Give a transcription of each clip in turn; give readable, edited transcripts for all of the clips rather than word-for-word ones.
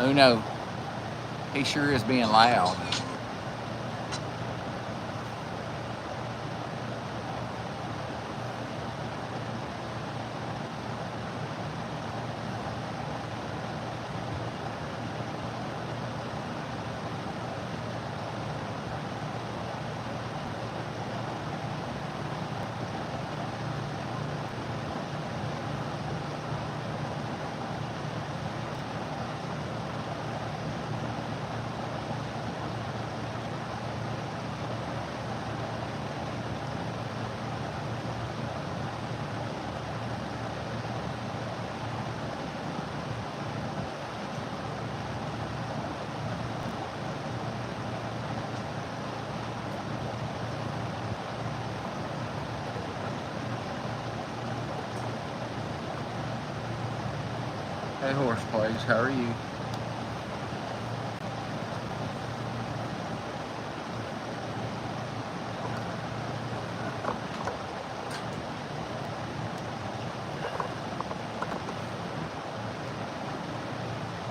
Uno, he sure is being loud. Hey, Horse Plays, how are you?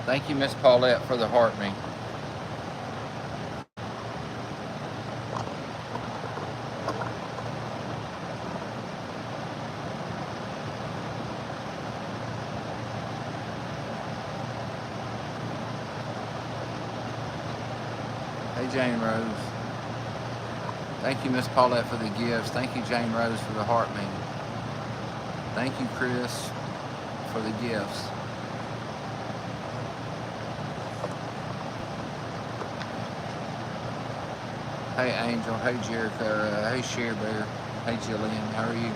Thank you, Miss Paulette, for the heart me. Hey, Jane Rose. Thank you, Miss Paulette, for the gifts. Thank you, Jane Rose, for the heart me. Thank you, Chris, for the gifts. Hey, Angel. Hey, Jericho. Hey, Share Bear. Hey, Jillian. How are you?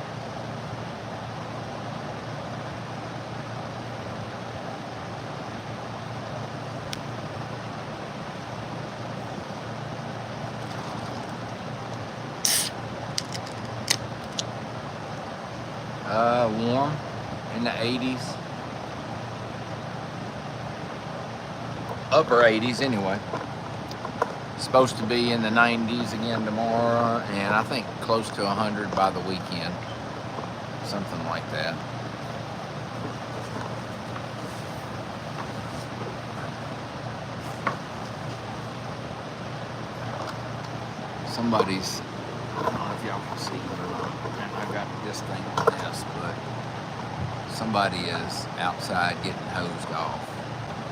Warm in the 80s. Upper 80s anyway. Supposed to be in the 90s again tomorrow, and I think close to 100 by the weekend. Something like that. Somebody's, I don't know if y'all can see it or not. I've got this thing on this, but somebody is outside getting hosed off.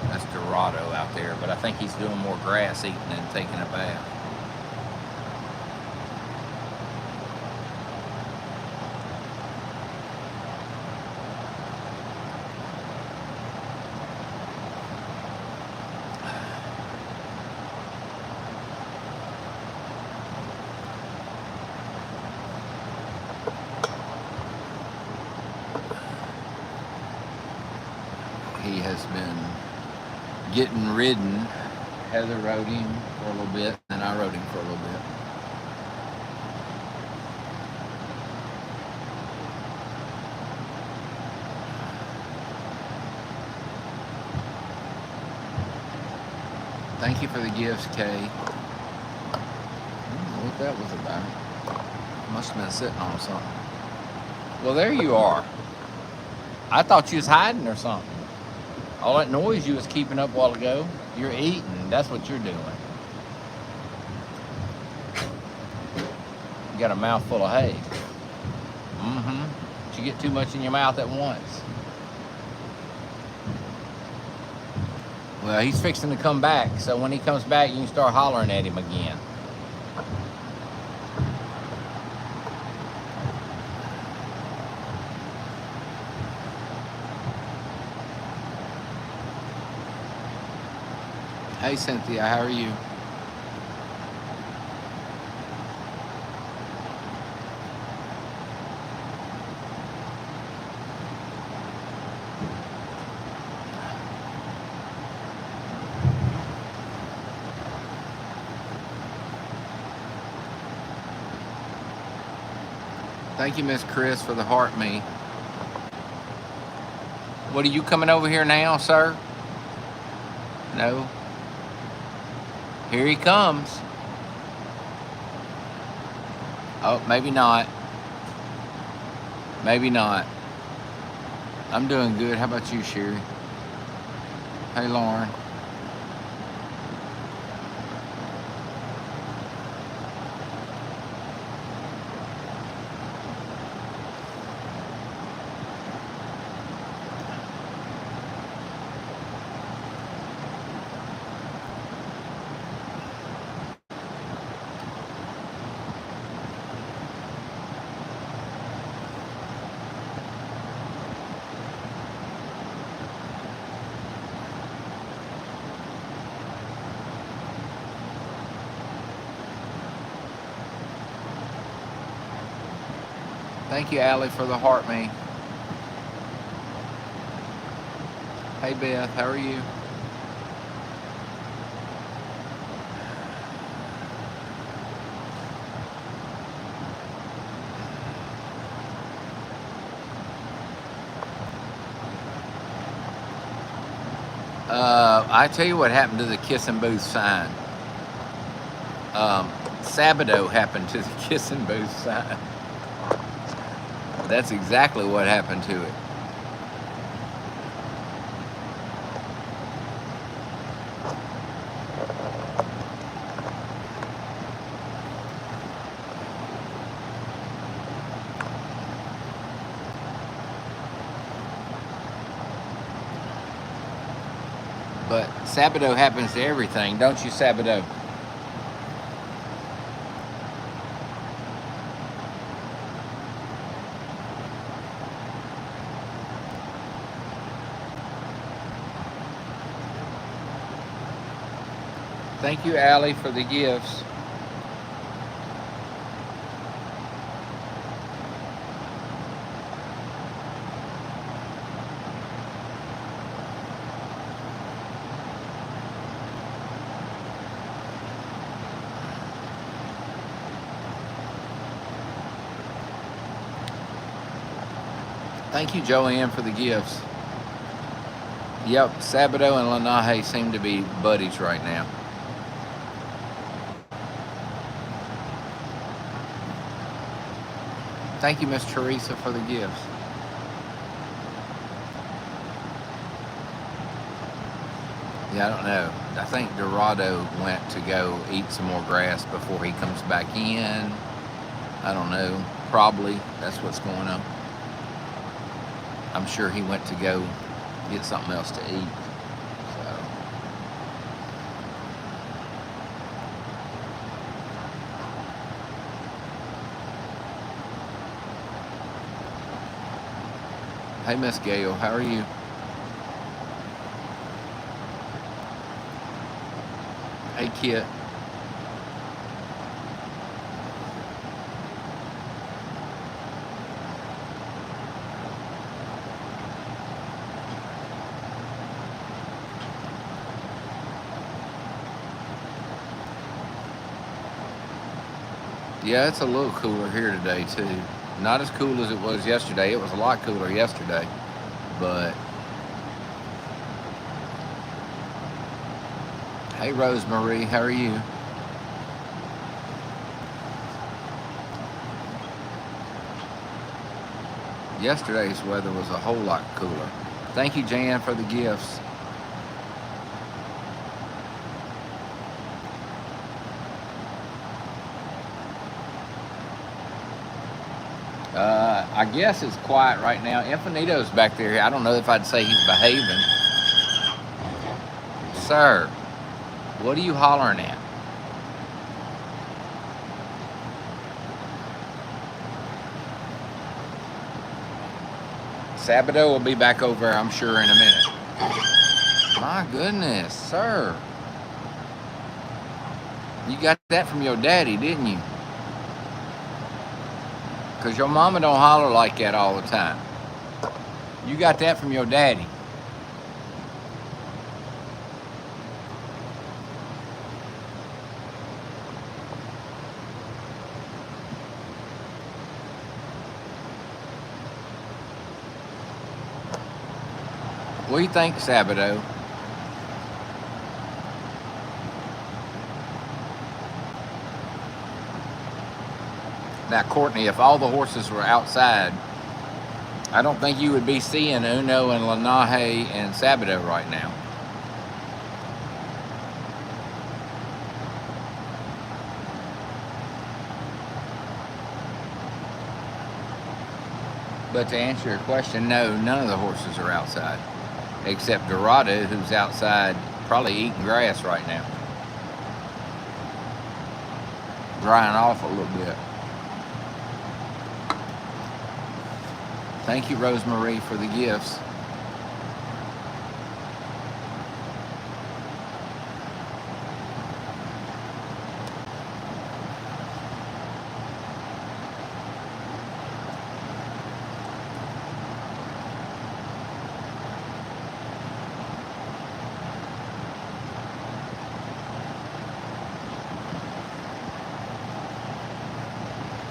That's Dorado out there, but I think he's doing more grass eating than taking a bath. He has been getting ridden. Heather rode him for a little bit, and I rode him for a little bit. Thank you for the gifts, Kay. I don't know what that was about. Must have been sitting on something. Well, there you are. I thought you was hiding or something. All that noise you was keeping up a while ago, you're eating. That's what you're doing. You got a mouthful of hay. But you get too much in your mouth at once. Well, he's fixing to come back, so when he comes back, you can start hollering at him again. Hey, Cynthia, how are you? Thank you, Miss Chris, for the heart me. What, are you coming over here now, sir? No? Here he comes. Oh, maybe not. Maybe not. I'm doing good. How about you, Sherry? Hey, Lauren. Thank you, Allie, for the heart me. Hey, Beth, how are you? I tell you what happened to the Kissing Booth sign. Sabado happened to the Kissing Booth sign. That's exactly what happened to it. But Sabado happens to everything, don't you, Sabado? Thank you, Allie, for the gifts. Thank you, Joanne, for the gifts. Yep, Sabado and Lanahe seem to be buddies right now. Thank you, Miss Teresa, for the gifts. Yeah, I don't know. I think Dorado went to go eat some more grass before he comes back in. I don't know. Probably that's what's going on. I'm sure he went to go get something else to eat. So. Hey, Miss Gail, how are you? Hey, Kit. Yeah, it's a little cooler here today, too. Not as cool as it was yesterday. It was a lot cooler yesterday, but... Hey, Rosemarie, how are you? Yesterday's weather was a whole lot cooler. Thank you, Jan, for the gifts. I guess it's quiet right now. Infinito's back there. I don't know if I'd say he's behaving. Sir, what are you hollering at? Sabado will be back over, I'm sure, in a minute. My goodness, sir. You got that from your daddy, didn't you? Because your mama don't holler like that all the time. You got that from your daddy. What do you think, Sabado? Now, Courtney, if all the horses were outside, I don't think you would be seeing Uno and Lanahe and Sabado right now. But to answer your question, no, none of the horses are outside, except Dorado, who's outside probably eating grass right now. Drying off a little bit. Thank you, Rosemarie, for the gifts.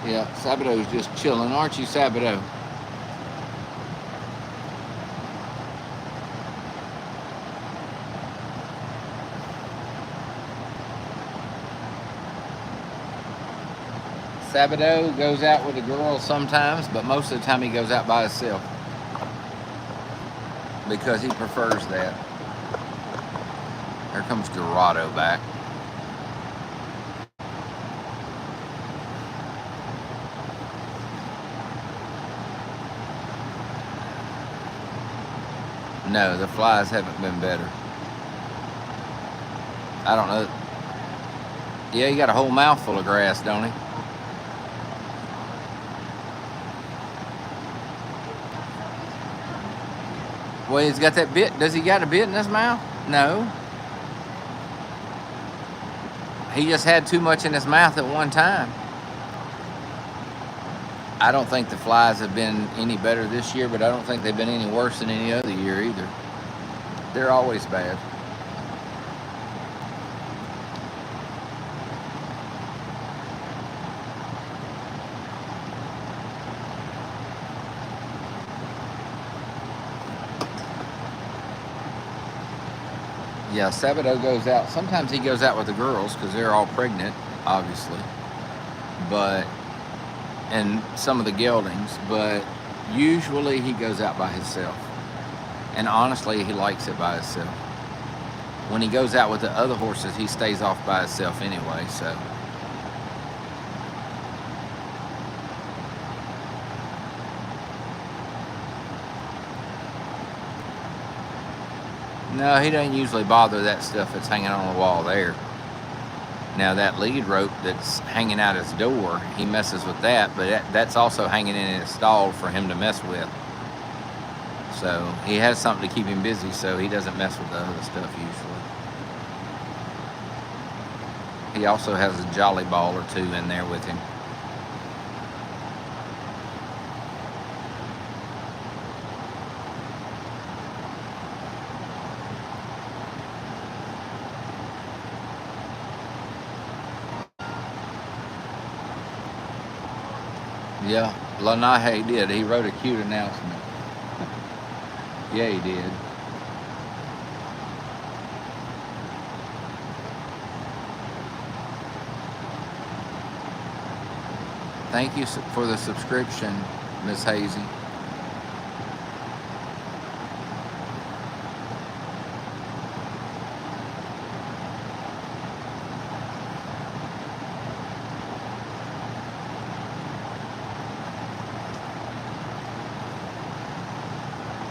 Yeah, Sabado's just chilling, aren't you, Sabado? Sabado goes out with the girls sometimes, but most of the time he goes out by himself because he prefers that. Here comes Dorado back. No, the flies haven't been better. I don't know. Yeah, he got a whole mouthful of grass, don't he? Well, he's got that bit. Does he got a bit in his mouth? No. He just had too much in his mouth at one time. I don't think the flies have been any better this year, but I don't think they've been any worse than any other year either. They're always bad. Yeah, Sabado goes out. Sometimes he goes out with the girls because they're all pregnant, obviously. But, and some of the geldings, but usually he goes out by himself. And honestly, he likes it by himself. When he goes out with the other horses, he stays off by himself anyway, so. No, he doesn't usually bother that stuff that's hanging on the wall there. Now that lead rope that's hanging out his door, he messes with that, but that's also hanging in his stall for him to mess with. So he has something to keep him busy, so he doesn't mess with the other stuff usually. He also has a jolly ball or two in there with him. Yeah, Lanahe did. He wrote a cute announcement. Yeah, he did. Thank you for the subscription, Miss Hazy.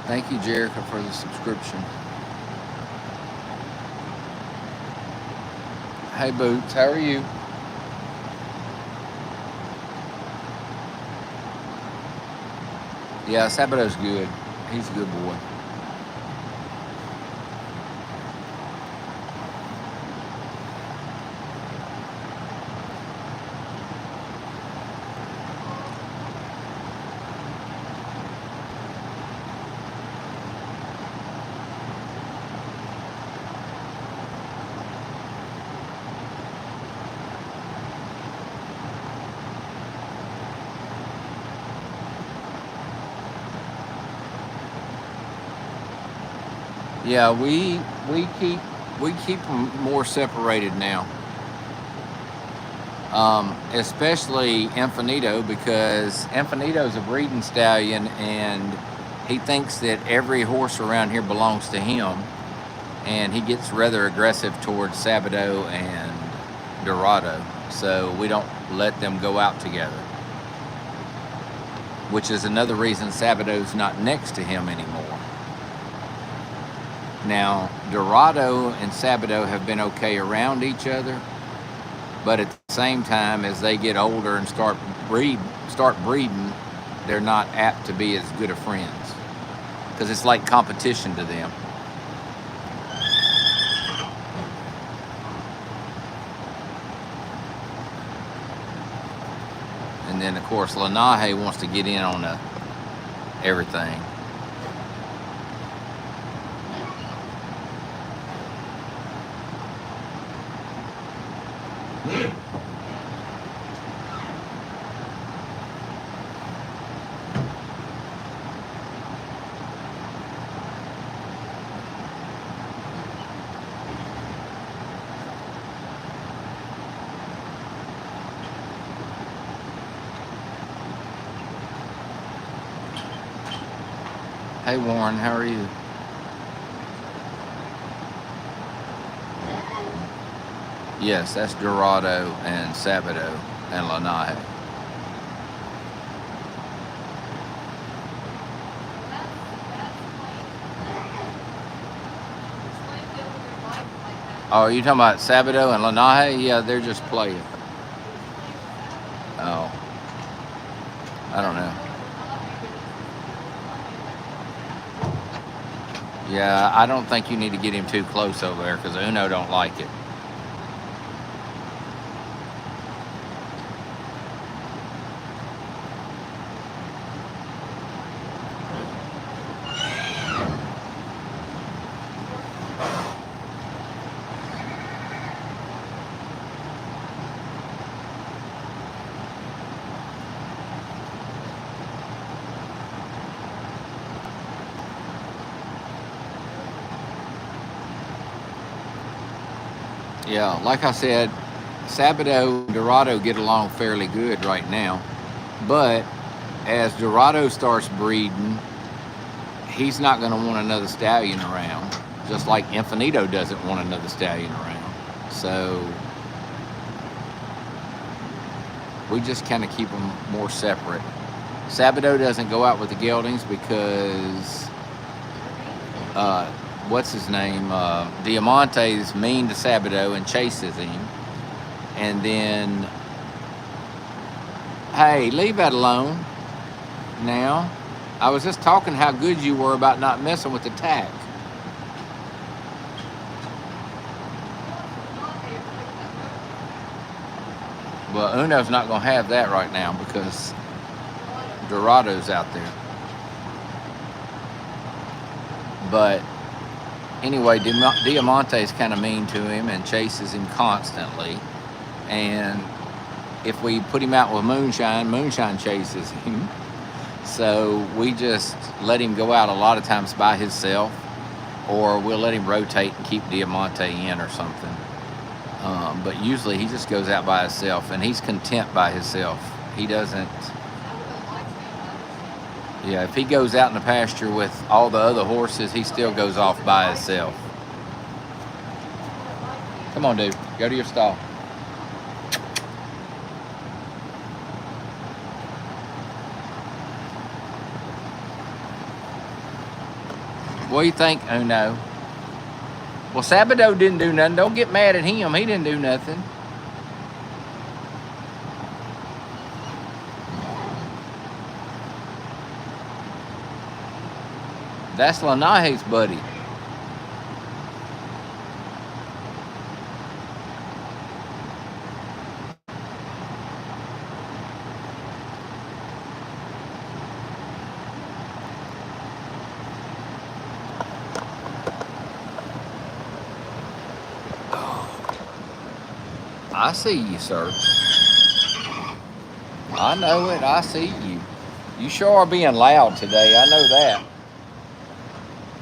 Thank you, Jerica, for the subscription. Hey, Boots, how are you? Yeah, Sabado's good. He's a good boy. Yeah, we keep them more separated now. Especially Infinito, because Infinito's a breeding stallion and he thinks that every horse around here belongs to him, and he gets rather aggressive towards Sabado and Dorado, so we don't let them go out together, which is another reason Sabado's not next to him anymore. Now, Dorado and Sabado have been okay around each other, but at the same time, as they get older and start breeding, they're not apt to be as good of friends because it's like competition to them. And then, of course, Lanahe wants to get in on everything. Hey Warren, how are you? Yes, that's Dorado and Sabato and Lanai. Oh, are you talking about Sabato and Lanai? Yeah, they're just playing. Oh, I don't know. Yeah, I don't think you need to get him too close over there because Uno don't like it. Yeah, like I said, Sabato and Dorado get along fairly good right now. But as Dorado starts breeding, he's not going to want another stallion around, just like Infinito doesn't want another stallion around. So we just kind of keep them more separate. Sabato doesn't go out with the geldings because what's his name? Diamante's mean to Sabato and chases him. And then, hey, leave that alone now. I was just talking how good you were about not messing with the tack. Well, Uno's not going to have that right now because Dorado's out there. But anyway, Diamante's kind of mean to him and chases him constantly. And if we put him out with Moonshine, Moonshine chases him. So we just let him go out a lot of times by himself, or we'll let him rotate and keep Diamante in or something. But usually he just goes out by himself, and he's content by himself. He doesn't. Yeah, if he goes out in the pasture with all the other horses, he still goes off by himself. Come on, dude. Go to your stall. What do you think, Uno? Well, Sabato didn't do nothing. Don't get mad at him. He didn't do nothing. That's Lanai's buddy. I see you, sir. I know it. I see you. You sure are being loud today. I know that.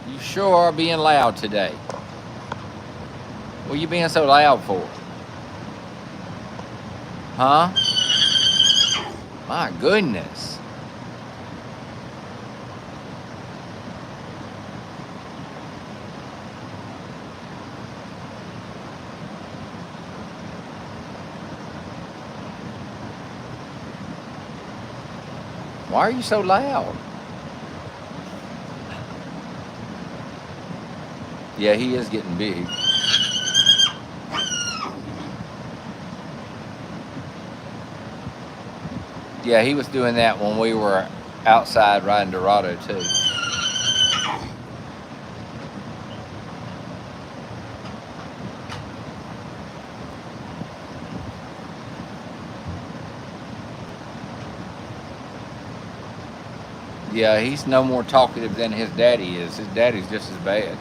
You sure are being loud today. What are you being so loud for? Huh? My goodness. Why are you so loud? Yeah, he is getting big. Yeah, he was doing that when we were outside riding Dorado too. Yeah, he's no more talkative than his daddy is. His daddy's just as bad.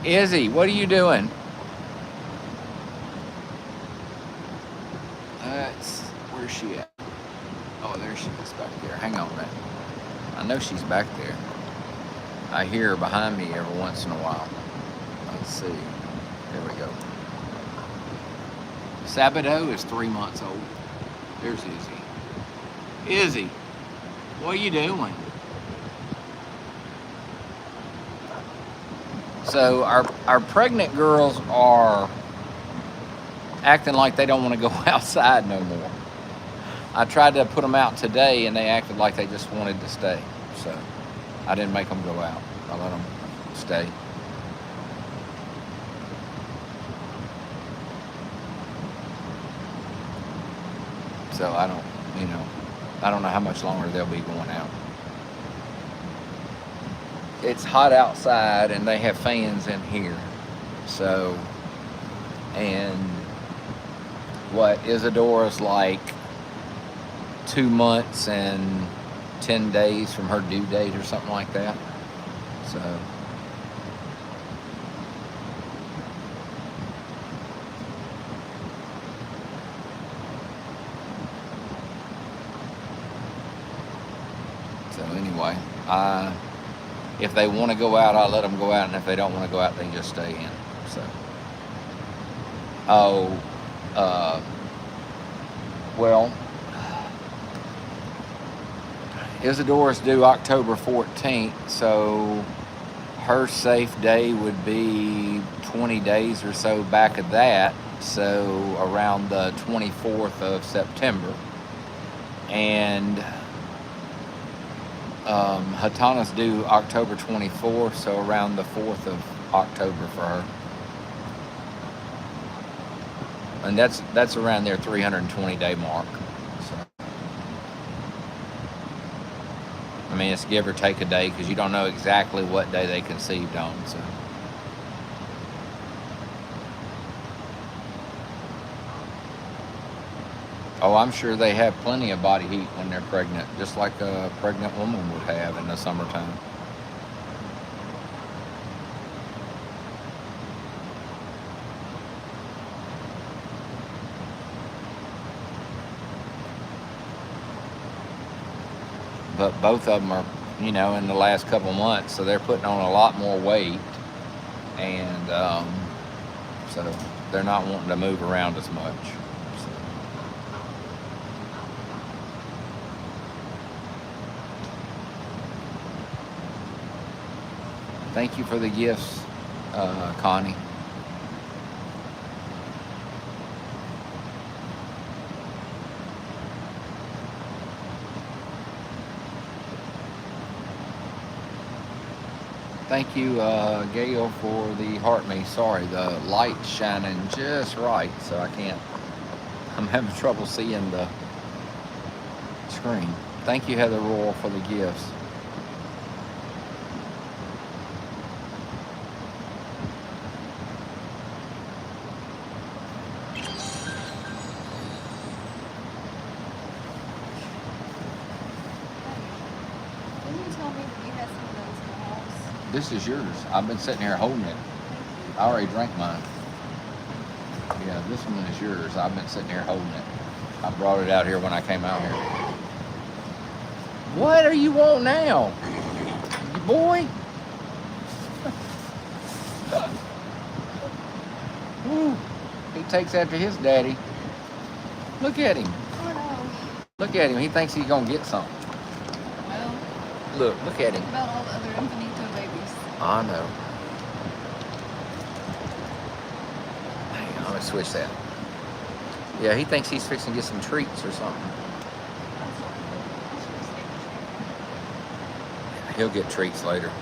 Izzy, what are you doing? Where's she at? Oh, there she is back there. Hang on a minute. I know she's back there. I hear her behind me every once in a while. Let's see. There we go. Sabado is 3 months old. There's Izzy. Izzy, what are you doing? So our pregnant girls are acting like they don't want to go outside no more. I tried to put them out today, and they acted like they just wanted to stay. So I didn't make them go out. I let them stay. So I don't know how much longer they'll be going out. It's hot outside, and they have fans in here. So, and what Isadora's like 2 months and 10 days from her due date or something like that. So anyway, if they want to go out, I let them go out, and if they don't want to go out, they just stay in. So, well, Isadora's due October 14th, so her safe day would be 20 days or so back of that, so around the 24th of September. And Hatana's due October 24th, so around the 4th of October for her. And that's around their 320-day mark. So, I mean, it's give or take a day, because you don't know exactly what day they conceived on. So, oh, I'm sure they have plenty of body heat when they're pregnant, just like a pregnant woman would have in the summertime. But both of them are, in the last couple months, so they're putting on a lot more weight, and so they're not wanting to move around as much. So. Thank you for the gifts, Connie. Thank you, Gail, for the heart me. Sorry, the light's shining just right, so I'm having trouble seeing the screen. Thank you, Heather Royal, for the gifts. This is yours. I've been sitting here holding it. I already drank mine. Yeah, this one is yours. I've been sitting here holding it. I brought it out here when I came out here. What are you want now? You boy? He takes after his daddy. Look at him. Oh no. Look at him. He thinks he's going to get something. Well, Look at him. What about all the other Infinito babies? I know. Hang on, let me switch that. Yeah, he thinks he's fixing to get some treats or something. He'll get treats later.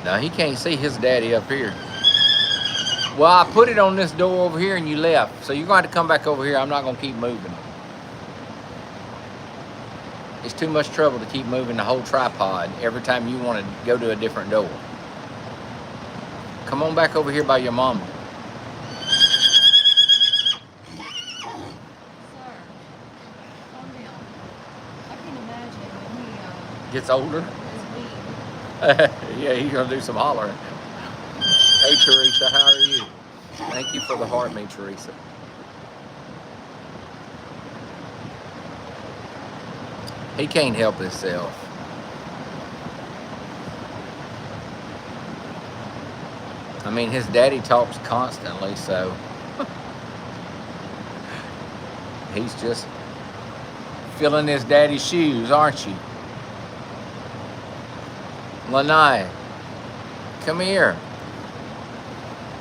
Now, he can't see his daddy up here. Well, I put it on this door over here and you left. So you're going to have to come back over here. I'm not going to keep moving. It's too much trouble to keep moving the whole tripod every time you want to go to a different door. Come on back over here by your mama. Sir, calm down. I can imagine when he Gets older? is weaned. Yeah, he's going to do some hollering. Hey, Teresa, how are you? Thank you for the heart, me, Teresa. He can't help himself. I mean, his daddy talks constantly, so He's just filling his daddy's shoes, aren't you? Lanai, come here.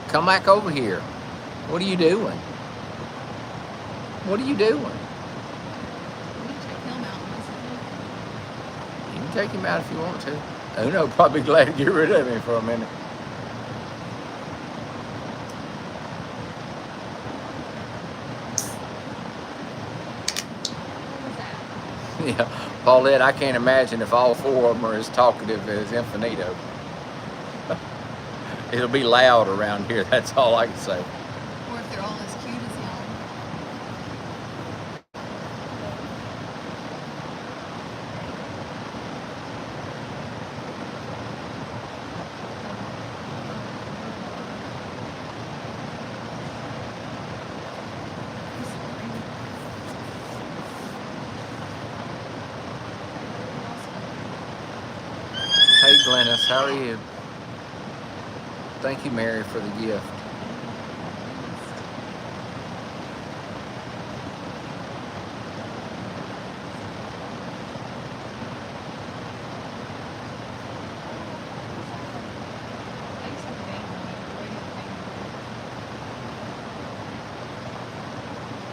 Come back over here. What are you doing? What are you doing? We can check him out once a You can take him out if you want to. Uno probably glad to get rid of him for a minute. What was that? Yeah, Paulette, I can't imagine if all four of them are as talkative as Infinito. It'll be loud around here, that's all I can say. Or if they're all as cute as him. Hey Glennis, how are you? Thank you, Mary, for the gift.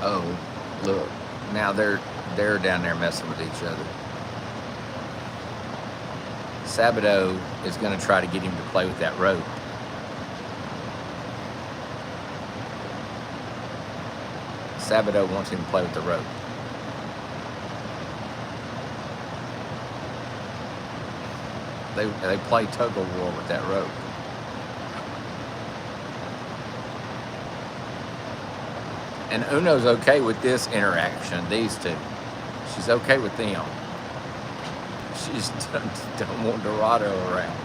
Oh, look. Now they're down there messing with each other. Sabato is going to try to get him to play with that rope. Sabato wants him to play with the rope. They play tug of war with that rope. And Uno's okay with this interaction, these two. She's okay with them. She just don't want Dorado around.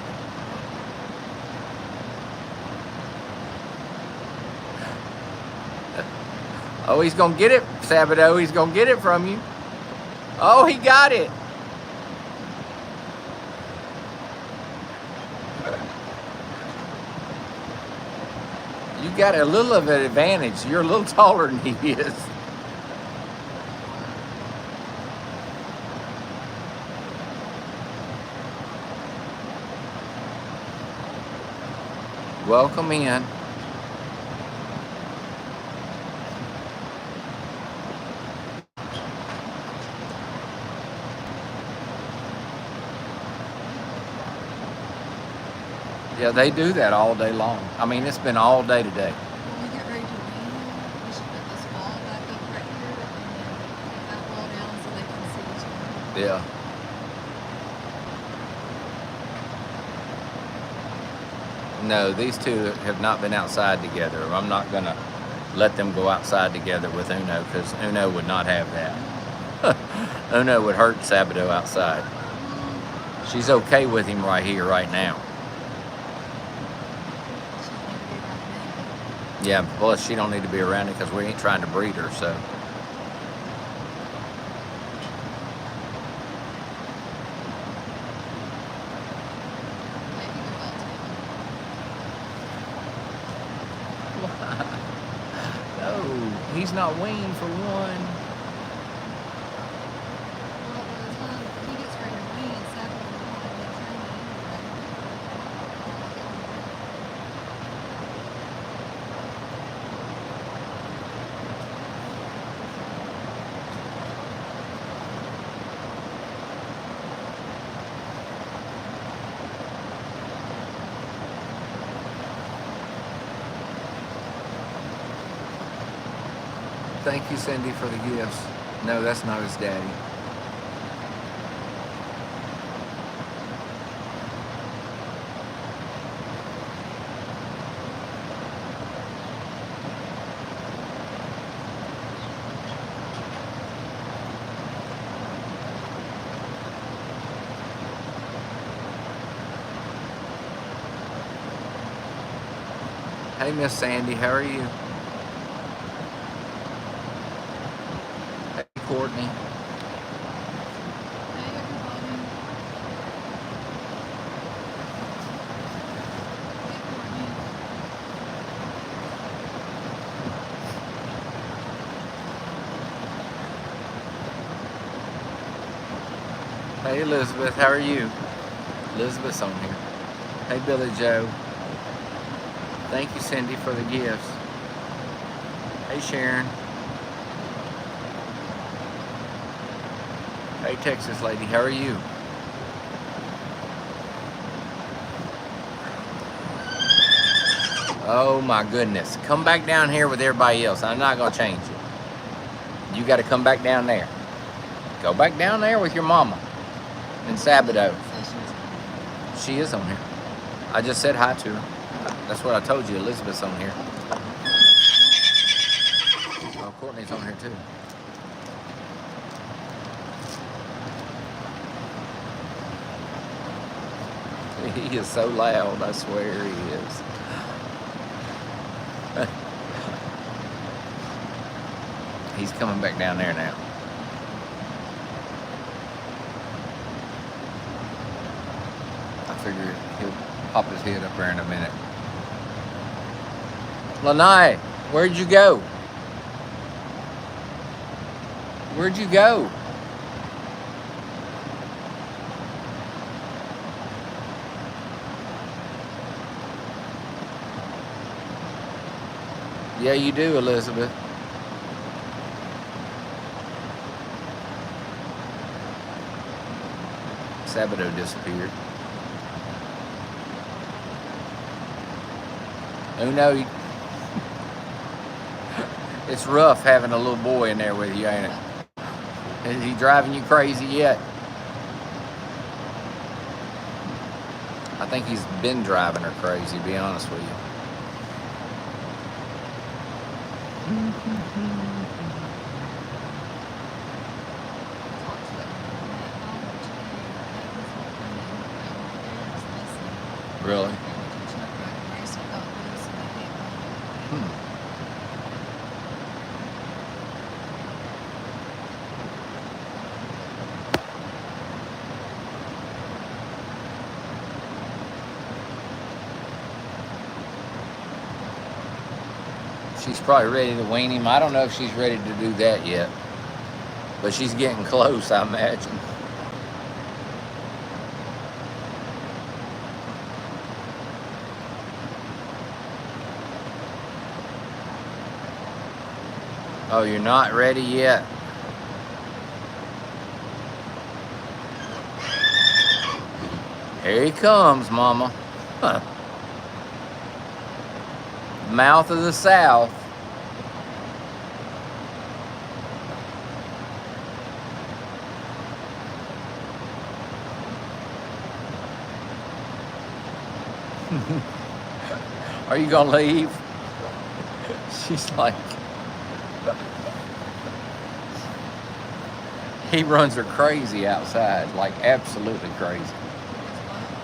Oh, he's going to get it, Sabato. He's going to get it from you. Oh, he got it. You got a little of an advantage. You're a little taller than he is. Welcome in. Yeah, they do that all day long. I mean, it's been all day today. When we get ready to wean, we should put this wall back up right here and then take that wall down so they can see each other. Yeah. No, these two have not been outside together. I'm not going to let them go outside together with Uno because Uno would not have that. Uno would hurt Sabato outside. She's okay with him right here, right now. Yeah, plus she don't need to be around it because we ain't trying to breed her, so. No, he's not weaned for one. Well, by the time he gets ready to wean, Saturday will probably be training Thank you, Cindy, for the gifts. No, that's not his daddy. Hey, Miss Sandy, how are you? Hey, Courtney. Hey, everybody. Hey, Courtney. Hey, Elizabeth, how are you? Elizabeth's on here. Hey, Billy Joe. Thank you, Cindy, for the gifts. Hey, Sharon. Hey, Texas lady, how are you? Oh my goodness. Come back down here with everybody else. I'm not going to change you. You got to come back down there. Go back down there with your mama in Sabato. She is on here. I just said hi to her. That's what I told you. Elizabeth's on here. Oh, Courtney's on here too. He is so loud, I swear he is. He's coming back down there now. I figure he'll pop his head up there in a minute. Lanai, where'd you go? Where'd you go? Yeah, you do, Elizabeth. Sabato disappeared. Oh no, it's rough having a little boy in there with you, ain't it? Is he driving you crazy yet? I think he's been driving her crazy, to be honest with you. Really? She's probably ready to wean him. I don't know if she's ready to do that yet, but she's getting close, I imagine. Oh, you're not ready yet? Here he comes, Mama. Huh. Mouth of the South. Are you gonna leave? She's like, he runs her crazy outside, like absolutely crazy.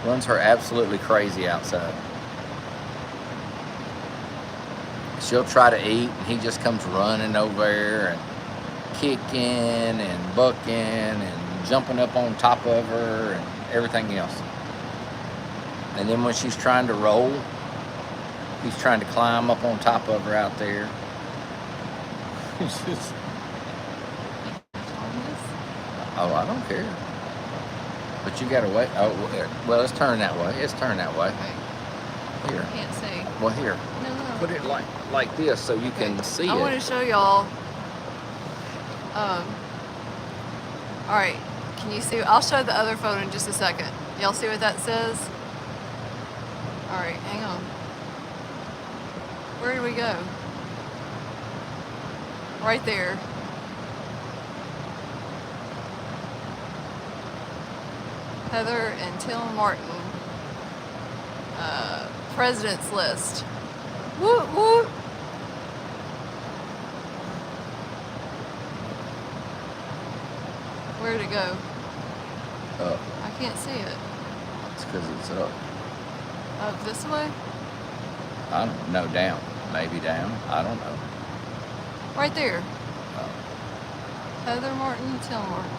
Runs her absolutely crazy outside. She'll try to eat, and he just comes running over there and kicking and bucking and jumping up on top of her and everything else. And then when she's trying to roll, he's trying to climb up on top of her out there. It's just, oh, I don't care. But you gotta wait. Oh, well, it's turned that way. It's turned that way. Okay. Here. Can't see. Well, here. No. Put it like this so you can see I it. want to show y'all. All right. Can you see? I'll show the other phone in just a second. Y'all see what that says? All right, hang on. Where do we go? Right there. Heather and Tim Martin. President's list. Whoop, whoop. Where'd it go? Up. I can't see it. It's because it's up. Up this way? I don't know. Down. Maybe down. I don't know. Right there. Oh. Heather Martin, Tim Martin.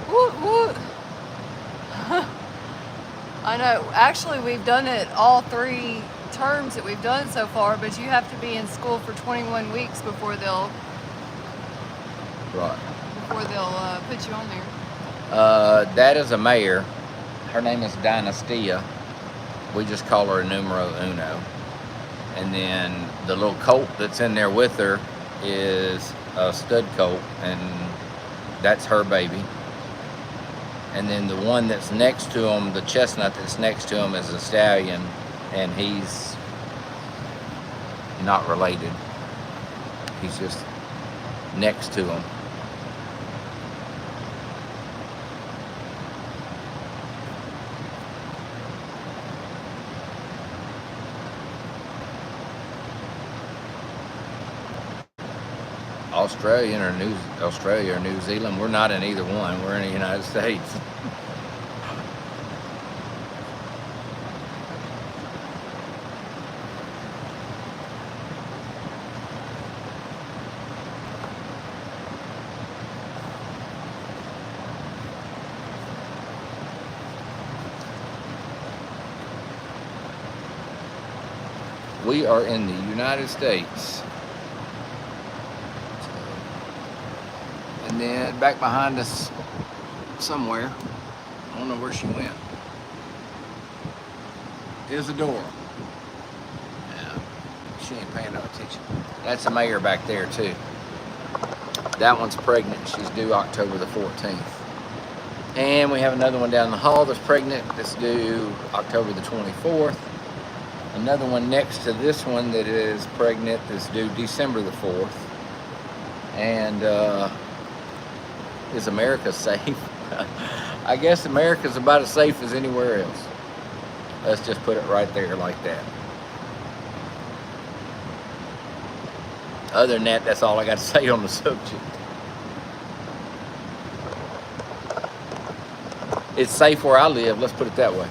Whoop, whoop. I know. Actually, we've done it all 3 terms that we've done so far, but you have to be in school for 21 weeks before they'll Right. before they'll put you on there. That is a mare. Her name is Dynastia. We just call her a numero uno. And then the little colt that's in there with her is a stud colt, and that's her baby. And then the one that's next to him, the chestnut that's next to him, is a stallion, and he's not related. He's just next to him. Australia or New Zealand. We're not in either one. We're in the United States. We are in the United States. And then back behind us somewhere, I don't know where she went, Isadora. Yeah, she ain't paying no attention. That's a mare back there too. That one's pregnant. She's due October the 14th. And we have another one down the hall that's pregnant. That's due October the 24th. Another one next to this one that is pregnant that's due December the 4th. And is America safe? I guess America's about as safe as anywhere else. Let's just put it right there like that. Other than that, that's all I got to say on the subject. It's safe where I live, let's put it that way.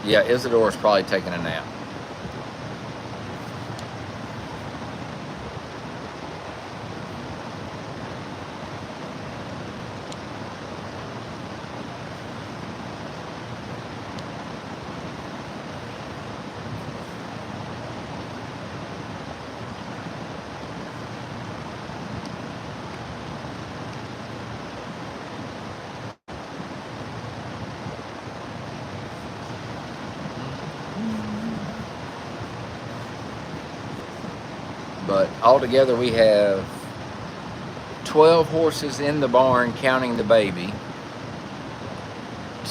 Yeah, Isadora's probably taking a nap. But altogether we have 12 horses in the barn counting the baby.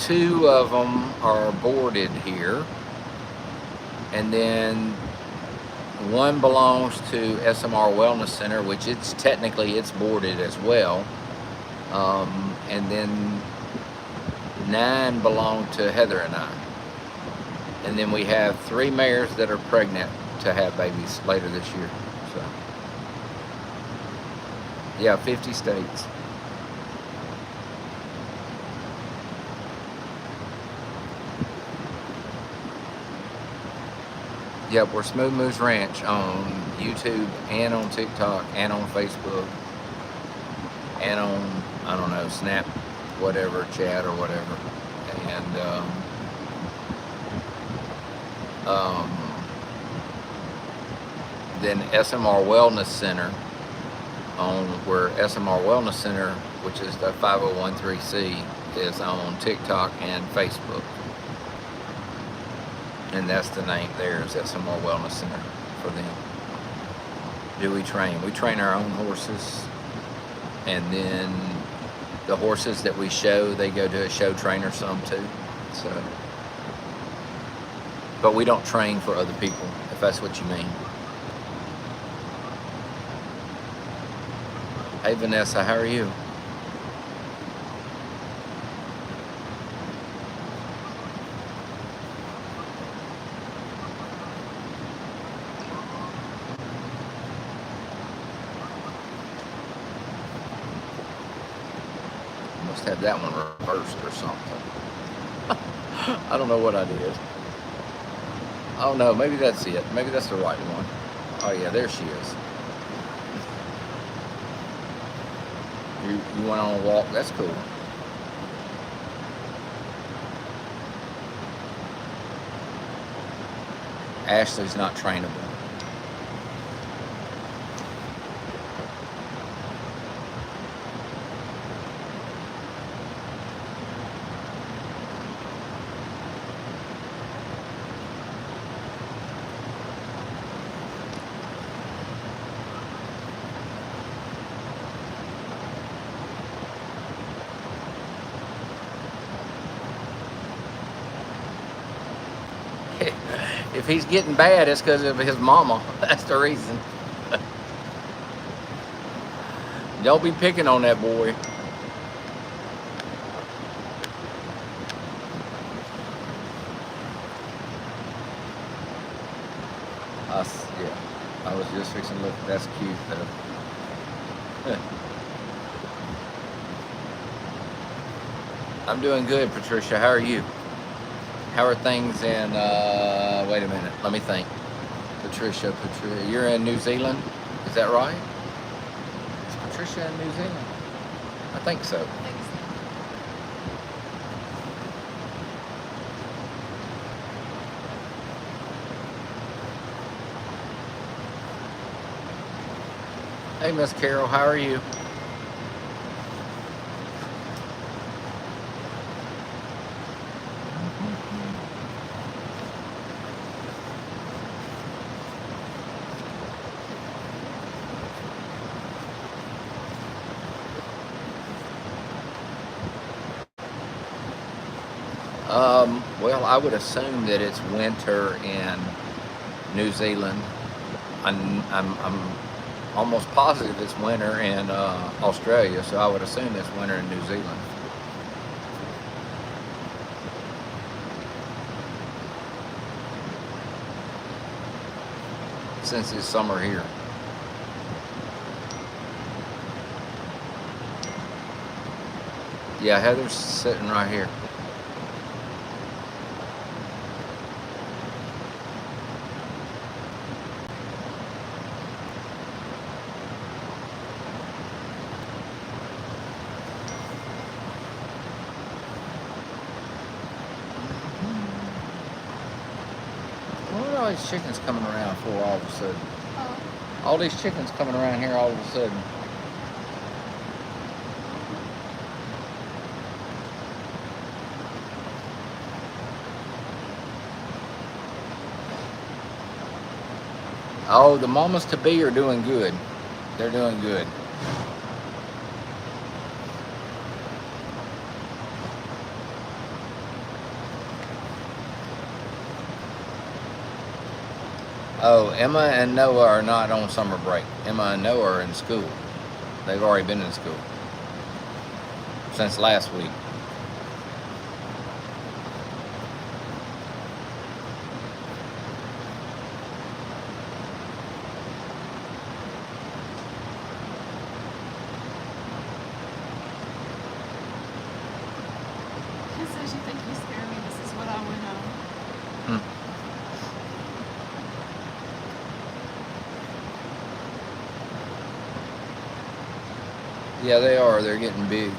2 of them are boarded here. And then 1 belongs to SMR Wellness Center, which it's boarded as well. And then 9 belong to Heather and I. And then we have 3 mares that are pregnant to have babies later this year. So, yeah, 50 states. Yep, we're Smooth Moose Ranch on YouTube and on TikTok and on Facebook and on, I don't know, Snap, whatever, chat or whatever. And then SMR Wellness Center, where SMR Wellness Center, which is the 501(c), is on TikTok and Facebook. And that's the name there, is SMR Wellness Center for them. Do we train? We train our own horses, and then the horses that we show, they go to a show trainer some too. So, but we don't train for other people, if that's what you mean. Hey Vanessa, how are you? Must have that one reversed or something. I don't know what I did. Oh no, maybe that's it. Maybe that's the right one. Oh yeah, there she is. You went on a walk. That's cool. Ashley's not trainable. If he's getting bad, it's because of his mama. That's the reason. Don't be picking on that boy. Yeah, I was just fixing to look. That's cute though. I'm doing good, Patricia. How are you? How are things in, wait a minute, let me think. Patricia, you're in New Zealand? Is that right? Is Patricia in New Zealand? I think so. I think so. Hey, Miss Carol, how are you? Well, I would assume that it's winter in New Zealand. I'm almost positive it's winter in Australia, so I would assume it's winter in New Zealand. Since it's summer here. Yeah, Heather's sitting right here. What are all these chickens coming around for all of a sudden? Oh. All these chickens coming around here all of a sudden. Oh, the mamas to be are doing good. They're doing good. Oh, Emma and Noah are not on summer break. Emma and Noah are in school. They've already been in school since last week. He says, you think you scare me. This is what I would know. Yeah, they are. They're getting big.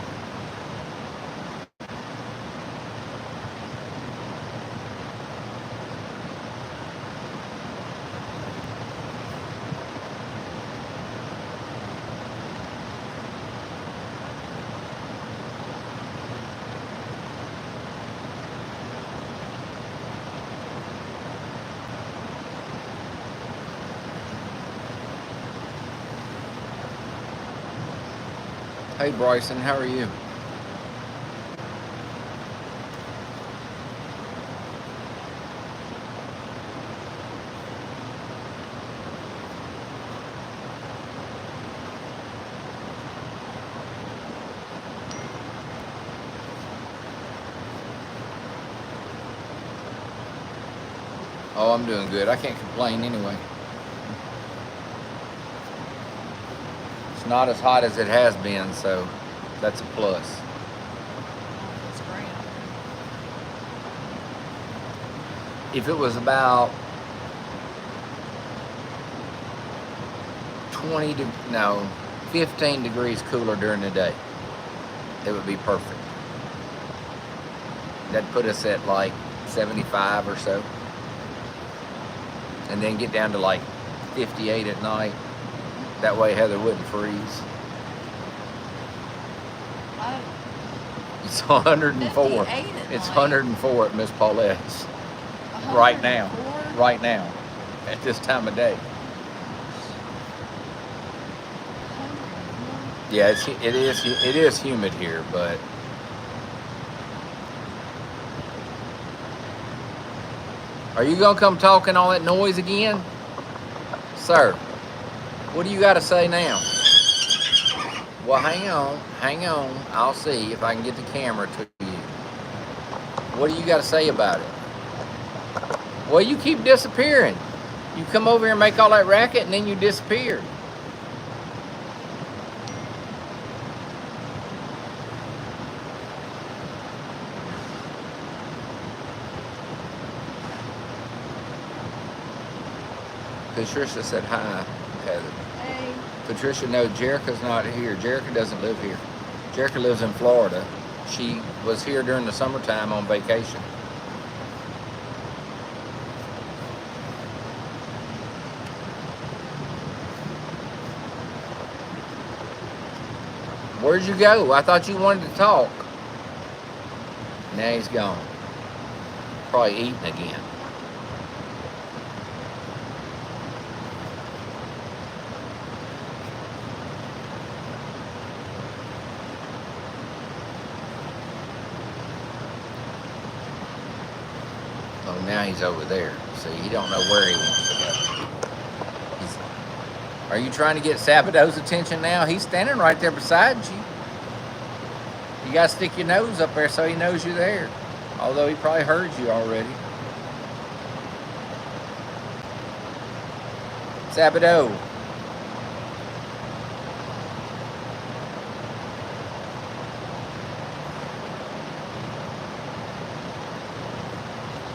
Hey, Bryson, how are you? Oh, I'm doing good. I can't complain anyway. It's not as hot as it has been, so that's a plus. It's great out there. If it was about 15 degrees cooler during the day, it would be perfect. That'd put us at like 75 or so. and then get down to like 58 at night. That way Heather wouldn't freeze. I, It's 104. 58 at It's night. 104 at Miss Paulette's right now. 104? Right now, at this time of day. Yeah, it is humid here, but are you gonna come talking all that noise again, sir? What do you got to say now? Well, hang on. I'll see if I can get the camera to you. What do you got to say about it? Well, you keep disappearing. You come over here and make all that racket, and then you disappear. Patricia said hi, Heather. Hey. Patricia, no, Jerica's not here. Jerica doesn't live here. Jerica lives in Florida. She was here during the summertime on vacation. Where'd you go? I thought you wanted to talk. Now he's gone. Probably eating again. Oh, now he's over there. See, he don't know where he wants to go. Are you trying to get Sabado's attention now? He's standing right there beside you. You gotta stick your nose up there so he knows you're there. Although he probably heard you already. Sabado.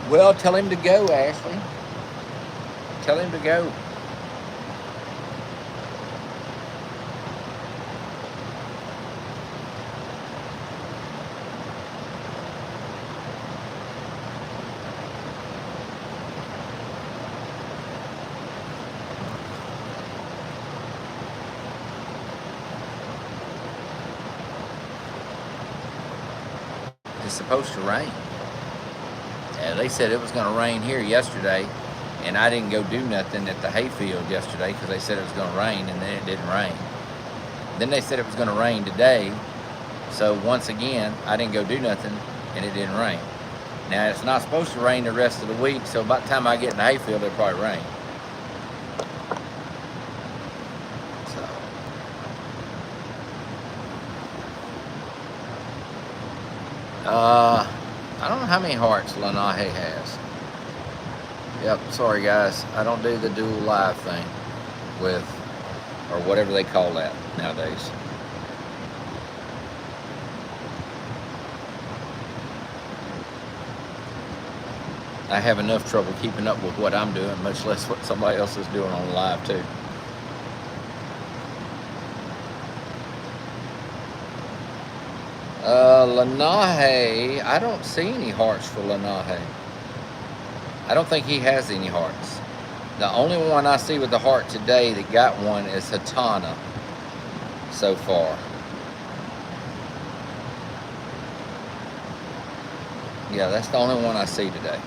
Well, tell him to go, Ashley. Tell him to go. It's supposed to rain. Yeah, they said it was going to rain here yesterday, and I didn't go do nothing at the hayfield yesterday because they said it was going to rain, and then it didn't rain. Then they said it was going to rain today, so once again, I didn't go do nothing, and it didn't rain. Now, it's not supposed to rain the rest of the week, so by the time I get in the hayfield, it'll probably rain. I don't know how many hearts Lanahe has. Yep, sorry guys. I don't do the dual live thing with, or whatever they call that nowadays. I have enough trouble keeping up with what I'm doing, much less what somebody else is doing on live too. Lanahe, I don't see any hearts for Lanahe. I don't think he has any hearts. The only one I see with the heart today that got one is Hatana so far. Yeah, that's the only one I see today.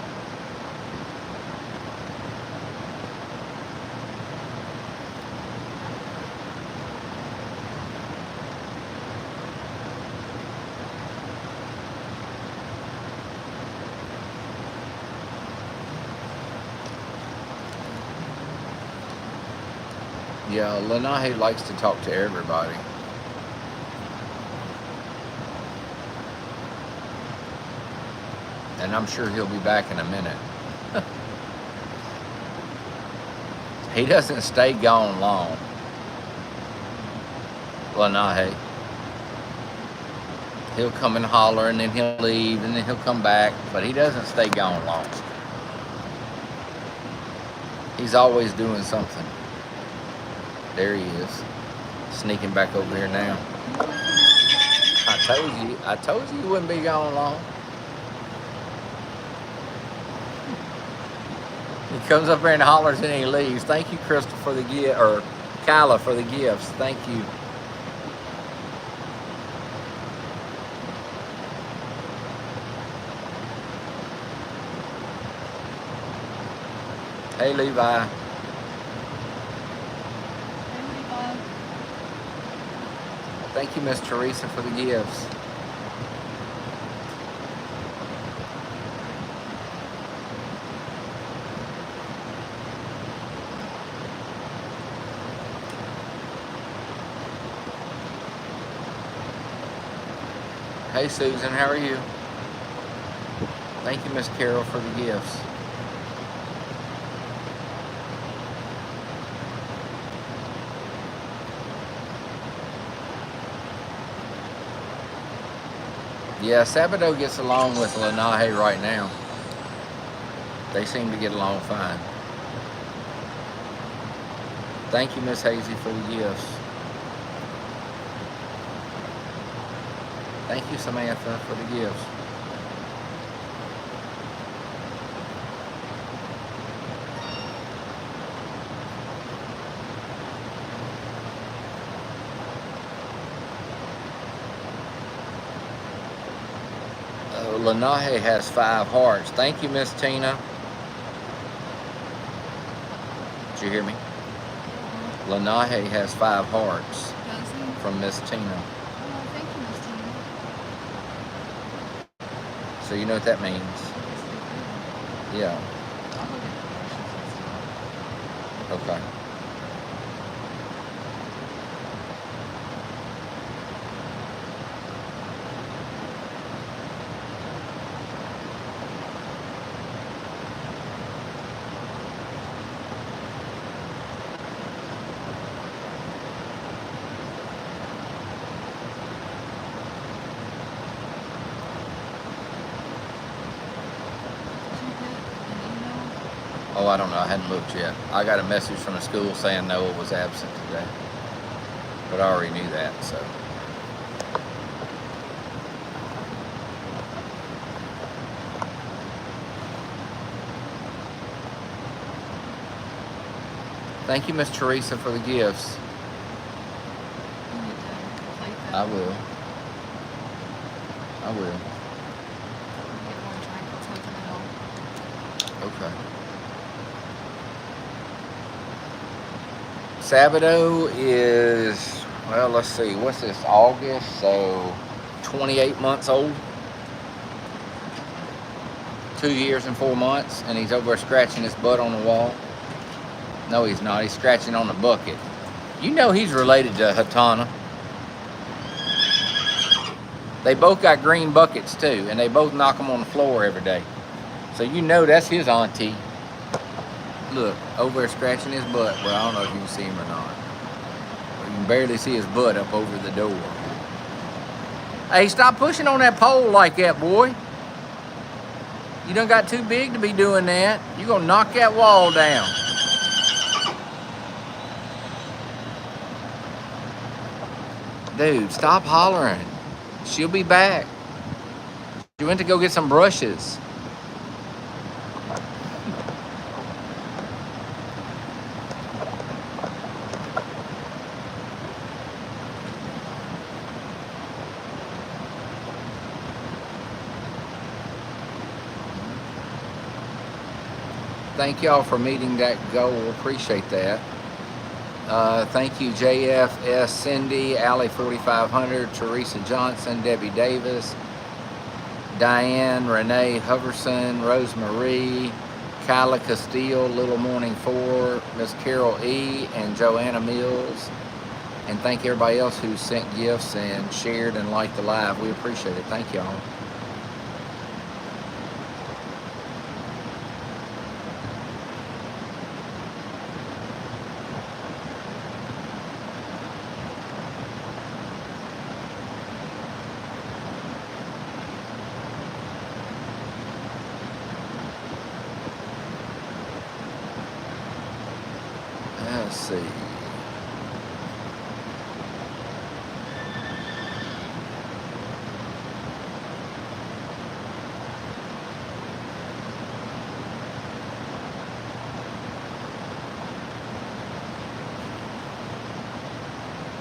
Yeah, Lanahe likes to talk to everybody. And I'm sure he'll be back in a minute. He doesn't stay gone long. Lanahe. He'll come and holler, and then he'll leave, and then he'll come back, but he doesn't stay gone long. He's always doing something. There he is, sneaking back over here now. I told you he wouldn't be gone long. He comes up here and hollers and he leaves. Thank you, Crystal, for the gift, or Kyla for the gifts. Thank you. Hey, Levi. Thank you, Miss Teresa, for the gifts. Hey, Susan, how are you? Thank you, Miss Carol, for the gifts. Yeah, Sabado gets along with Lenahe right now. They seem to get along fine. Thank you, Miss Hazy, for the gifts. Thank you, Samantha, for the gifts. Lenahe has 5 hearts. Thank you, Miss Tina. Did you hear me? Lenahe has 5 hearts from Miss Tina. Oh, thank you, Miss Tina. So you know what that means? Yeah. Okay. Oh, I don't know. I hadn't looked yet. I got a message from the school saying Noah was absent today. But I already knew that, so. Thank you, Miss Teresa, for the gifts. I will. I will. Okay. Sabado is, well, let's see, what's this, August? So 28 months old. 2 years and 4 months, and he's over scratching his butt on the wall. No, he's not. He's scratching on the bucket. You know he's related to Hatana. They both got green buckets too, and they both knock them on the floor every day. So you know that's his auntie. Look, over there scratching his butt. Well, I don't know if you can see him or not. You can barely see his butt up over the door. Hey, stop pushing on that pole like that, boy. You done got too big to be doing that. You're gonna knock that wall down. Dude, stop hollering. She'll be back. She went to go get some brushes. Thank y'all for meeting that goal. Appreciate that. Thank you, JFS, Cindy, Allie 4500, Teresa Johnson, Debbie Davis, Diane, Renee Hoverson, Rosemarie, Kyla Castile, Little Morning 4, Miss Carol E, and Joanna Mills. And thank everybody else who sent gifts and shared and liked the live. We appreciate it. Thank y'all. Let's see.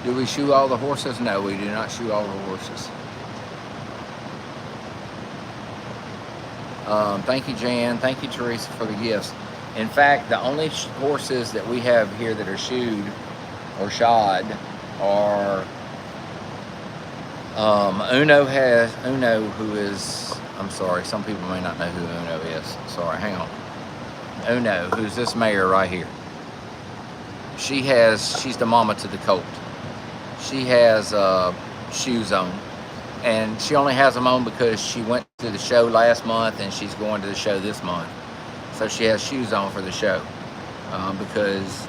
Do we shoe all the horses? No, we do not shoe all the horses. Thank you, Jan. Thank you, Teresa, for the gifts. In fact, the only horses that we have here that are shoed or shod are Uno, who is, I'm sorry, some people may not know who Uno is. Sorry, hang on. Uno, who's this mare right here. She's the mama to the colt. She has shoes on, and she only has them on because she went to the show last month and she's going to the show this month. So she has shoes on for the show because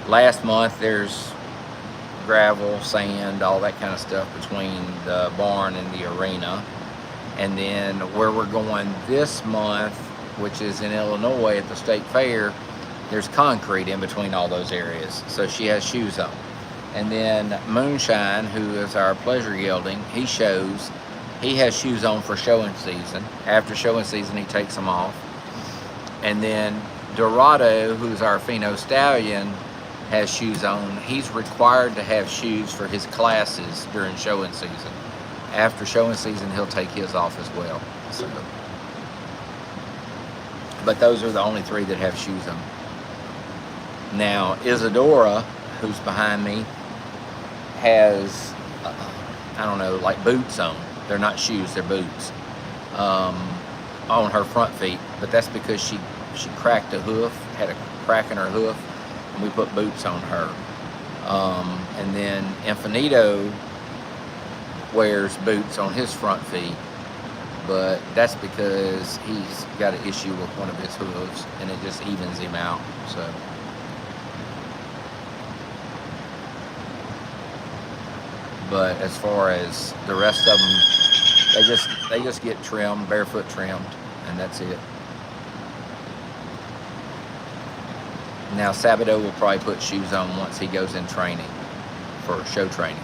last month there's gravel, sand, all that kind of stuff between the barn and the arena. And then where we're going this month, which is in Illinois at the state fair, there's concrete in between all those areas. So she has shoes on. And then Moonshine, who is our pleasure gelding, he has shoes on for showing season. After showing season, he takes them off. And then Dorado, who's our Pheno stallion, has shoes on. He's required to have shoes for his classes during showing season. After showing season, he'll take his off as well. So, but those are the only three that have shoes on. Now, Isadora, who's behind me, has, I don't know, like boots on. They're not shoes, they're boots on her front feet. But that's because she cracked a hoof, had a crack in her hoof, and we put boots on her. And then Infinito wears boots on his front feet, but that's because he's got an issue with one of his hooves, and it just evens him out. So. But as far as the rest of them, they just get trimmed, barefoot trimmed, and that's it. Now Sabado will probably put shoes on once he goes in training for show training.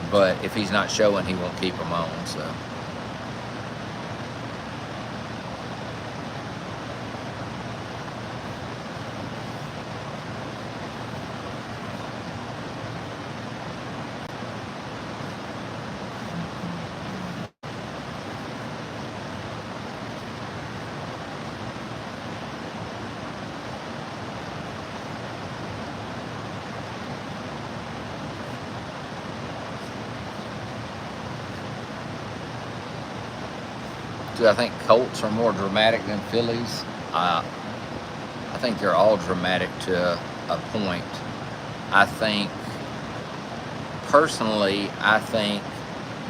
But if he's not showing, he won't keep them on. So. Do I think colts are more dramatic than fillies? I think they're all dramatic to a point. Personally, I think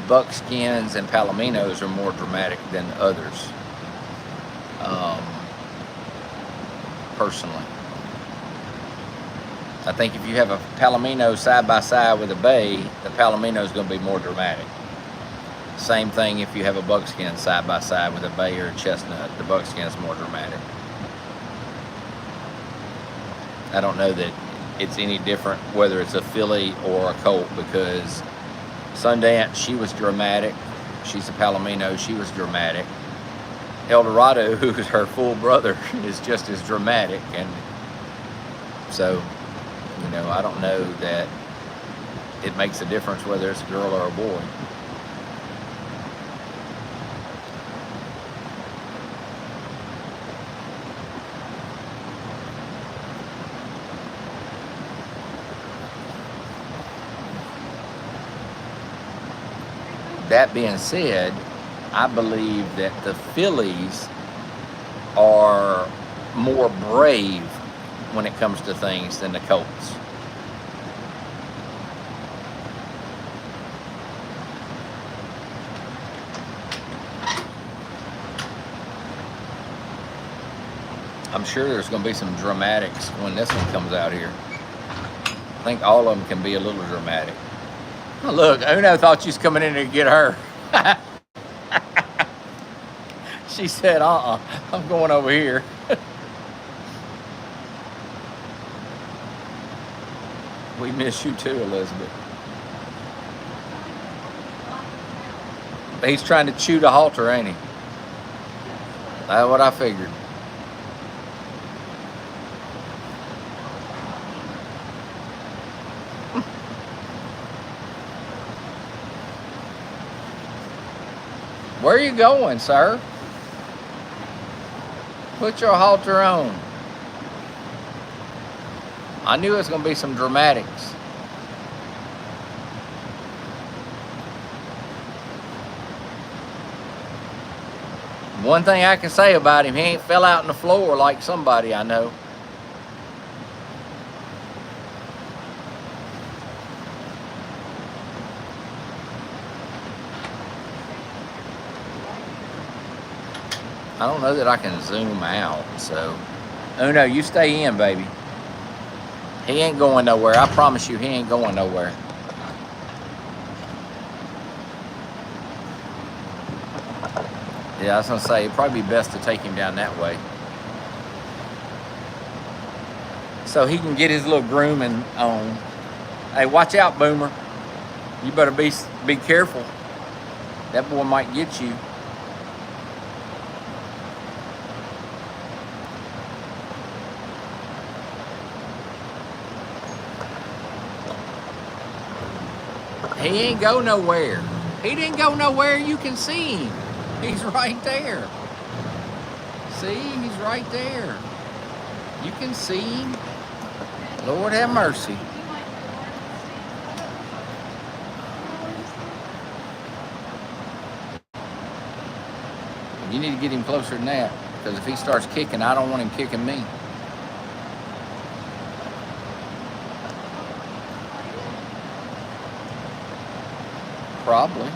buckskins and palominos are more dramatic than others. Personally. I think if you have a palomino side by side with a bay, the palomino is going to be more dramatic. Same thing if you have a buckskin side by side with a bay or a chestnut, the buckskin is more dramatic. I don't know that it's any different whether it's a filly or a colt, because Sundance, she was dramatic. She's a palomino, she was dramatic. Eldorado, who is her full brother, is just as dramatic. And so, I don't know that it makes a difference whether it's a girl or a boy. That being said, I believe that the fillies are more brave when it comes to things than the colts. I'm sure there's going to be some dramatics when this one comes out here. I think all of them can be a little dramatic. Oh, look, Uno thought you was coming in to get her. She said, I'm going over here. We miss you too, Elizabeth. He's trying to chew the halter, ain't he? That's what I figured. Where are you going, sir? Put your halter on. I knew it was going to be some dramatics. One thing I can say about him, he ain't fell out on the floor like somebody I know. I don't know that I can zoom out, so. Oh no, you stay in, baby. He ain't going nowhere. I promise you, he ain't going nowhere. Yeah, I was gonna say, it'd probably be best to take him down that way. So he can get his little grooming on. Hey, watch out, Boomer. You better be careful. That boy might get you. He ain't go nowhere. He didn't go nowhere. You can see him. He's right there. See, he's right there. You can see him. Lord have mercy. You need to get him closer than that, because if he starts kicking, I don't want him kicking me. Probably.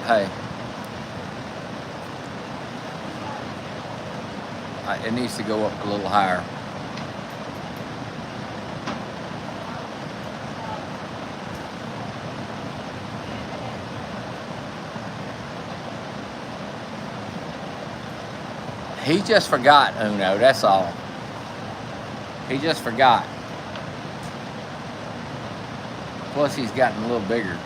Hey. It needs to go up a little higher. He just forgot, Uno, that's all. He just forgot. Plus, he's gotten a little bigger.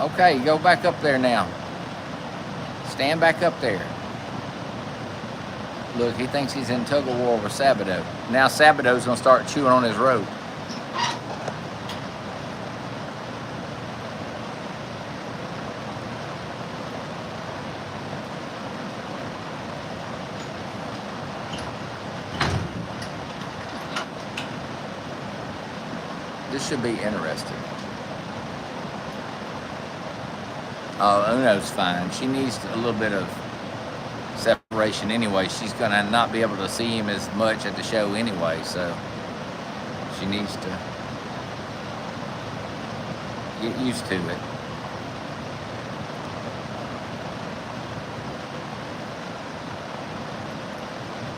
Okay, go back up there now. Stand back up there. Look, he thinks he's in tug of war with Sabato. Now Sabato's gonna start chewing on his rope. This should be interesting. Oh, Uno's fine. She needs a little bit of separation anyway. She's gonna not be able to see him as much at the show anyway, so she needs to get used to it.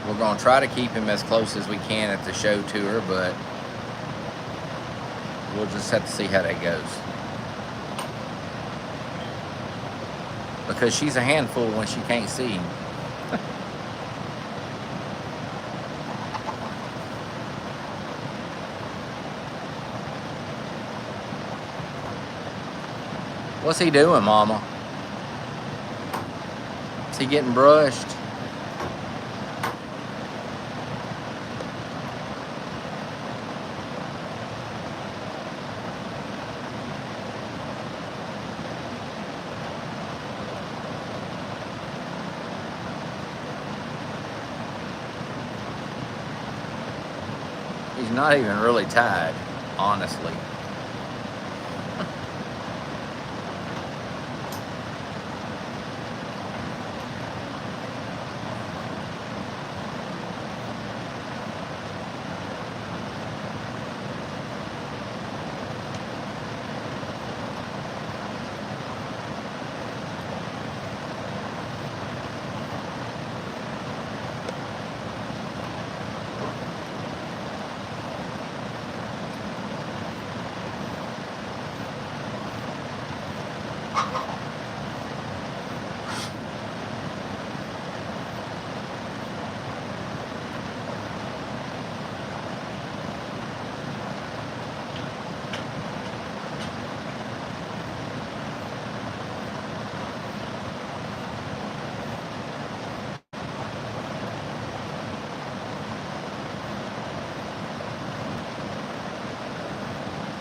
We're gonna try to keep him as close as we can at the show to her, but we'll just have to see how that goes. Because she's a handful when she can't see him. What's he doing, Mama? Is he getting brushed? He's not even really tied, honestly.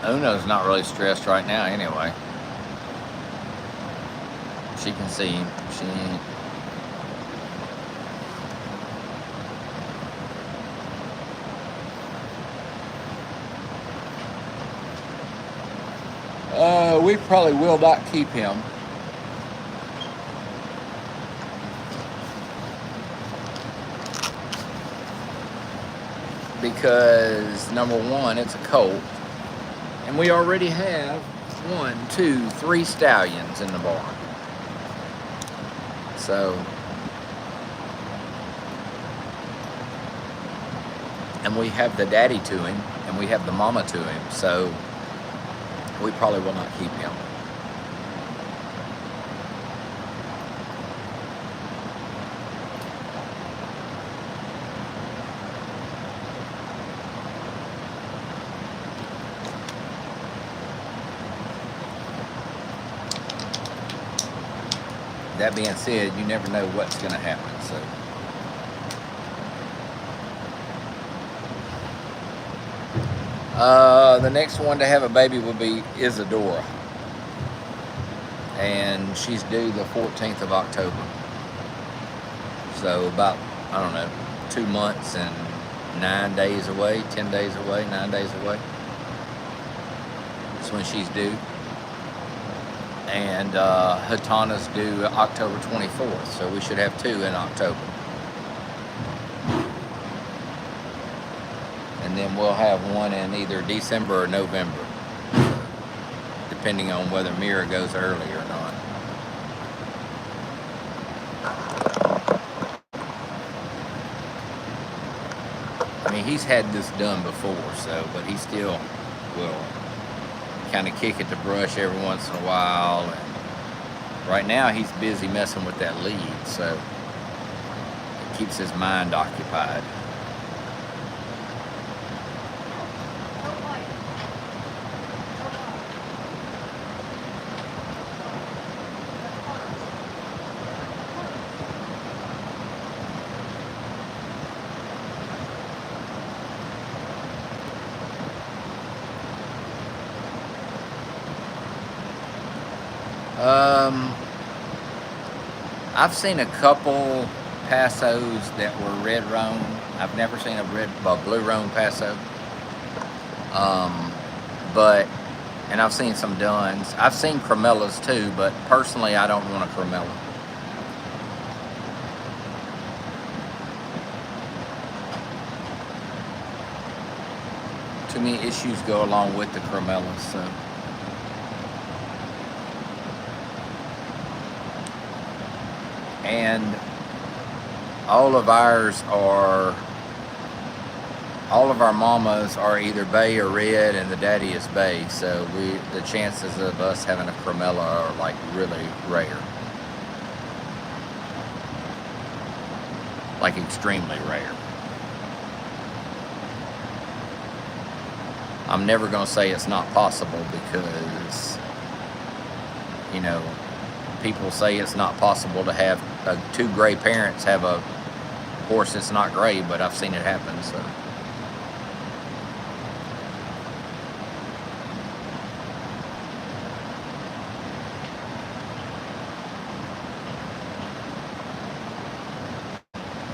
Uno's not really stressed right now anyway. She can see him. She ain't. We probably will not keep him. Because number one, it's a colt. And we already have 1, 2, 3 stallions in the barn. So, and we have the daddy to him, and we have the mama to him. So, we probably will not keep him. That being said, you never know what's going to happen. So, the next one to have a baby will be Isadora, and she's due the 14th of October. So about, I don't know, 2 months and 9 days away, 10 days away, 9 days away. That's when she's due. And Hatana's due October 24th, so we should have 2 in October. And then we'll have 1 in either December or November, depending on whether Mira goes early or not. I mean, he's had this done before, so, but he still will kind of kick at the brush every once in a while. And right now he's busy messing with that lead, so it keeps his mind occupied. I've seen a couple Passos that were red roan. I've never seen a blue roan Paso. And I've seen some Duns. I've seen Cremellas too, but personally I don't want a Cremella. Too many issues go along with the Cremellas, so. And all of our mamas are either bay or red, and the daddy is bay. So the chances of us having a Cremella are like really rare, like extremely rare. I'm never going to say it's not possible because, you know, people say it's not possible to have 2 gray parents have a horse that's not gray, but I've seen it happen, so.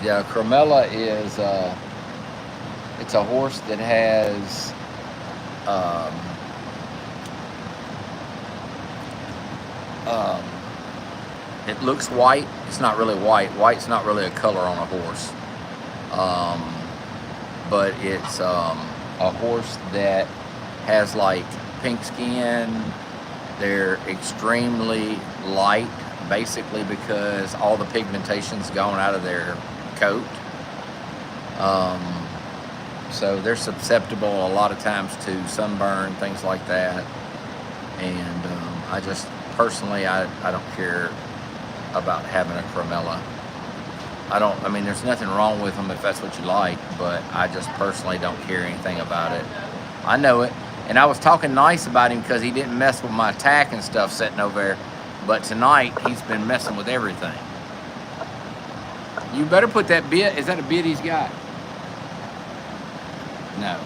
Yeah, Cremella is, it's a horse that has, it looks white. It's not really white. White's not really a color on a horse. But it's a horse that has like pink skin. They're extremely light, basically because all the pigmentation's gone out of their coat. So they're susceptible a lot of times to sunburn, things like that. And I just personally, I don't care about having a Cremella. I mean, there's nothing wrong with them if that's what you like, but I just personally don't care anything about it. I know it, and I was talking nice about him because he didn't mess with my tack and stuff sitting over there, but tonight he's been messing with everything. You better put that bit, is that a bit he's got? No.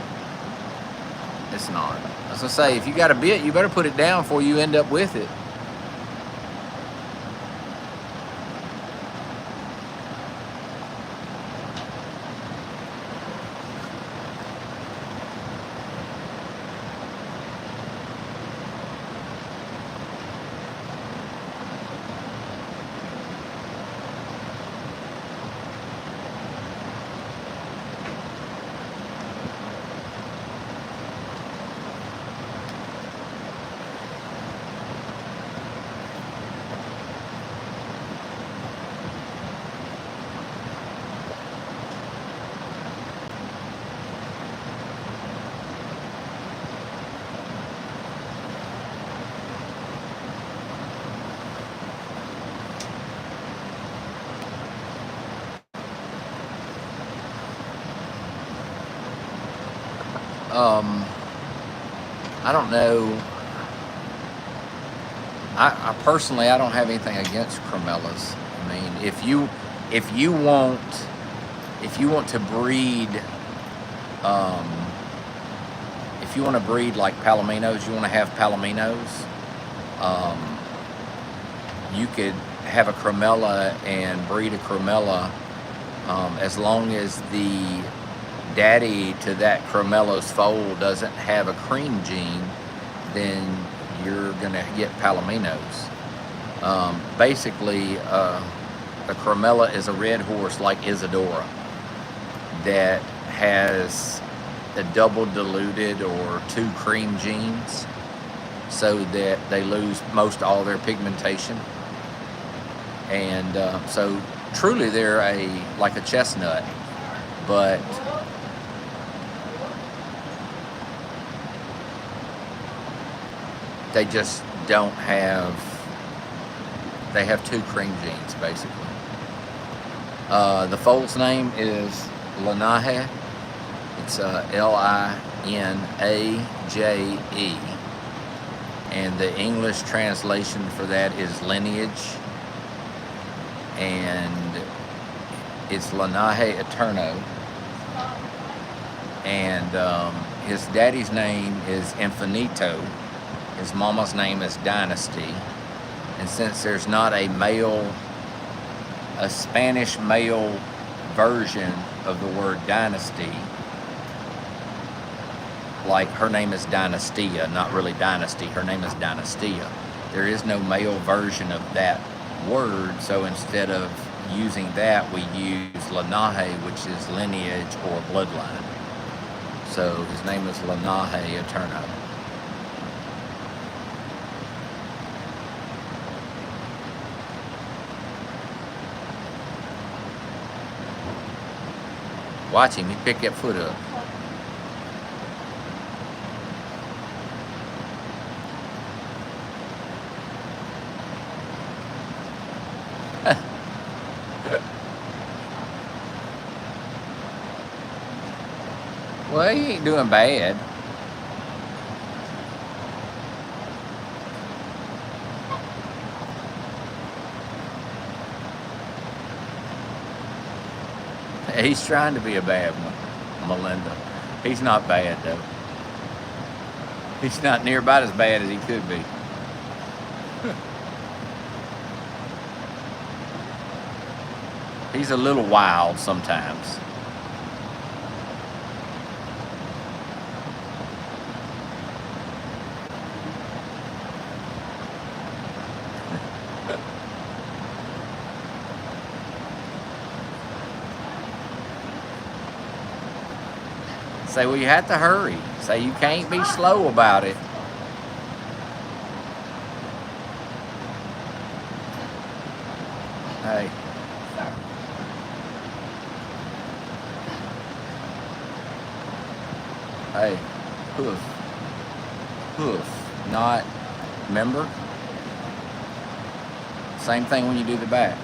It's not. As I say, if you got a bit, you better put it down before you end up with it. I don't know. I personally, I don't have anything against cremellas. I mean, if you want to breed, um, if you want to breed like palominos, you want to have palominos. Um, you could have a cremella and breed a cremella, as long as the daddy to that cremella's foal doesn't have a cream gene, then you're gonna get palominos. Basically, a cremella is a red horse like Isadora that has a double diluted or 2 cream genes, so that they lose most all their pigmentation, and so truly they're like a chestnut, but they just don't have, they have 2 cream genes basically. The foal's name is Linaje. It's Linaje, and the English translation for that is lineage, and it's Linaje Eterno, and his daddy's name is Infinito. His mama's name is Dynasty, and since there's not a Spanish male version of the word dynasty, like her name is Dynastia, not really dynasty, her name is Dynastia. There is no male version of that word, so instead of using that, we use Linaje, which is lineage or bloodline. So his name is Linaje Eterno. Watch him, he picked that foot up. Well, he ain't doing bad. He's trying to be a bad one, Melinda. He's not bad, though. He's not near about as bad as he could be. He's a little wild sometimes. Say, well, you have to hurry. Say, you can't be slow about it. Hey. Hey. Hoof. Hoof. Not, remember? Same thing when you do the back.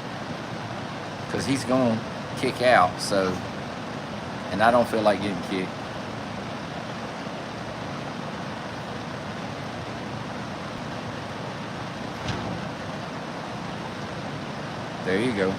Because he's going to kick out, so, and I don't feel like getting kicked. There you go.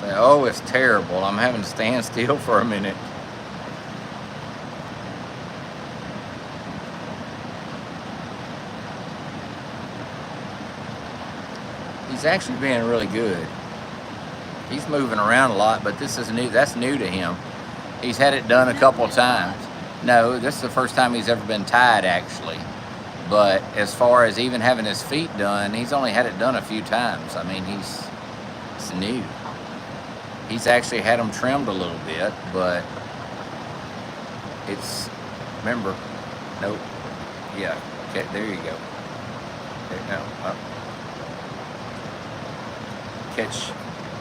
Say, oh, it's terrible. I'm having to stand still for a minute. He's actually being really good. He's moving around a lot, but this is new. That's new to him. He's had it done a couple times. No, this is the first time he's ever been tied, actually. But as far as even having his feet done, he's only had it done a few times. I mean, it's new. He's actually had them trimmed a little bit, but it's, remember, nope, yeah, okay, there you go. There, no, up. Catch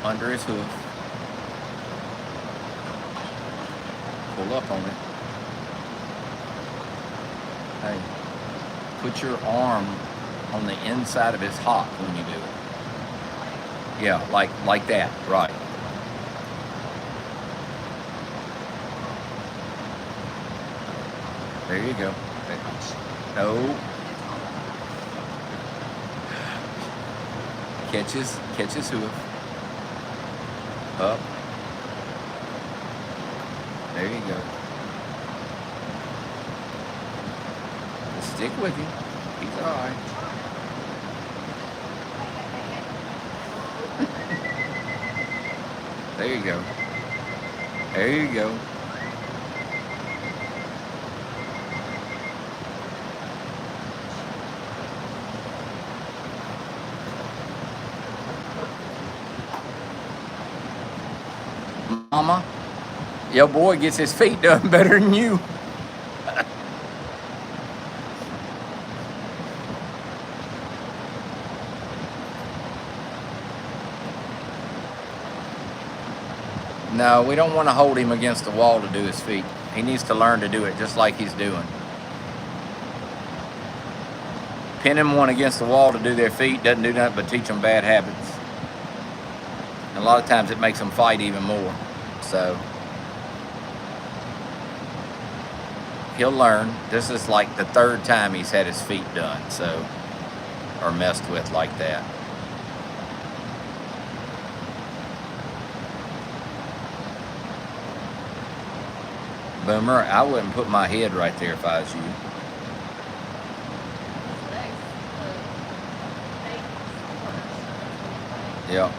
under his hoof. Pull up on it. Hey, put your arm on the inside of his hock when you do it. Yeah, like that, right. There you go. No. Catch his hoof. Up. There you go. Just stick with him. He's alright. There you go. There you go. Mama, your boy gets his feet done better than you. No, we don't want to hold him against the wall to do his feet. He needs to learn to do it just like he's doing. Pinning one against the wall to do their feet doesn't do nothing but teach them bad habits. And a lot of times it makes them fight even more. So he'll learn. This is like the third time he's had his feet done, so, or messed with like that. Boomer, I wouldn't put my head right there if I was you. Yeah.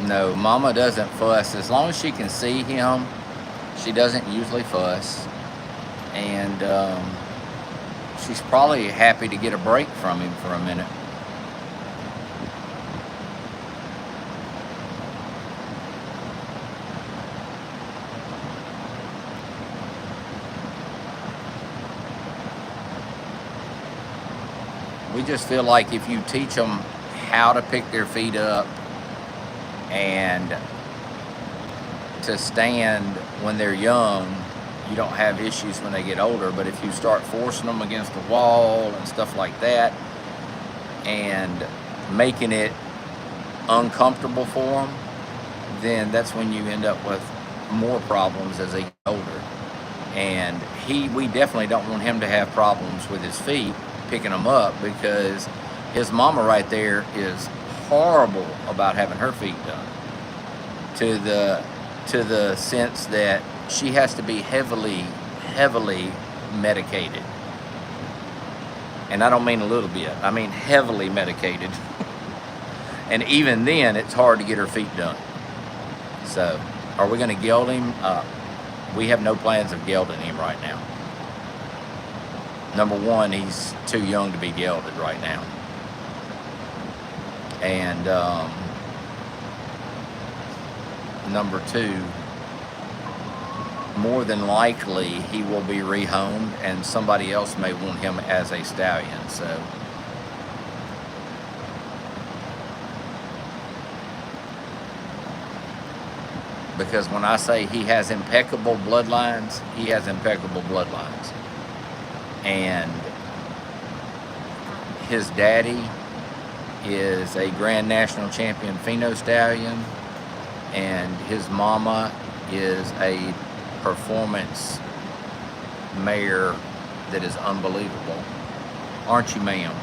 No, Mama doesn't fuss. As long as she can see him, she doesn't usually fuss. And she's probably happy to get a break from him for a minute. We just feel like if you teach them how to pick their feet up and to stand when they're young, you don't have issues when they get older. But if you start forcing them against the wall and stuff like that and making it uncomfortable for them, then that's when you end up with more problems as they get older. And we definitely don't want him to have problems with his feet picking them up, because his mama right there is horrible about having her feet done, to the sense that she has to be heavily medicated. And I don't mean a little bit, I mean heavily medicated. And even then, it's hard to get her feet done. So, are we going to geld him? We have no plans of gelding him right now. Number one, he's too young to be gelded right now. And number two, more than likely he will be rehomed and somebody else may want him as a stallion. So because when I say he has impeccable bloodlines, he has impeccable bloodlines. And his daddy is a Grand National Champion Pheno Stallion, and his mama is a performance mare that is unbelievable. Aren't you, ma'am?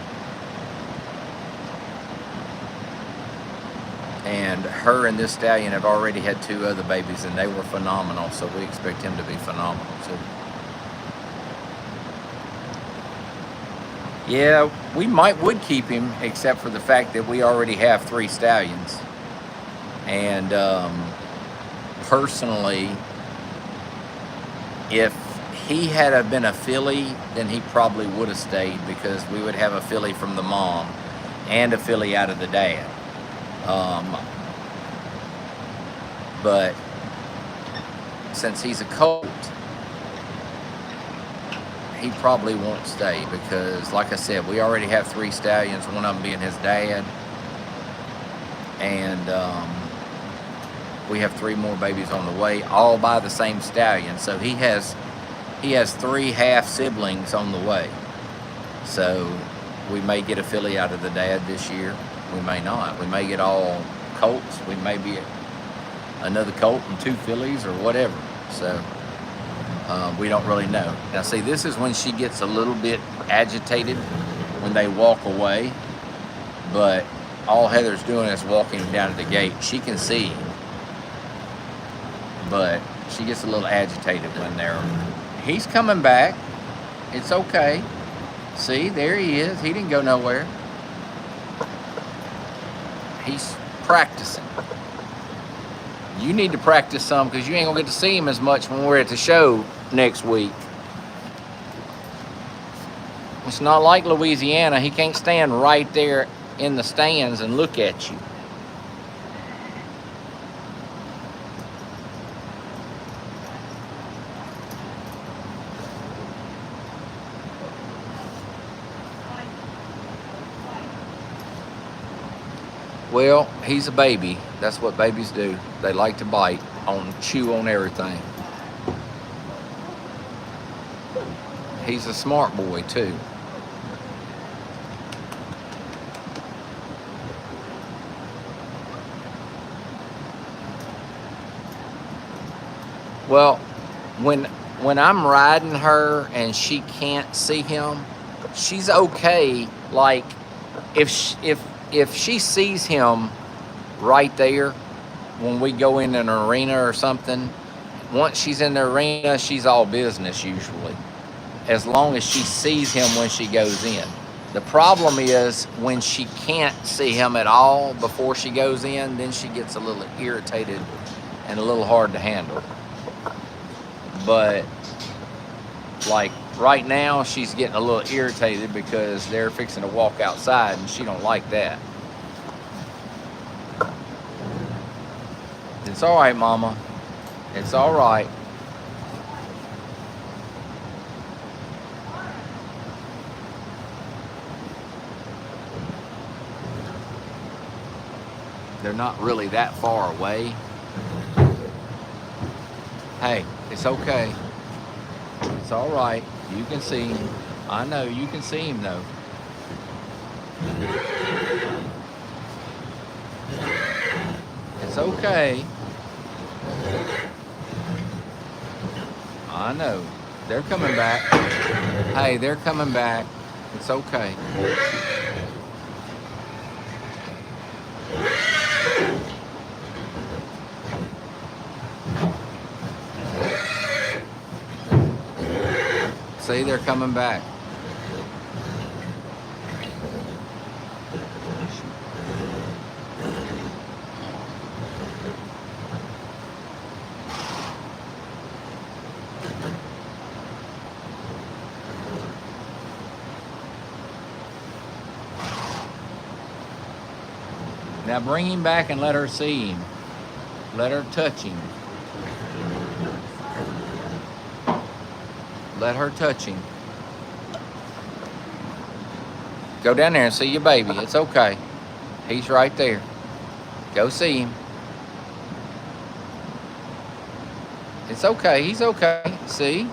And her and this stallion have already had 2 other babies, and they were phenomenal, so we expect him to be phenomenal too. Yeah, we would keep him, except for the fact that we already have 3 stallions. And personally, if he had been a filly, then he probably would have stayed, because we would have a filly from the mom and a filly out of the dad. But since he's a colt, he probably won't stay, because like I said, we already have 3 stallions, one of them being his dad, and we have 3 more babies on the way, all by the same stallion. So he has 3 half siblings on the way. So we may get a filly out of the dad this year, we may not. We may get all colts, we may be another colt and 2 fillies or whatever. So we don't really know. Now see, this is when she gets a little bit agitated, when they walk away, but all Heather's doing is walking down to the gate. She can see, but she gets a little agitated when he's coming back. It's okay. See, there he is. He didn't go nowhere. He's practicing. You need to practice some, because you ain't gonna get to see him as much when we're at the show next week. It's not like Louisiana. He can't stand right there in the stands and look at you. Well, he's a baby. That's what babies do. They like to bite, chew on everything. He's a smart boy too. Well, when I'm riding her and she can't see him, she's okay. Like if she sees him right there when we go in an arena or something, once she's in the arena, she's all business usually, as long as she sees him when she goes in. The problem is when she can't see him at all before she goes in, then she gets a little irritated and a little hard to handle. But like right now, she's getting a little irritated because they're fixing to walk outside, and she don't like that. It's all right, Mama. It's all right. They're not really that far away. Hey, it's okay. It's all right. You can see him. I know you can see him though. It's okay. I know. They're coming back. Hey, they're coming back. It's okay. See, they're coming back. Now bring him back and let her see him. Let her touch him. Let her touch him. Go down there and see your baby. It's okay. He's right there. Go see him. It's okay. He's okay. See?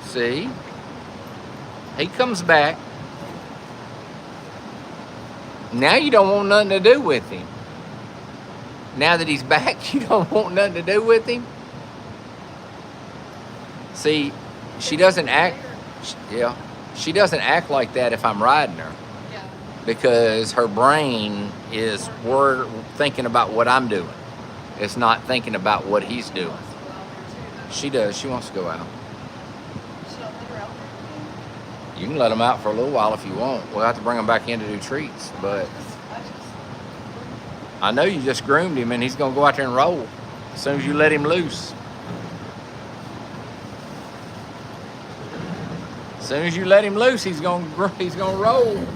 See? He comes back. Now you don't want nothing to do with him. Now that he's back, you don't want nothing to do with him. See, she doesn't act. Yeah, she doesn't act like that if I'm riding her Yeah. because her brain is thinking about what I'm doing. It's not thinking about what he's doing. Wants to go out there too, She does. She wants to go out. though. Should I let her out there? You can let them out for a little while if you want. We'll have to bring them back in to do treats. But I just I know you just groomed him and he's going to go out there and roll as soon as you let him loose. As soon as you let him loose, he's going to roll.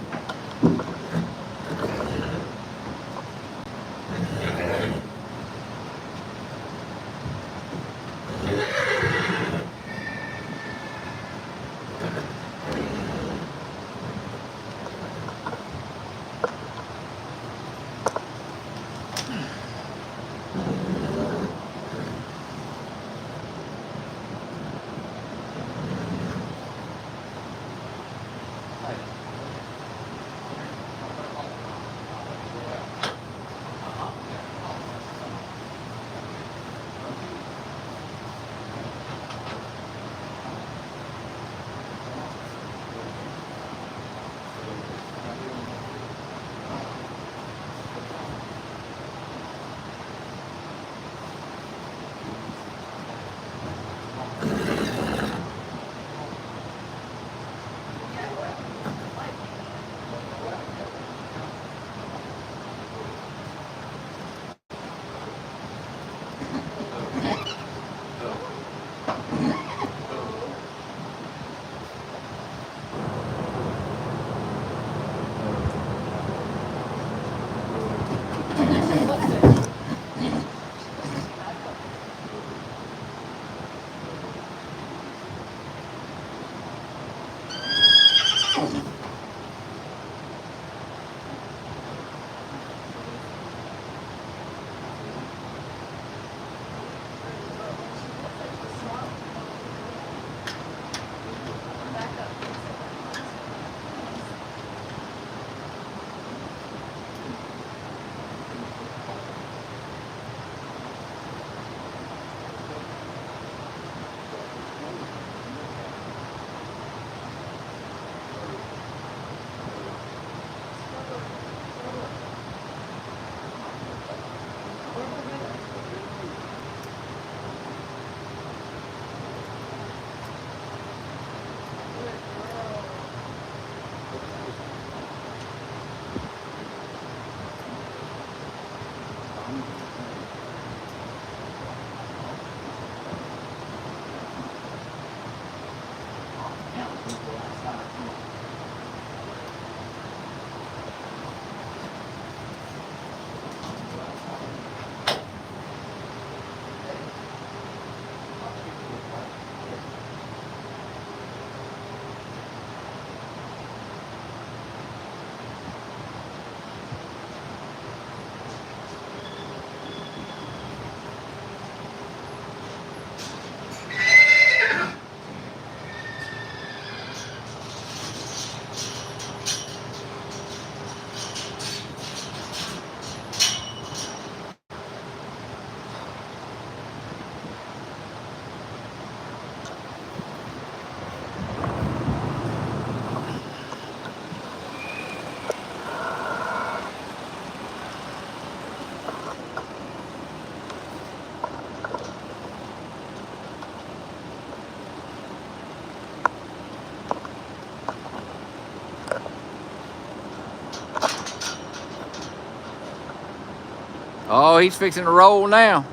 Oh, he's fixing to roll now.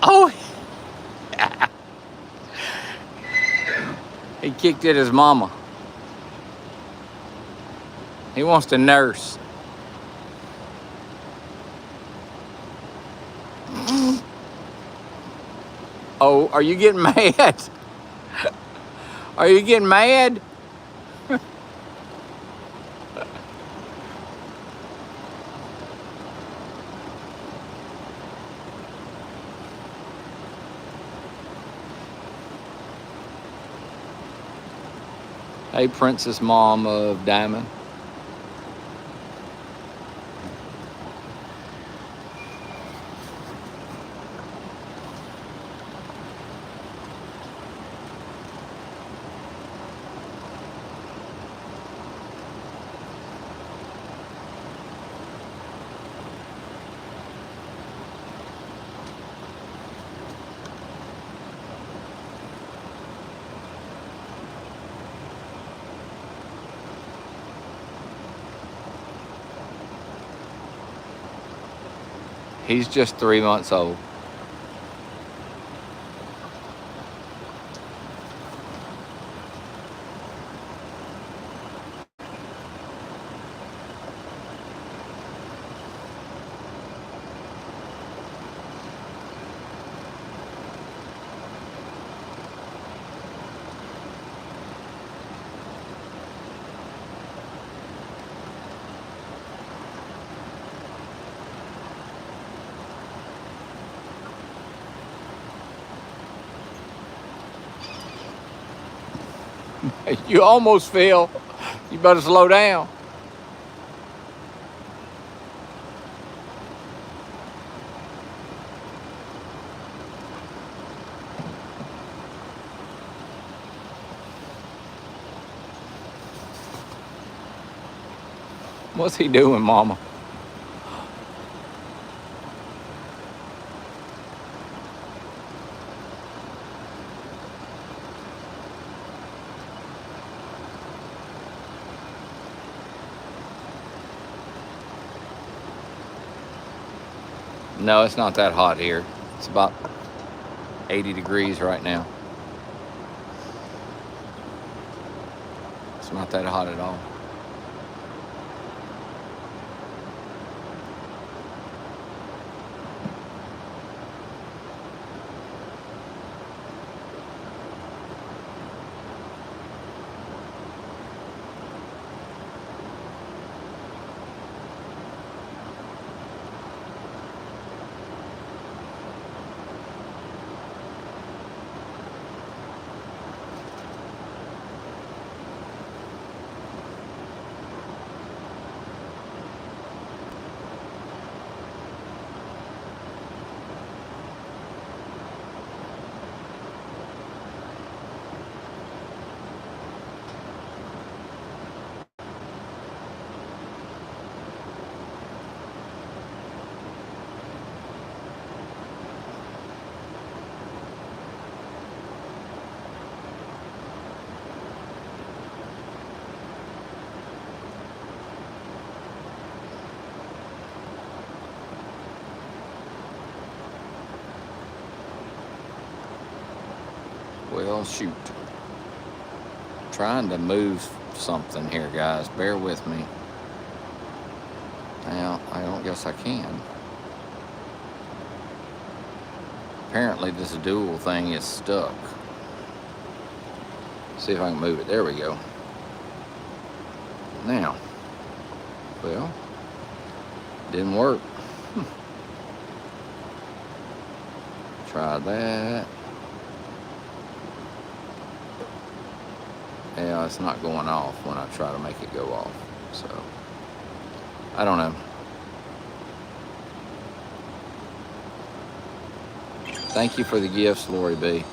Oh, he kicked at his mama. He wants to nurse. Oh, are you getting mad? Are you getting mad? Hey, Princess Mom of Diamond. He's just 3 months old. You almost fell. You better slow down. What's he doing, Mama? No, it's not that hot here. It's about 80 degrees right now. It's not that hot at all. Well, shoot. Trying to move something here, guys. Bear with me. Now, I don't guess I can. Apparently, this dual thing is stuck. See if I can move it. There we go. Now, well, didn't work. Try that. Yeah, it's not going off when I try to make it go off. So, I don't know. Thank you for the gifts, Lori B.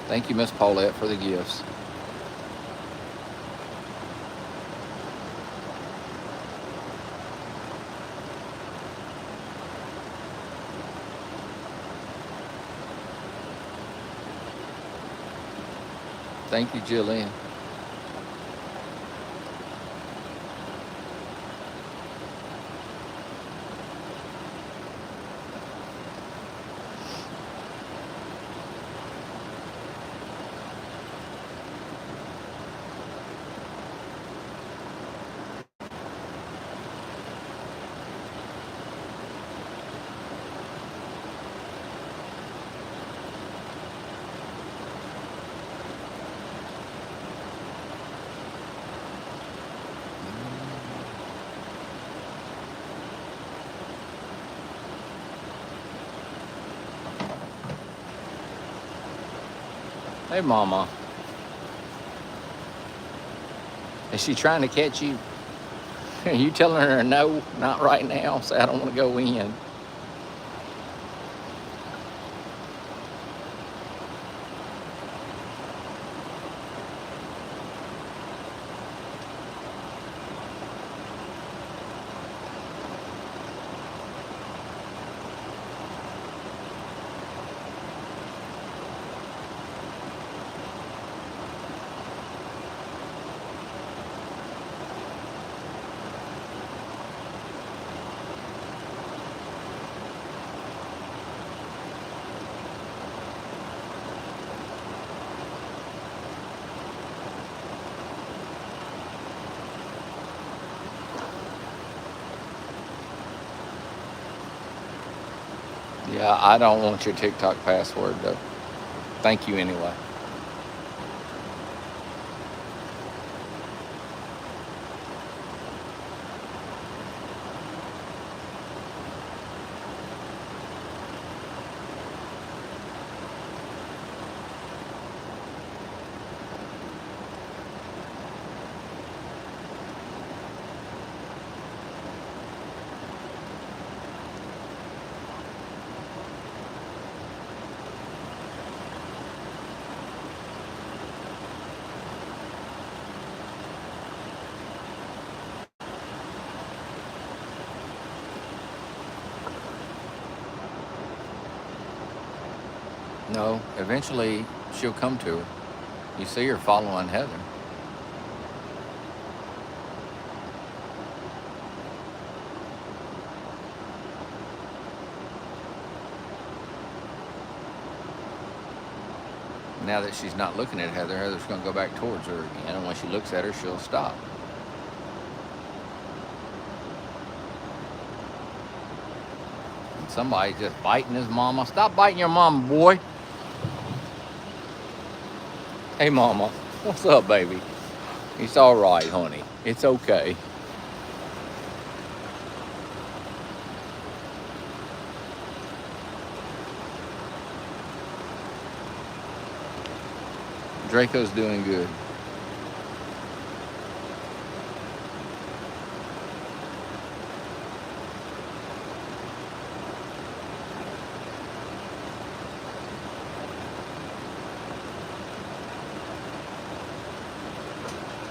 Thank you, Miss Paulette, for the gifts. Thank you, Jillian. Hey, Mama. Is she trying to catch you? Are you telling her no, not right now? Say, I don't want to go in. Yeah, I don't want your TikTok password, though. Thank you anyway. No, eventually she'll come to her. You see her following Heather. Now that she's not looking at Heather, Heather's going to go back towards her again. And when she looks at her, she'll stop. And somebody's just biting his mama. Stop biting your mama, boy. Hey, Mama. What's up, baby? It's all right, honey. It's okay. Draco's doing good.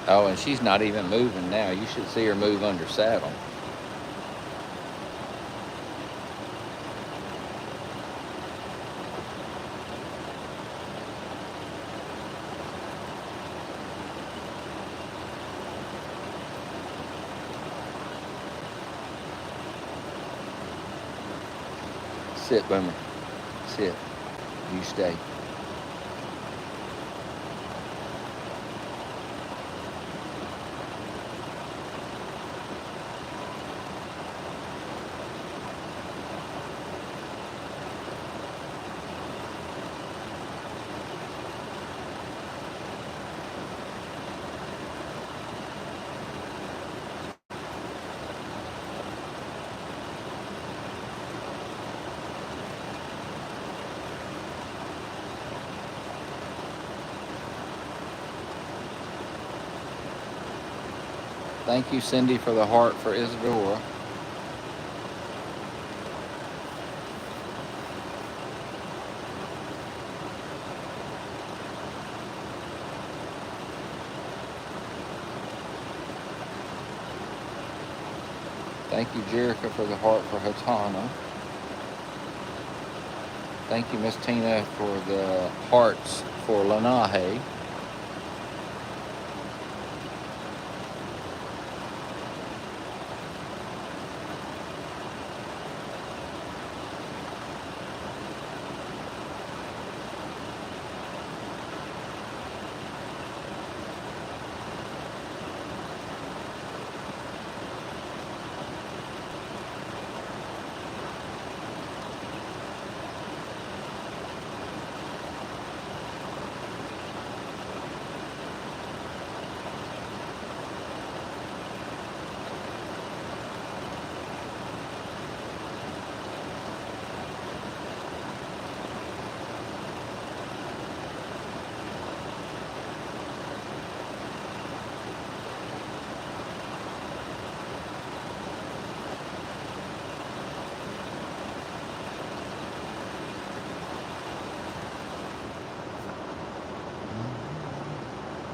Oh, and she's not even moving now. You should see her move under saddle. Sit, Boomer. Sit. You stay. Thank you, Cindy, for the heart for Isadora. Thank you, Jerica, for the heart for Hatana. Thank you, Miss Tina, for the hearts for Lanahe.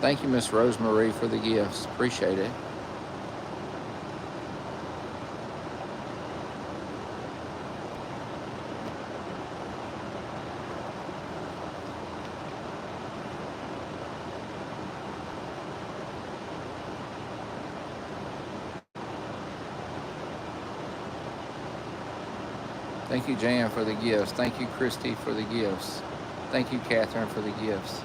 Thank you, Miss Rosemarie, for the gifts. Appreciate it. Thank you, Jan, for the gifts. Thank you, Christy, for the gifts. Thank you, Catherine, for the gifts.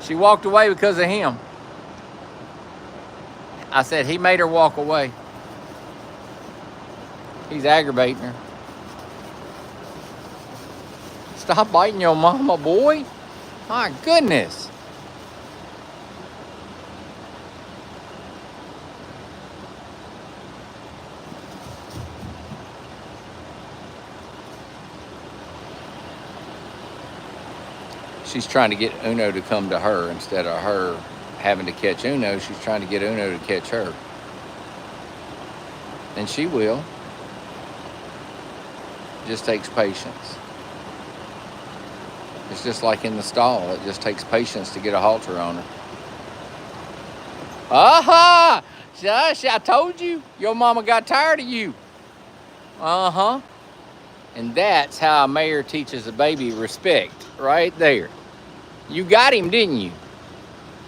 She walked away because of him. I said he made her walk away. He's aggravating her. Stop biting your mama, boy. My goodness. She's trying to get Uno to come to her instead of her having to catch Uno. She's trying to get Uno to catch her. And she will. It just takes patience. It's just like in the stall. It just takes patience to get a halter on her. Aha! Shush, I told you. Your mama got tired of you. Uh-huh. And that's how a mayor teaches a baby respect. Right there. You got him, didn't you?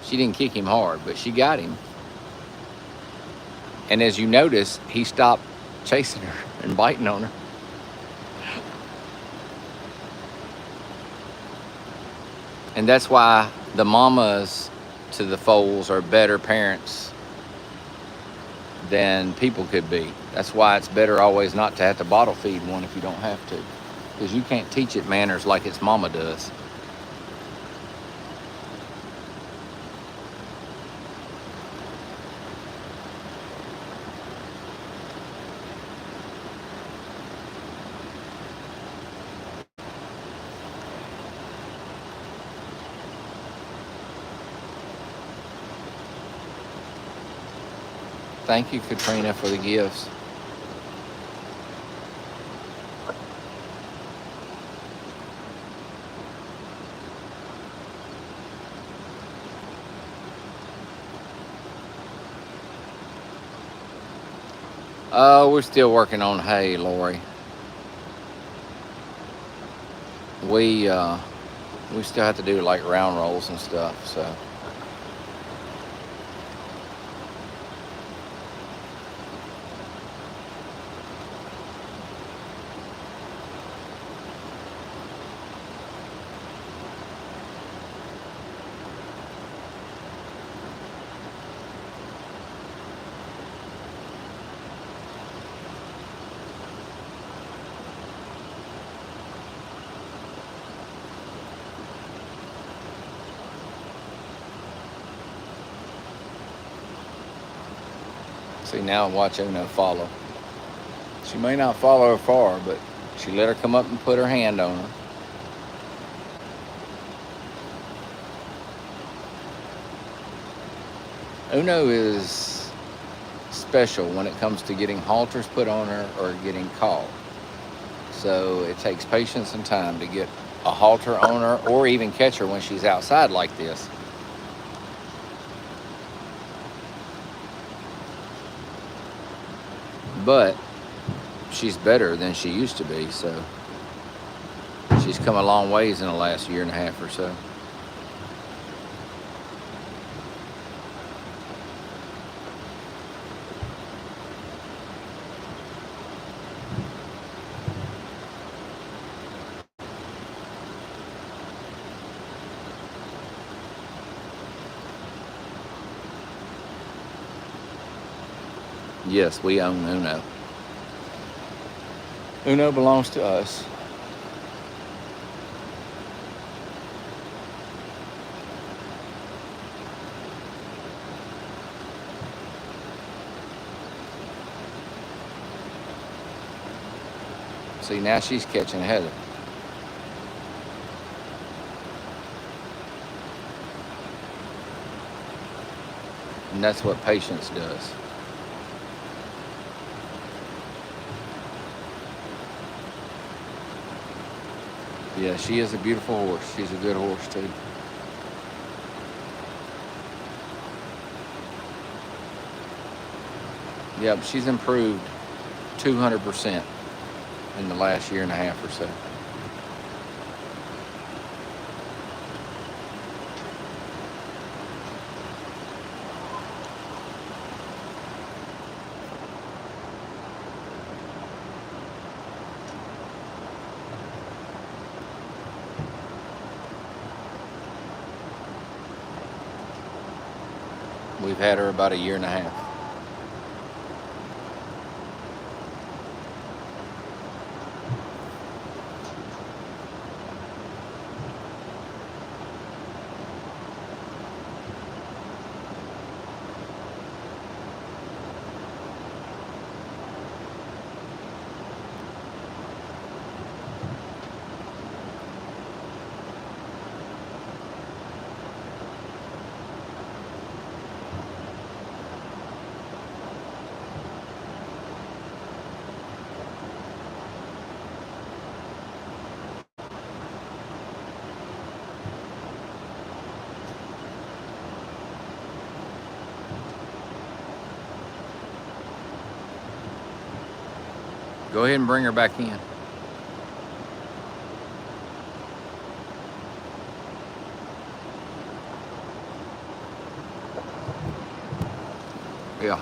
She didn't kick him hard, but she got him. And as you notice, he stopped chasing her and biting on her. And that's why the mamas to the foals are better parents than people could be. That's why it's better always not to have to bottle feed one if you don't have to. Because you can't teach it manners like its mama does. Thank you, Katrina, for the gifts. We're still working on hay, Lori. We still have to do like round rolls and stuff, so. See, now watch Uno follow. She may not follow her far, but she let her come up and put her hand on her. Uno is special when it comes to getting halters put on her or getting caught. So it takes patience and time to get a halter on her or even catch her when she's outside like this. But she's better than she used to be, so she's come a long ways in the last year and a half or so. Yes, we own Uno. Uno belongs to us. See, now she's catching Heather. And that's what patience does. Yeah, she is a beautiful horse. She's a good horse too. Yep, she's improved 200% in the last year and a half or so. We've had her about a year and a half. Go ahead and bring her back in. Yeah.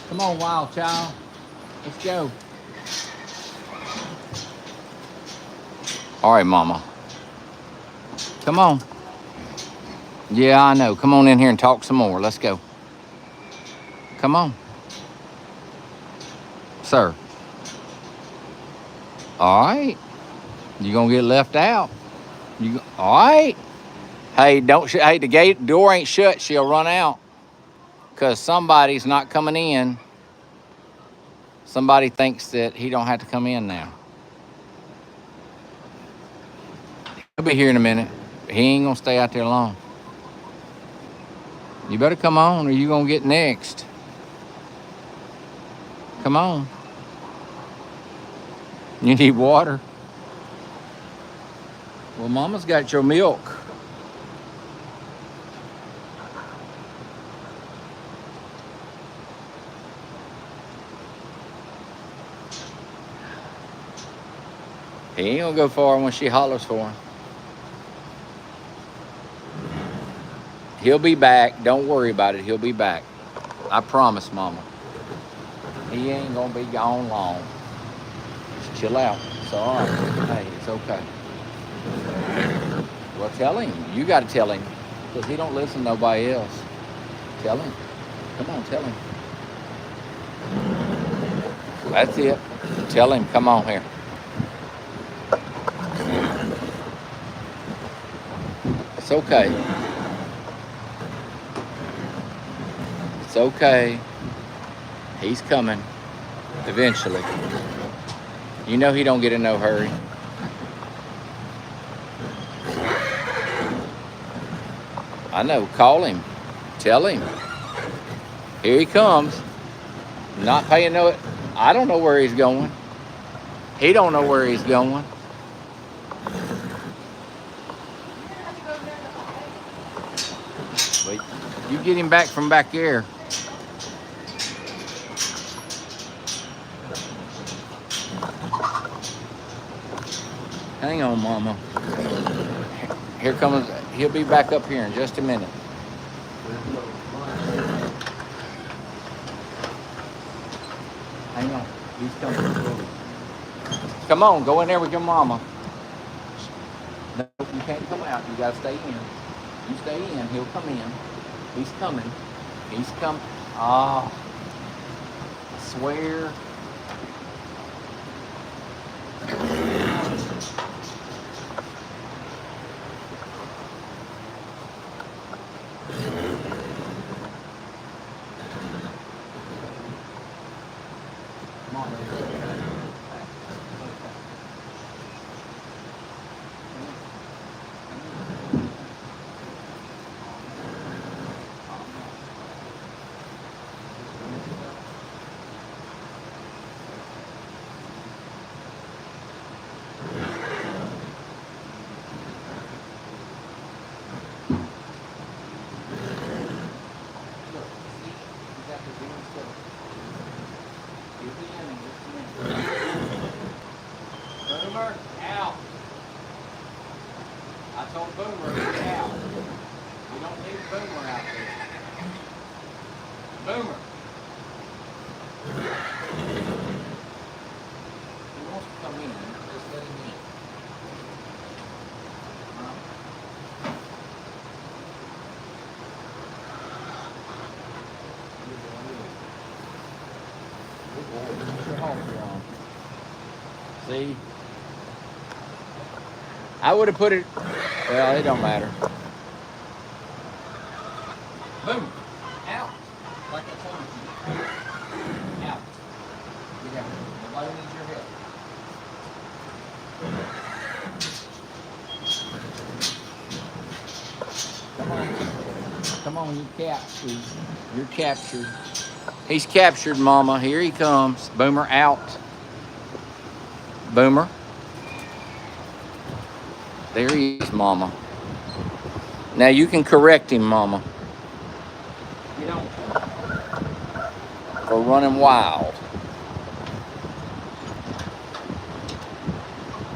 Come on, wild child. Let's go. All right, mama. Come on. Yeah, I know. Come on in here and talk some more. Let's go. Come on. Sir. All right. You gonna get left out. All right. Hey, don't. Hey, the door ain't shut. She'll run out. Because somebody's not coming in. Somebody thinks that he don't have to come in now. He'll be here in a minute. He ain't gonna stay out there long. You better come on or you gonna get next. Come on. You need water? Well, Mama's got your milk. He ain't gonna go far when she hollers for him. He'll be back. Don't worry about it. He'll be back. I promise, Mama. He ain't gonna be gone long. Just chill out. It's all right. Hey, it's okay. Well, tell him. You got to tell him. Because he don't listen to nobody else. Tell him. Come on, tell him. That's it. Tell him. Come on here. It's okay. It's okay. He's coming. Eventually. You know he don't get in no hurry. I know. Call him. Tell him. Here he comes. Not paying no... I don't know where he's going. He don't know where he's going. Wait. You get him back from back there. Hang on, Mama. Here comes. He'll be back up here in just a minute. Hang on. He's coming slowly. Come on, go in there with your mama. No, you can't come out. You gotta stay in. You stay in. He'll come in. He's coming. He's coming. Ah, I swear. Come on, baby. Boomer, out. I told Boomer, get out. We don't need Boomer out there. Boomer. He wants to come in. Just let him in. See? I would have put it, well, it don't matter. Boom. Out. Like I told you. Out. Get out. Nobody needs your help. Come on. Come on, you're captured. You're captured. He's captured, Mama. Here he comes. Boomer out. Boomer. There he is, Mama. Now you can correct him, Mama. You don't. For running wild.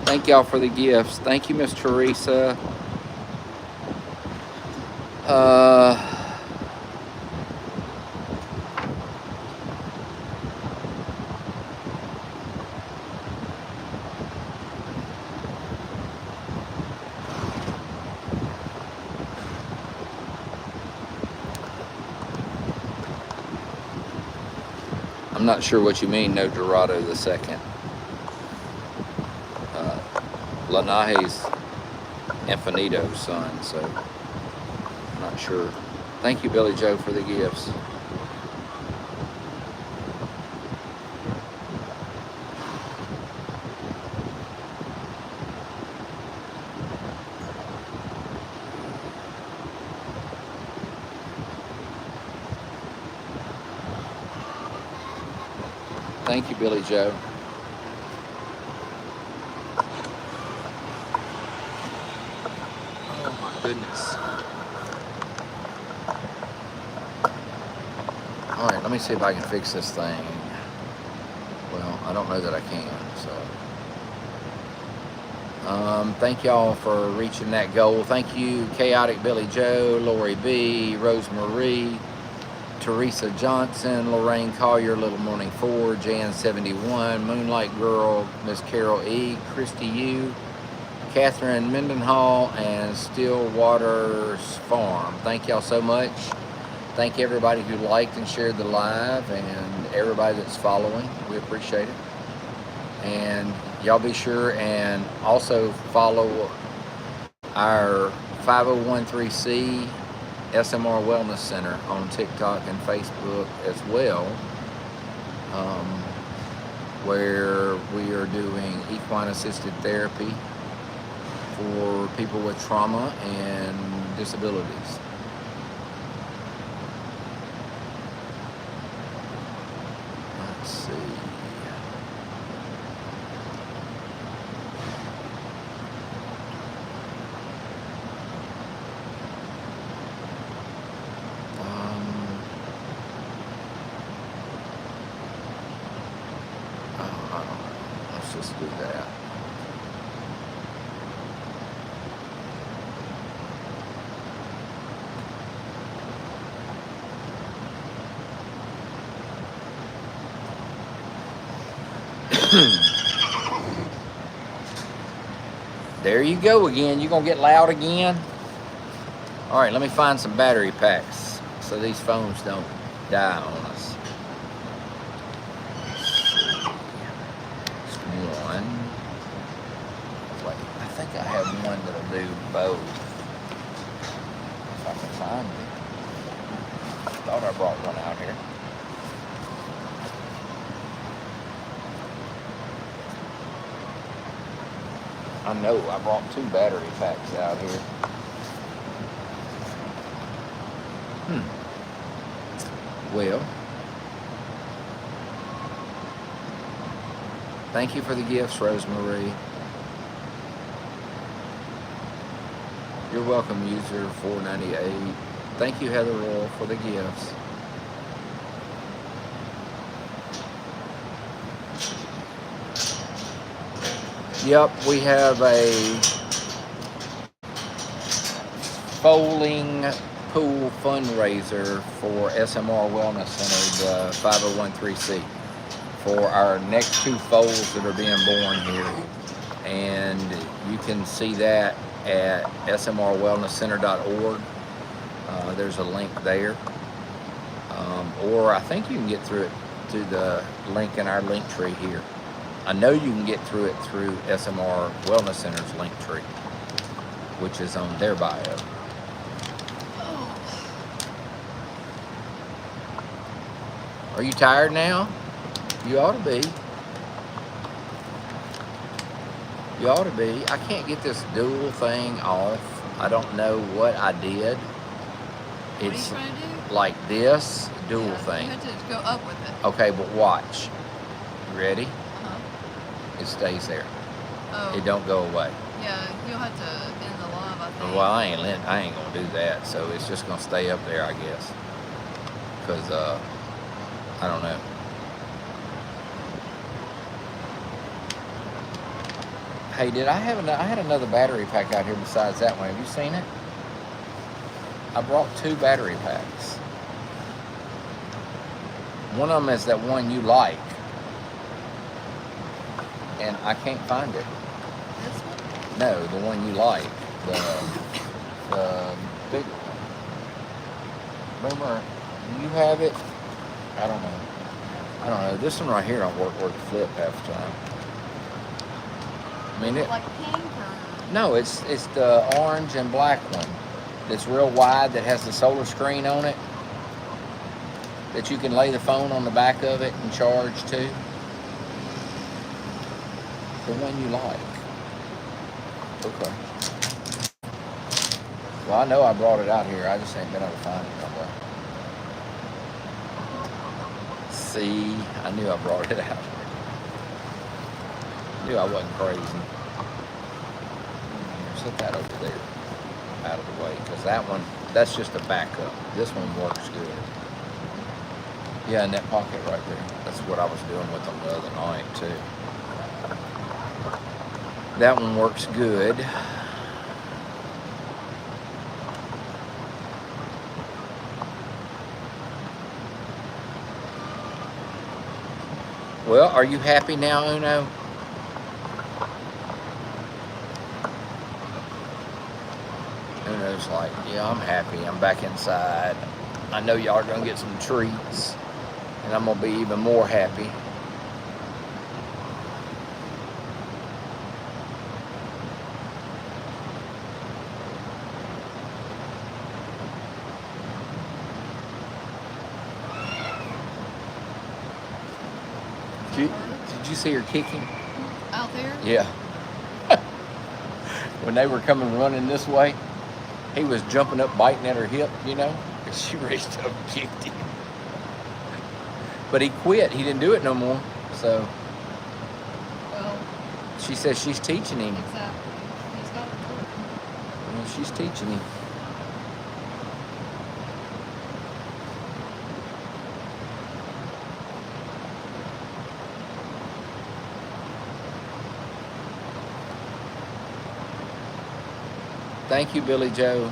Thank y'all for the gifts. Thank you, Miss Teresa. I'm not sure what you mean, No Dorado the second. Lanahe's Infinito's son, so I'm not sure. Thank you, Billy Joe, for the gifts. Thank you, Billy Joe. Oh my goodness. All right, let me see if I can fix this thing. Well, I don't know that I can, so. Thank y'all for reaching that goal. Thank you, Chaotic Billy Joe, Lori B, Rosemarie, Teresa Johnson, Lorraine Collier, Little Morning 4, Jan 71, Moonlight Girl, Miss Carol E, Christy U, Catherine Mendenhall, and Stillwater's Farm. Thank y'all so much. Thank everybody who liked and shared the live and everybody that's following. We appreciate it. And y'all be sure and also follow our 5013C SMR Wellness Center on TikTok and Facebook as well, where we are doing equine assisted therapy for people with trauma and disabilities. Let's see. Let's just do that. There you go again. You gonna get loud again? All right, let me find some battery packs so these phones don't die on us. One. Wait, I think I have one that'll do both. If I can find it. I thought I brought one out here. I know I brought 2 battery packs out here. Well, thank you for the gifts, Rosemarie. You're welcome, user 498. Thank you, Heather Royal, for the gifts. Yep, we have a bowling pool fundraiser for SMR Wellness Center, the 501c, for our next 2 foals that are being born here. And you can see that at smrwellnesscenter.org. There's a link there. Or I think you can get through it to the link in our link tree here. I know you can get through it through SMR Wellness Center's link tree, which is on their bio. Are you tired now? You ought to be. You ought to be. I can't get this dual thing off. I don't know what I did. What are you It's trying to do? like this dual Yeah, thing. You have to go up with it. Okay, but watch. You ready? Uh-huh. It stays there. Oh. It don't go away. Yeah, you'll have to end the live, I think. Well, I ain't gonna do that. So it's just gonna stay up there, I guess. Cause I don't know. Hey, I had another battery pack out here besides that one. Have you seen it? I brought 2 battery packs. One of them is that one you like, and I can't find it. This one? No, the one you like, the big one. Boomer, do you have it? I don't know. This one right here don't work where to flip half the time. I mean, Like pink or? no, it's the orange and black one that's real wide that has the solar screen on it that you can lay the phone on the back of it and charge to. The one you like. Okay. Well, I know I brought it out here. I just ain't been able to find it nowhere. See, I knew I brought it out. Knew I wasn't crazy. Set that over there, out of the way, because that one, that's just a backup. This one works good. Yeah, in that pocket right there. That's what I was doing with them the other night too. That one works good. Well, are you happy now, Uno? Uno's like, yeah, I'm happy. I'm back inside. I know y'all are gonna get some treats, and I'm gonna be even more happy. Did you see her kicking? Out there? Yeah. When they were coming running this way, he was jumping up, biting at her hip, you know, and she reached up and kicked him. But he quit. He didn't do it no more. So Well, she says she's teaching him. exactly. He's got to do it. Well, she's teaching him. Thank you, Billy Joe.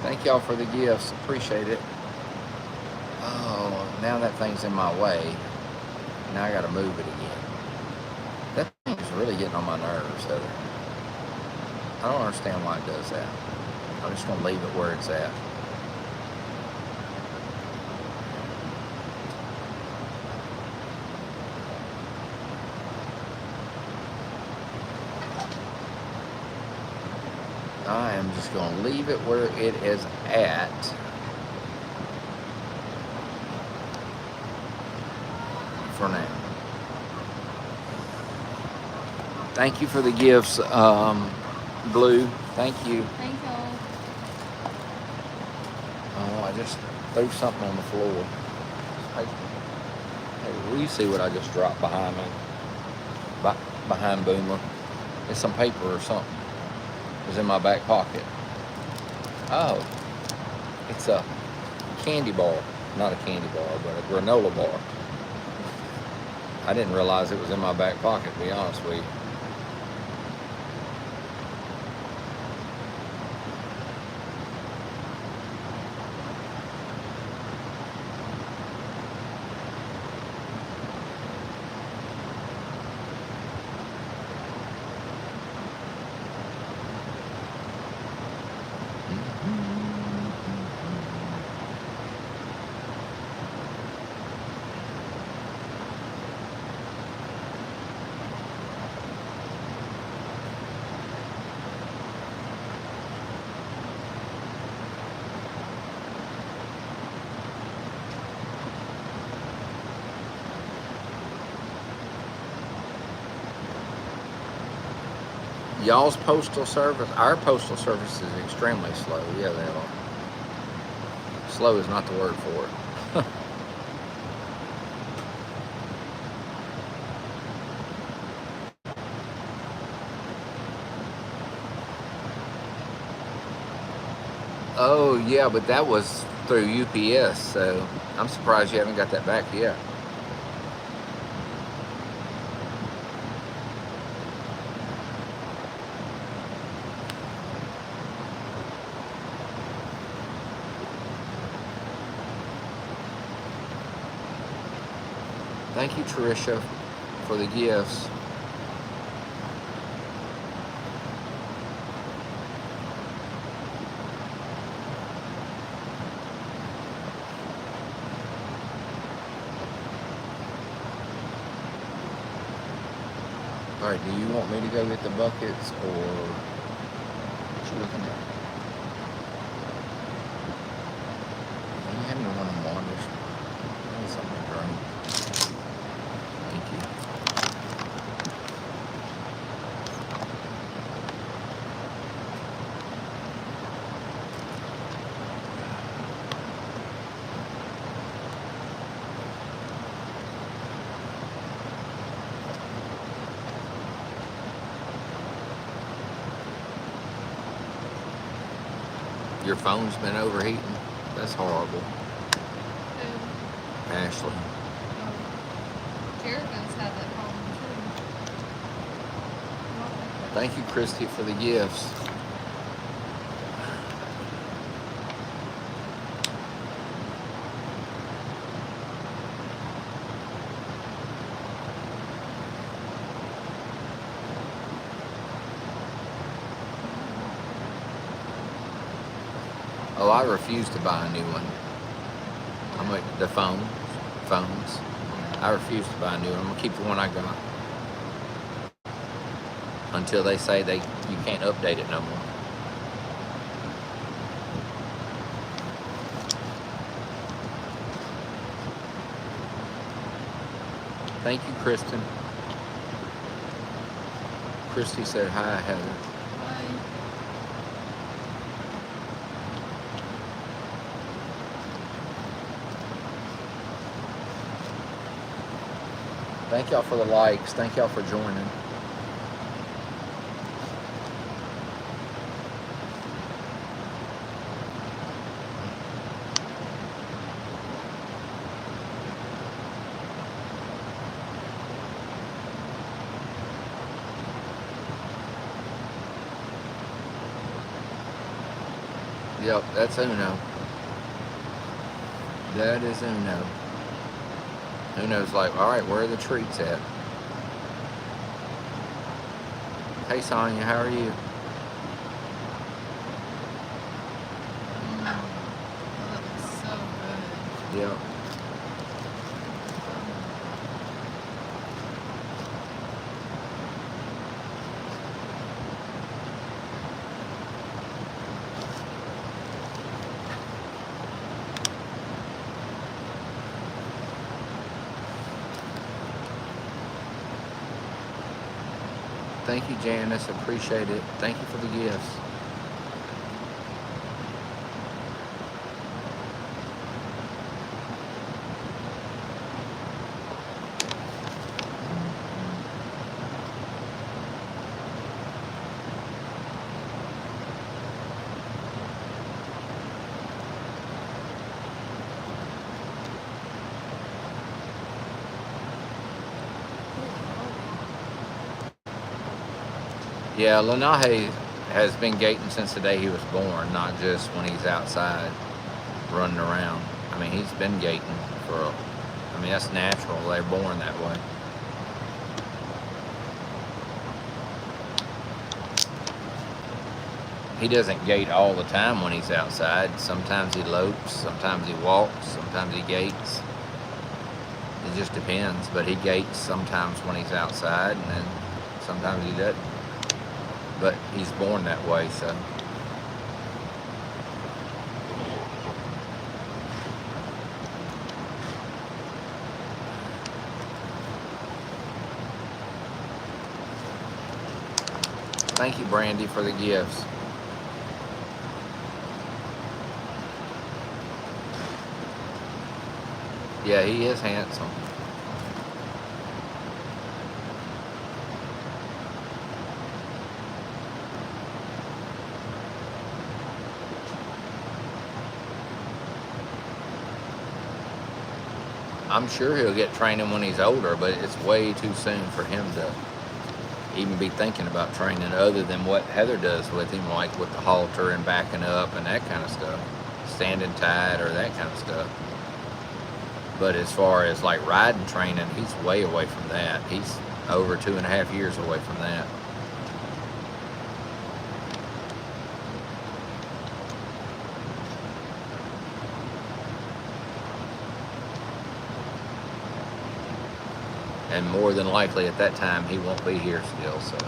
Thank y'all for the gifts. Appreciate it. Oh, Now that thing's in my way. Now I gotta move it again. That thing's really getting on my nerves, Heather. I don't understand why it does that. I'm just gonna leave it where it's at. I am just gonna leave it where it is at. For now. Thank you for the gifts, Blue. Thank you. Thank y'all. Oh, I just threw something on the floor. Hey, will you see what I just dropped behind me? Behind Boomer. It's some paper or something. It was in my back pocket. Oh, it's a candy bar. Not a candy bar, but a granola bar. I didn't realize it was in my back pocket, to be honest with you. Y'all's postal service, our postal service is extremely slow. Yeah, they are. Slow is not the word for it. Oh, yeah, but that was through UPS, so I'm surprised you haven't got that back yet. Thank you, Tricia, for the gifts. All right, do you want me to go get the buckets, or what you looking at? Are you having one of them wanders? I need something to drink. Thank you. Your phone's been overheating? That's horrible. Who? Ashley. Jericho's had that problem too. Thank you, Christy, for the gifts. Oh, I refuse to buy a new one. I'm like, the phones. I refuse to buy a new one. I'm gonna keep the one I got until they say you can't update it no more. Thank you, Kristen. Christy said hi, Heather. Bye. Thank y'all for the likes. Thank y'all for joining. Yep, that's Uno. That is Uno. Who knows, like, all right, where are the treats at? Hey, Sonya, how are you? Oh, that looks so good. Yep. Thank you, Janice. Appreciate it. Thank you for the gifts. Yeah, Lenahe has been gating since the day he was born, not just when he's outside running around. I mean, he's been gating I mean, that's natural. They're born that way. He doesn't gate all the time when he's outside. Sometimes he lopes, sometimes he walks, sometimes he gates. It just depends, but he gates sometimes when he's outside, and then sometimes he doesn't. But he's born that way, so. Thank you, Brandy, for the gifts. Yeah, he is handsome. I'm sure he'll get training when he's older, but it's way too soon for him to even be thinking about training other than what Heather does with him, like with the halter and backing up and that kind of stuff, standing tight or that kind of stuff. But as far as like riding training, he's way away from that. He's over 2.5 years away from that. And more than likely at that time, he won't be here still, so.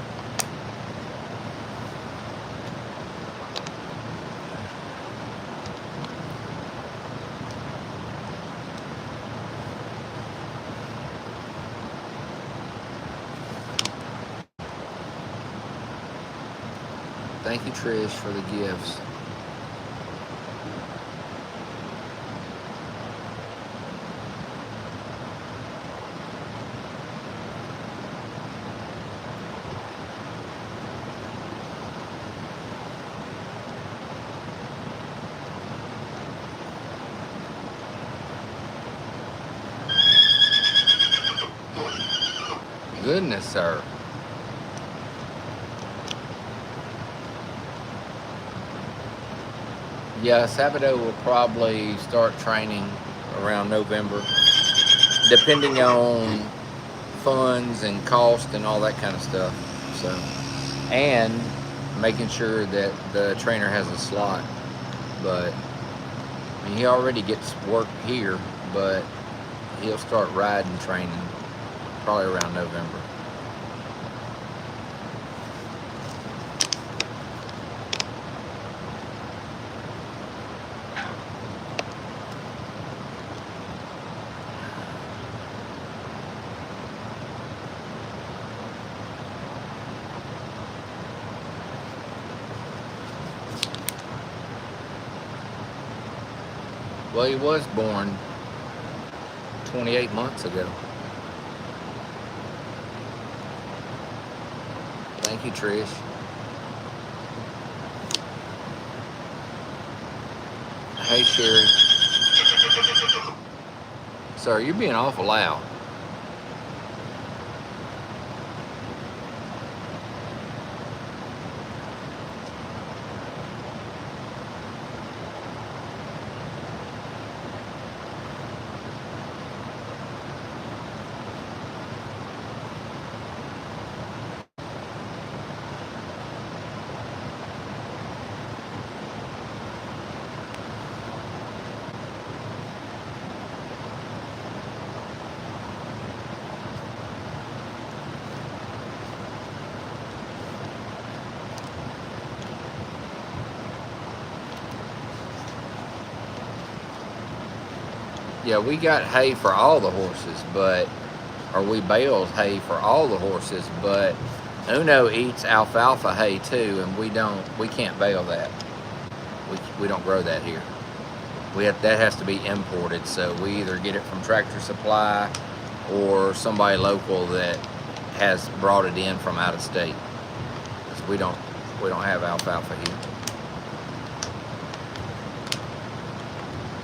Thank you, Trish, for the gifts. Goodness, sir. Yeah, Sabato will probably start training around November, depending on funds and cost and all that kind of stuff. So, and making sure that the trainer has a slot. But I mean, he already gets work here, but he'll start riding training probably around November. Well, he was born 28 months ago. Thank you, Trish. Hey, Sherry. Sir, you're being awful loud. Yeah, we got hay for all the horses, or we baled hay for all the horses, but Uno eats alfalfa hay too, and we can't bale that. We don't grow that here. That has to be imported, so we either get it from Tractor Supply or somebody local that has brought it in from out of state. Because we don't have alfalfa here.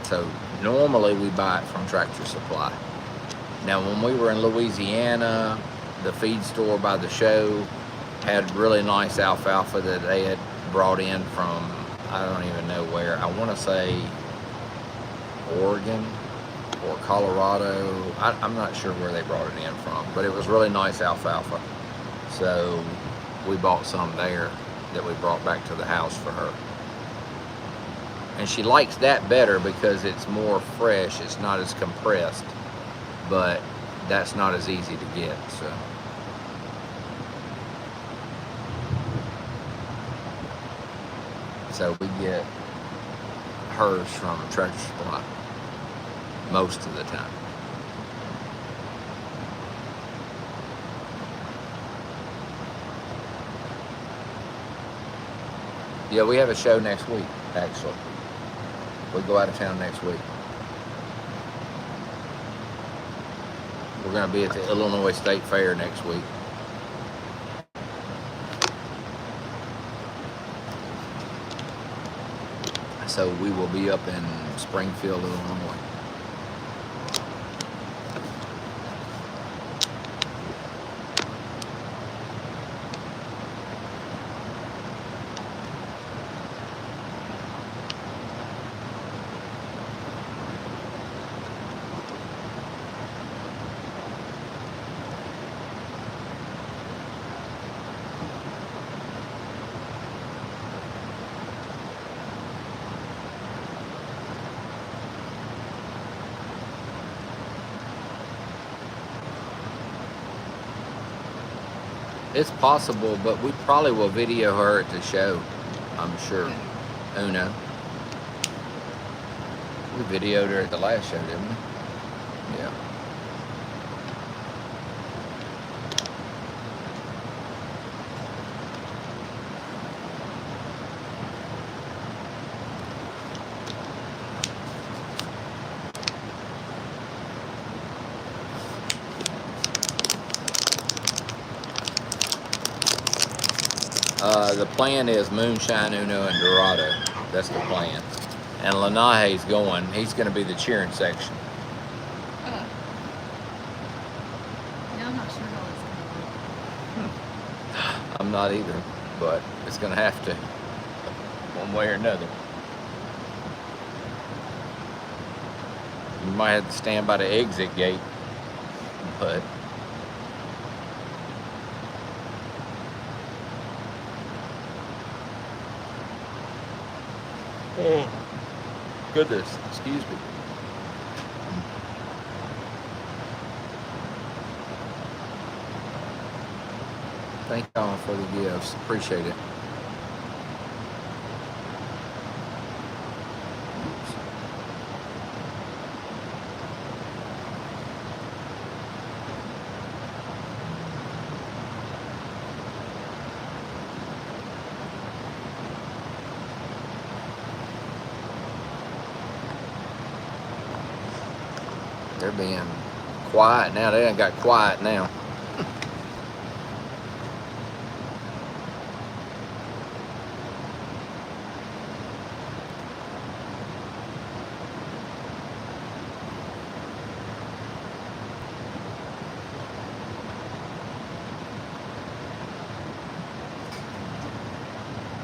So normally we buy it from Tractor Supply. Now when we were in Louisiana, the feed store by the show had really nice alfalfa that they had brought in from, I don't even know where. I want to say Oregon or Colorado. I'm not sure where they brought it in from, but it was really nice alfalfa. So we bought some there that we brought back to the house for her. And she likes that better because it's more fresh. It's not as compressed, but that's not as easy to get. So we get hers from Tractor Supply most of the time. Yeah, we have a show next week, actually. We go out of town next week. We're going to be at the Illinois State Fair next week. So we will be up in Springfield, Illinois. It's possible, but we probably will video her at the show, I'm sure. Uno. We videoed her at the last show, didn't we? Yeah. The plan is Moonshine, Uno, and Dorado. That's the plan. And Lanahe's going. He's going to be the cheering section. Yeah, I'm not sure how it's going to work. I'm not either, but it's going to have to, one way or another. You might have to stand by the exit gate, but goodness, excuse me. Thank y'all for the gifts. Appreciate it. They're being quiet now. They done got quiet now.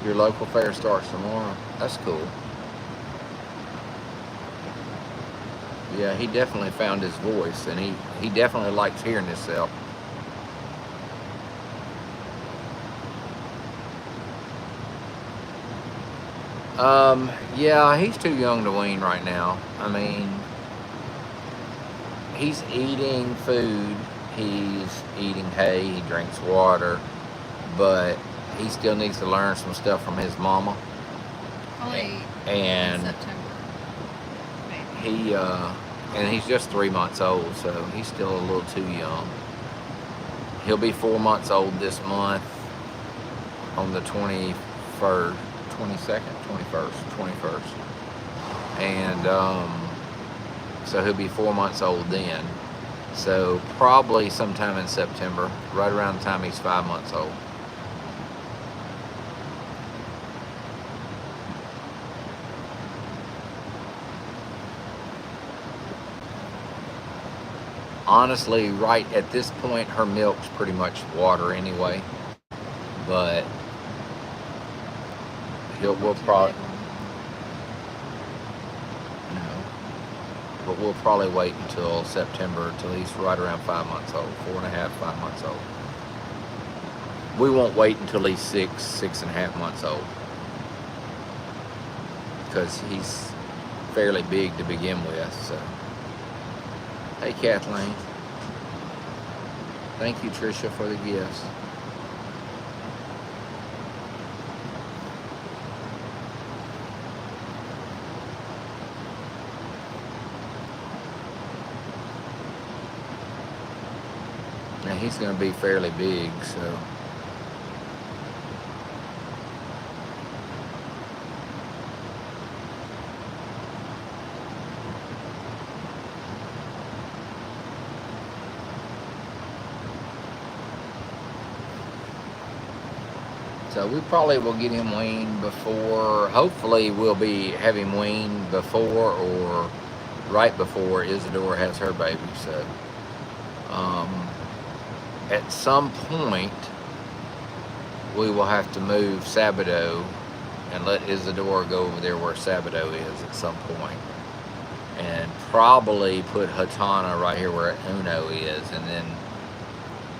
Your local fair starts tomorrow. That's cool. Yeah, he definitely found his voice, and he definitely likes hearing himself. Yeah, he's too young to wean right now. I mean, he's eating food, he's eating hay, he drinks water, but he still needs to learn some stuff from his mama. Probably And September, maybe. And he's just 3 months old, so he's still a little too young. He'll be 4 months old this month on the 21st, 22nd, 21st. And so he'll be 4 months old then. So probably sometime in September, right around the time he's 5 months old. Honestly, right at this point, her milk's pretty much water anyway. But we'll probably, but we'll probably wait until September, until he's right around 5 months old, 4.5, 5 months old. We won't wait until he's 6.5 months old, because he's fairly big to begin with. So, hey Kathleen, thank you Tricia for the gifts. Now he's going to be fairly big, so. So we probably will get him weaned before, hopefully we'll have him weaned before or right before Isadora has her baby. So at some point we will have to move Sabado and let Isadora go over there where Sabado is at some point, and probably put Hatana right here where Uno is, and then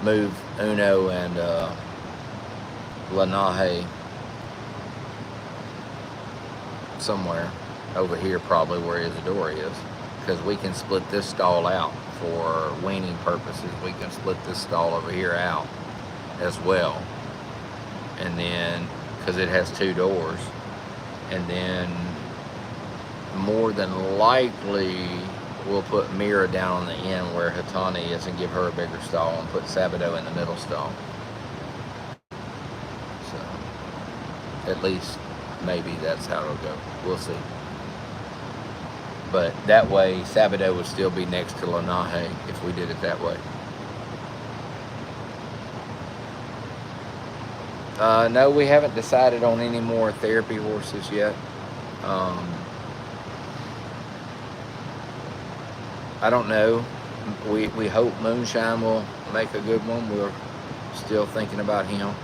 move Uno and Lanahe somewhere over here, probably where Isadora is, because we can split this stall out for weaning purposes. We can split this stall over here out as well, and then because it has 2 doors, and then more than likely we'll put Mira down on the end where Hatani is and give her a bigger stall, and put Sabado in the middle stall. At least, maybe that's how it'll go. We'll see. But that way, Sabado would still be next to Lanahe if we did it that way. No, we haven't decided on any more therapy horses yet. I don't know. We hope Moonshine will make a good one. We're still thinking about him,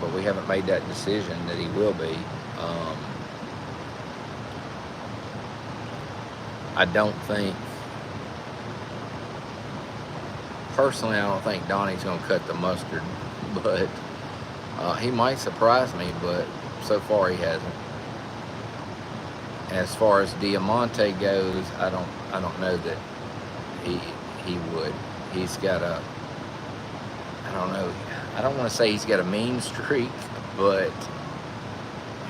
but we haven't made that decision that he will be. I don't think, personally, I don't think Donnie's going to cut the mustard, but he might surprise me, but so far he hasn't. As far as Diamante goes, I don't know that he would. He's got a, I don't know, I don't want to say he's got a mean streak, but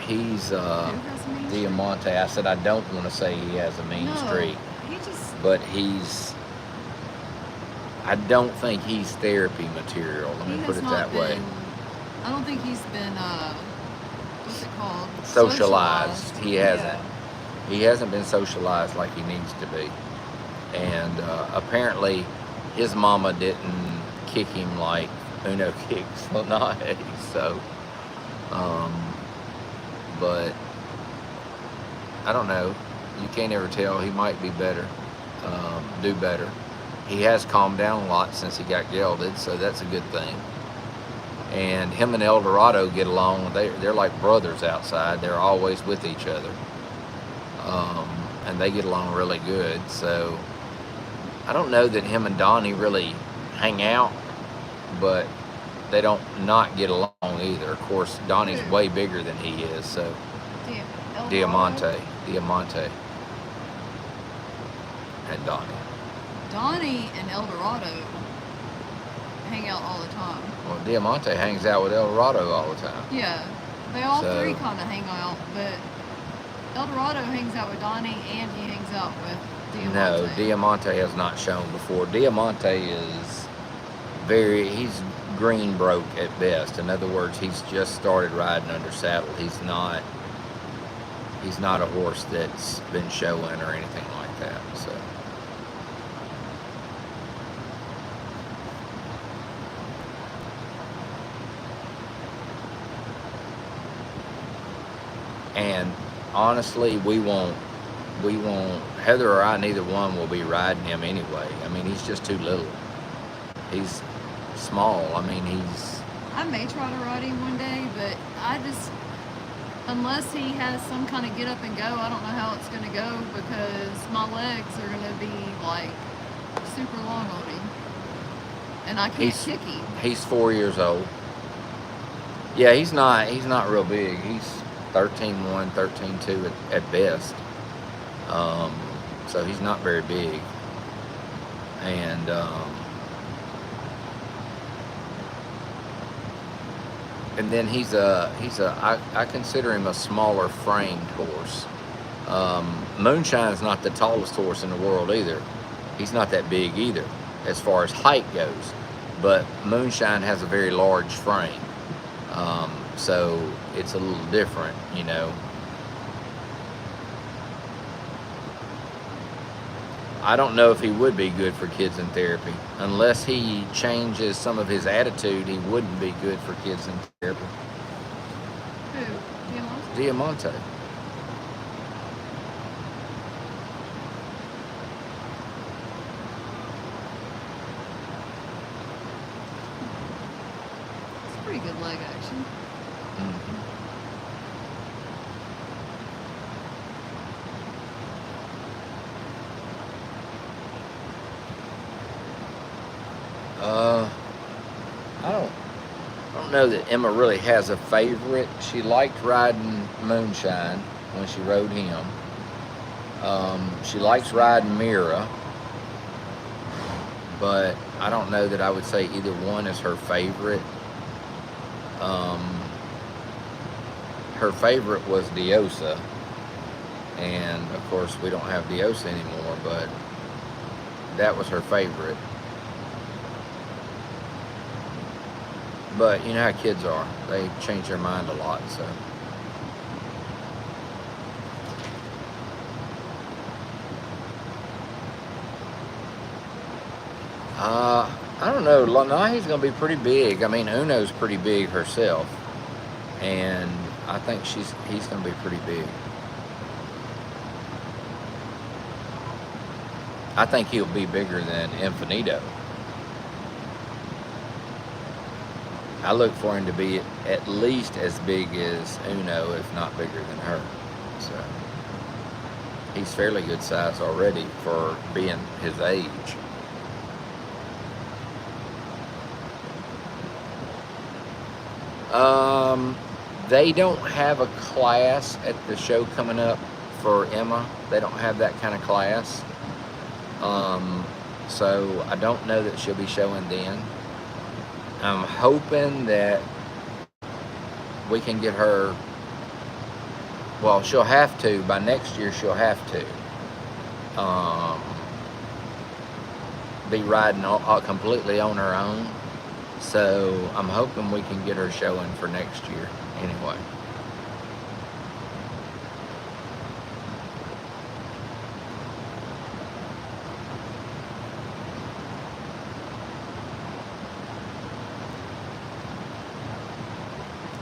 he's Diamante. I said I don't want to say he has a mean streak, but I don't think he's therapy material. Let me put it that way. I don't think he's been what's it called? Socialized. He hasn't. Yeah. He hasn't been socialized like he needs to be, and apparently his mama didn't kick him like Uno kicks Lanahe, so but I don't know. You can't ever tell. He might be better, do better. He has calmed down a lot since he got gelded, so that's a good thing. And him and Eldorado get along. They're like brothers outside. They're always with each other, and they get along really good. So I don't know that him and Donnie really hang out, but they don't not get along either. Of course, Donnie's way bigger than he is, so Diamante, and Donnie. Donnie and Eldorado hang out all the time. Well, Diamante hangs out with Eldorado all the time. Yeah, they all three kind of hang out, but Eldorado hangs out with Donnie and he hangs out with Diamante. No, Diamante has not shown before. Diamante is he's green broke at best. In other words, he's just started riding under saddle. He's not a horse that's been showing or anything like that. So and honestly, we won't Heather or I, neither one will be riding him anyway. I mean, he's just too little. He's small. I mean, I may try to ride him one day, but unless he has some kind of get up and go, I don't know how it's going to go because my legs are going to be like super long on him. And I can't kick him. He's 4 years old. Yeah, he's not real big. He's 13.1, 13.2 at best. So he's not very big. And then I consider him a smaller framed horse. Moonshine's not the tallest horse in the world either. He's not that big either as far as height goes, but Moonshine has a very large frame. So it's a little different, you know. I don't know if he would be good for kids in therapy. Unless he changes some of his attitude, he wouldn't be good for kids in therapy. Who? Diamante? Diamante. It's pretty good leg action. Mm-hmm. I don't know that Emma really has a favorite. She liked riding Moonshine when she rode him. She likes riding Mira, but I don't know that I would say either one is her favorite. Her favorite was Diosa, and of course we don't have Diosa anymore, but that was her favorite. But you know how kids are. They change their mind a lot, so. I don't know. Lanahi's going to be pretty big. I mean, Uno's pretty big herself. And I think he's going to be pretty big. I think he'll be bigger than Infinito. I look for him to be at least as big as Uno, if not bigger than her. So he's fairly good size already for being his age. They don't have a class at the show coming up for Emma. They don't have that kind of class. So I don't know that she'll be showing then. I'm hoping that we can get her, well, she'll have to, by next year she'll have to be riding completely on her own. So I'm hoping we can get her showing for next year anyway.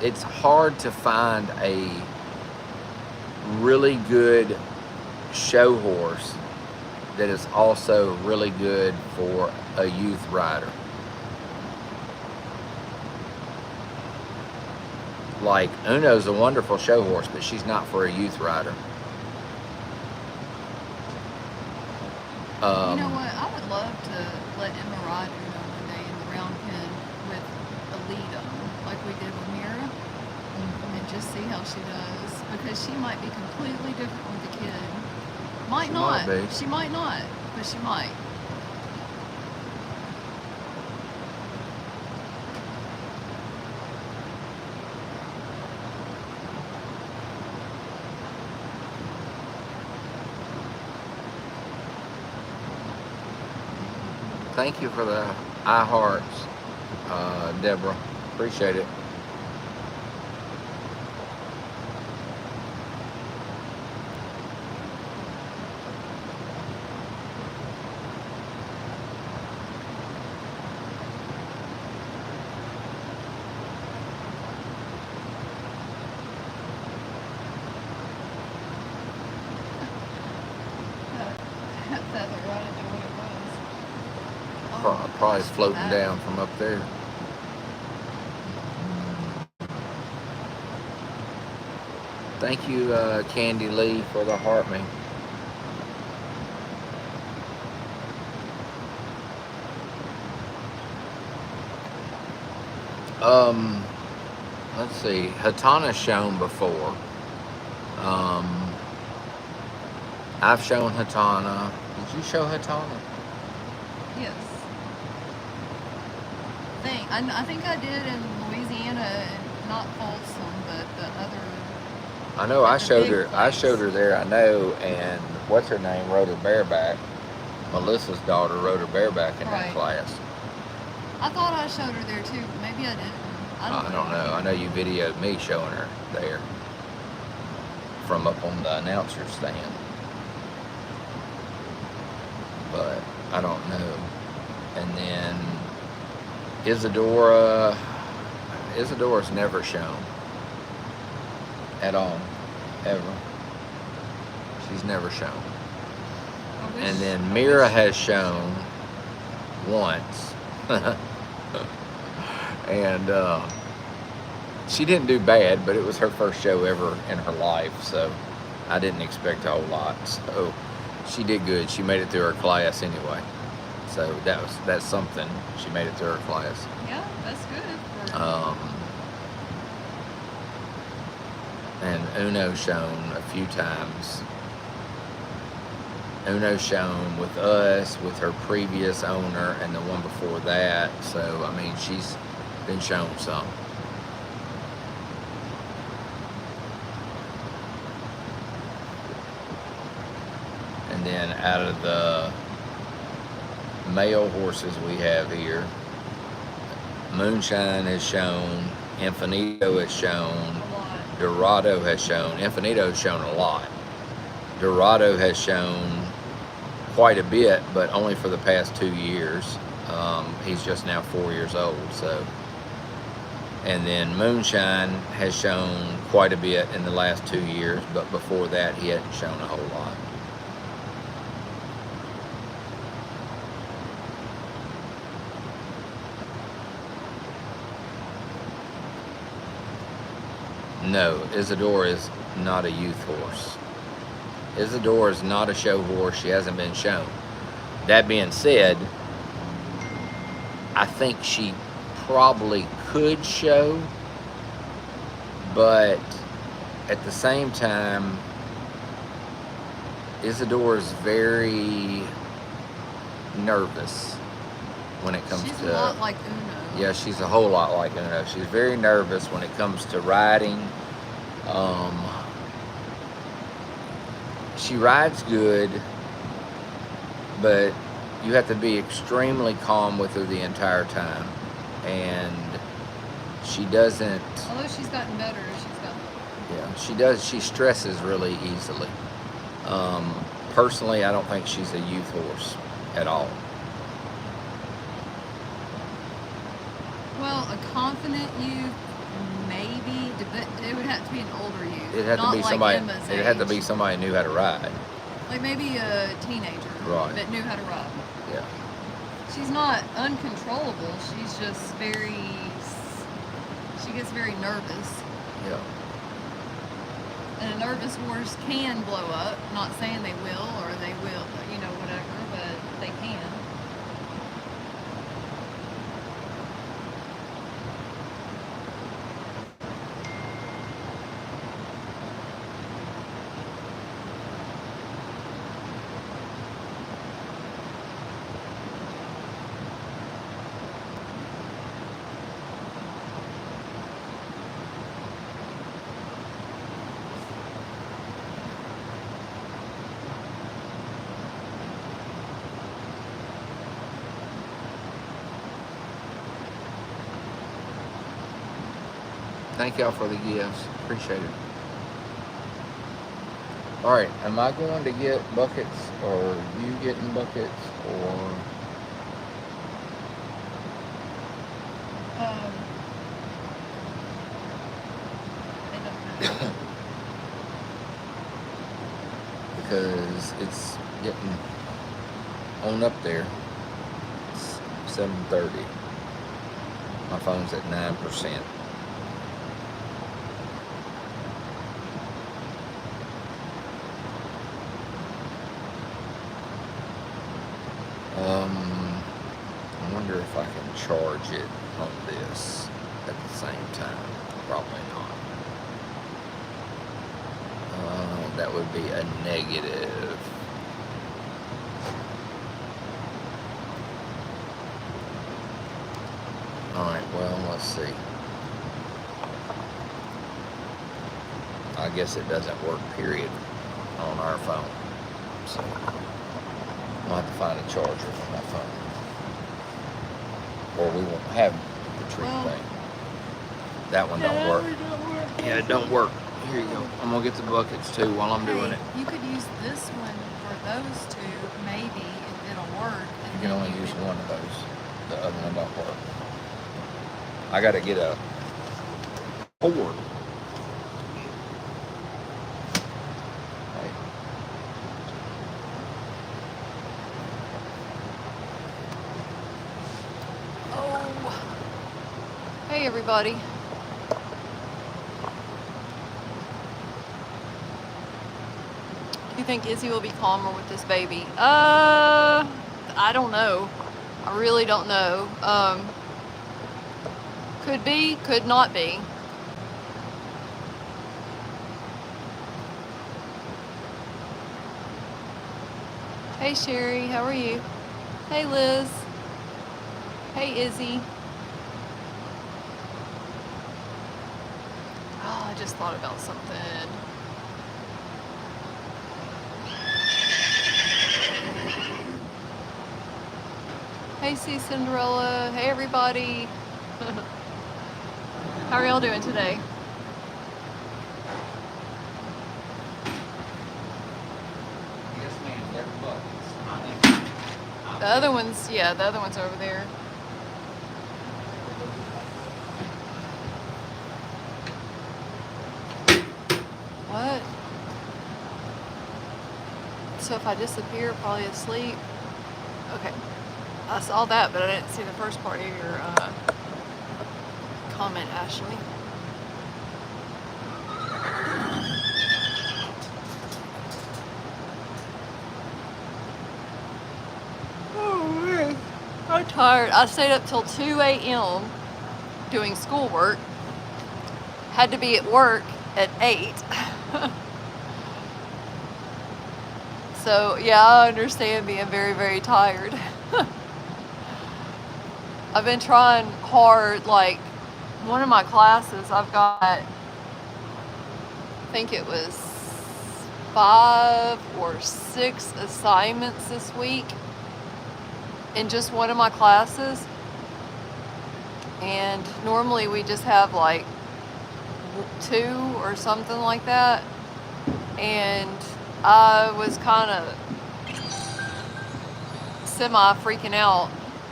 It's hard to find a really good show horse that is also really good for a youth rider. Like, Uno's a wonderful show horse, but she's not for a youth rider. You know what? I would love to let Emma ride Uno one day in the round pen with a lead on, like we did with Mira, and just see how she does. Because she might be completely different with the kid. Might not. She might not, but she might. Thank you for the I hearts, Deborah. Appreciate it. That feather, I didn't know what it was. Oh, Probably gosh, floating that- down from up there. Thank you, Candy Lee, for the heart me. Let's see. Hatana's shown before. I've shown Hatana. Did you show Hatana? Yes. I think I did in Louisiana, and not Folsom, but the other. I know I The showed big her. I place. showed her there. I know. And what's her name? Rode her bareback. Melissa's daughter rode her bareback in that Right. class. I thought I showed her there too. Maybe I didn't. I don't know. I know you videoed me showing her there from up on the announcer stand, but I don't know. And then Isadora's never shown at all, ever. She's never shown. And then Mira has shown once. And she didn't do bad, but it was her first show ever in her life, so I didn't expect a whole lot. So she did good. She made it through her class anyway. So that's something. She made it through her class. Yeah, that's good. And Uno's shown a few times. Uno's shown with us, with her previous owner, and the one before that. So, I mean, she's been shown some. And then out of the male horses we have here, Moonshine has shown, Infinito has shown, A lot. Dorado has shown. Infinito's shown a lot. Dorado has shown quite a bit, but only for the past 2 years. He's just now 4 years old, so. And then Moonshine has shown quite a bit in the last 2 years, but before that he hadn't shown a whole lot. No, Isadora is not a youth horse. Isadora is not a show horse. She hasn't been shown. That being said, I think she probably could show, but at the same time, Isadora is very nervous when it comes She's to. a lot like Uno. Yeah, she's a whole lot like Uno. She's very nervous when it comes to riding. She rides good, but you have to be extremely calm with her the entire time. And she doesn't, Although she's gotten better, she stresses really easily. Personally, I don't think she's a youth horse at all. Well, a confident youth, maybe, but it would have to be an older youth. It'd have not to be like somebody. Emma's It'd have to be age. somebody who knew how to ride. Like maybe a teenager Right. that knew how to ride. Yeah. She's not uncontrollable. She's just she gets very nervous. Yeah. And a nervous horse can blow up. Not saying they will or they will, whatever, but they can. Thank y'all for the gifts. Appreciate it. All right, am I going to get buckets, or you getting buckets, or Um, I don't know. because it's getting on up there. It's 7:30. My phone's at 9%. I wonder if I can charge it on this at the same time. Probably not. That would be a negative. Alright, well, let's see. I guess it doesn't work, period, on our phone. So, I'll have to find a charger for my phone. Or we won't have the tree Well, thing. That one don't work. Yeah, it don't work. Here you go. I'm gonna get the buckets too while I'm doing it. You could use this one for those two, maybe, and it'll work. And You can then only you use could- one of those. The other one don't work. I gotta get a cord. Hey. Oh. Hey, everybody. Do you think Izzy will be calmer with this baby? I don't know. I really don't know. Could be, could not be. Hey, Sherry, how are you? Hey, Liz. Hey, Izzy. Oh, I just thought about something. Hey, C Cinderella. Hey, everybody. How are y'all doing today? Yes, ma'am. They're buckets. The other one's, yeah, the other one's over there. What? So if I disappear, probably asleep. Okay. I saw that, but I didn't see the first part of your comment, Ashley. Oh, man. I'm tired. I stayed up till 2 a.m. doing schoolwork. Had to be at work at 8. So, yeah, I understand being very, very tired. I've been trying hard, like, one of my classes, I've got, I think it was 5 or 6 assignments this week in just one of my classes. And normally we just have like 2 or something like that. And I was kind of semi freaking out.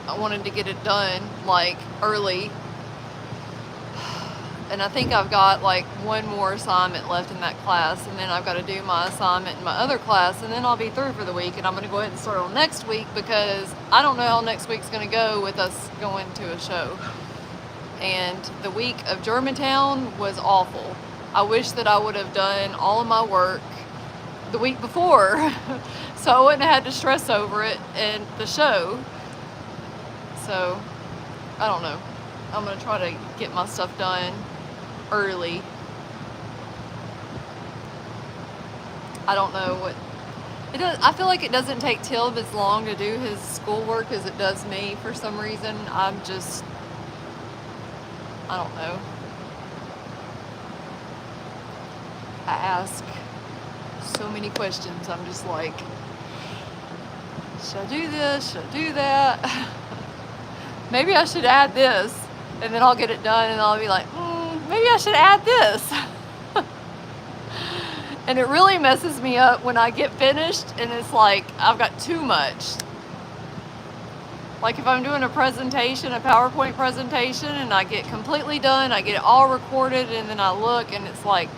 I wanted to get it done like early. And I think I've got like one more assignment left in that class, and then I've got to do my assignment in my other class, and then I'll be through for the week. And I'm going to go ahead and start on next week because I don't know how next week's going to go with us going to a show. And the week of Germantown was awful. I wish that I would have done all of my work the week before so I wouldn't have had to stress over it and the show. So, I don't know. I'm going to try to get my stuff done early. I don't know what it does. I feel like it doesn't take Tilb as long to do his schoolwork as it does me for some reason. I don't know. I ask so many questions. I'm just like, should I do this? Should I do that? Maybe I should add this, and then I'll get it done, and I'll be like, maybe I should add this. And it really messes me up when I get finished and it's like I've got too much. Like if I'm doing a presentation, a PowerPoint presentation, and I get completely done, I get it all recorded, and then I look and it's like,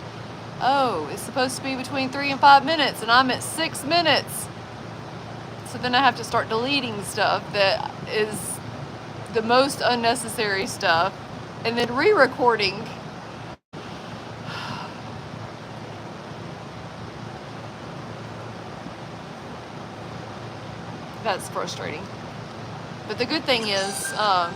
oh, it's supposed to be between 3 and 5 minutes, and I'm at 6 minutes. So then I have to start deleting stuff that is the most unnecessary stuff, and then re-recording. That's frustrating. But the good thing is, the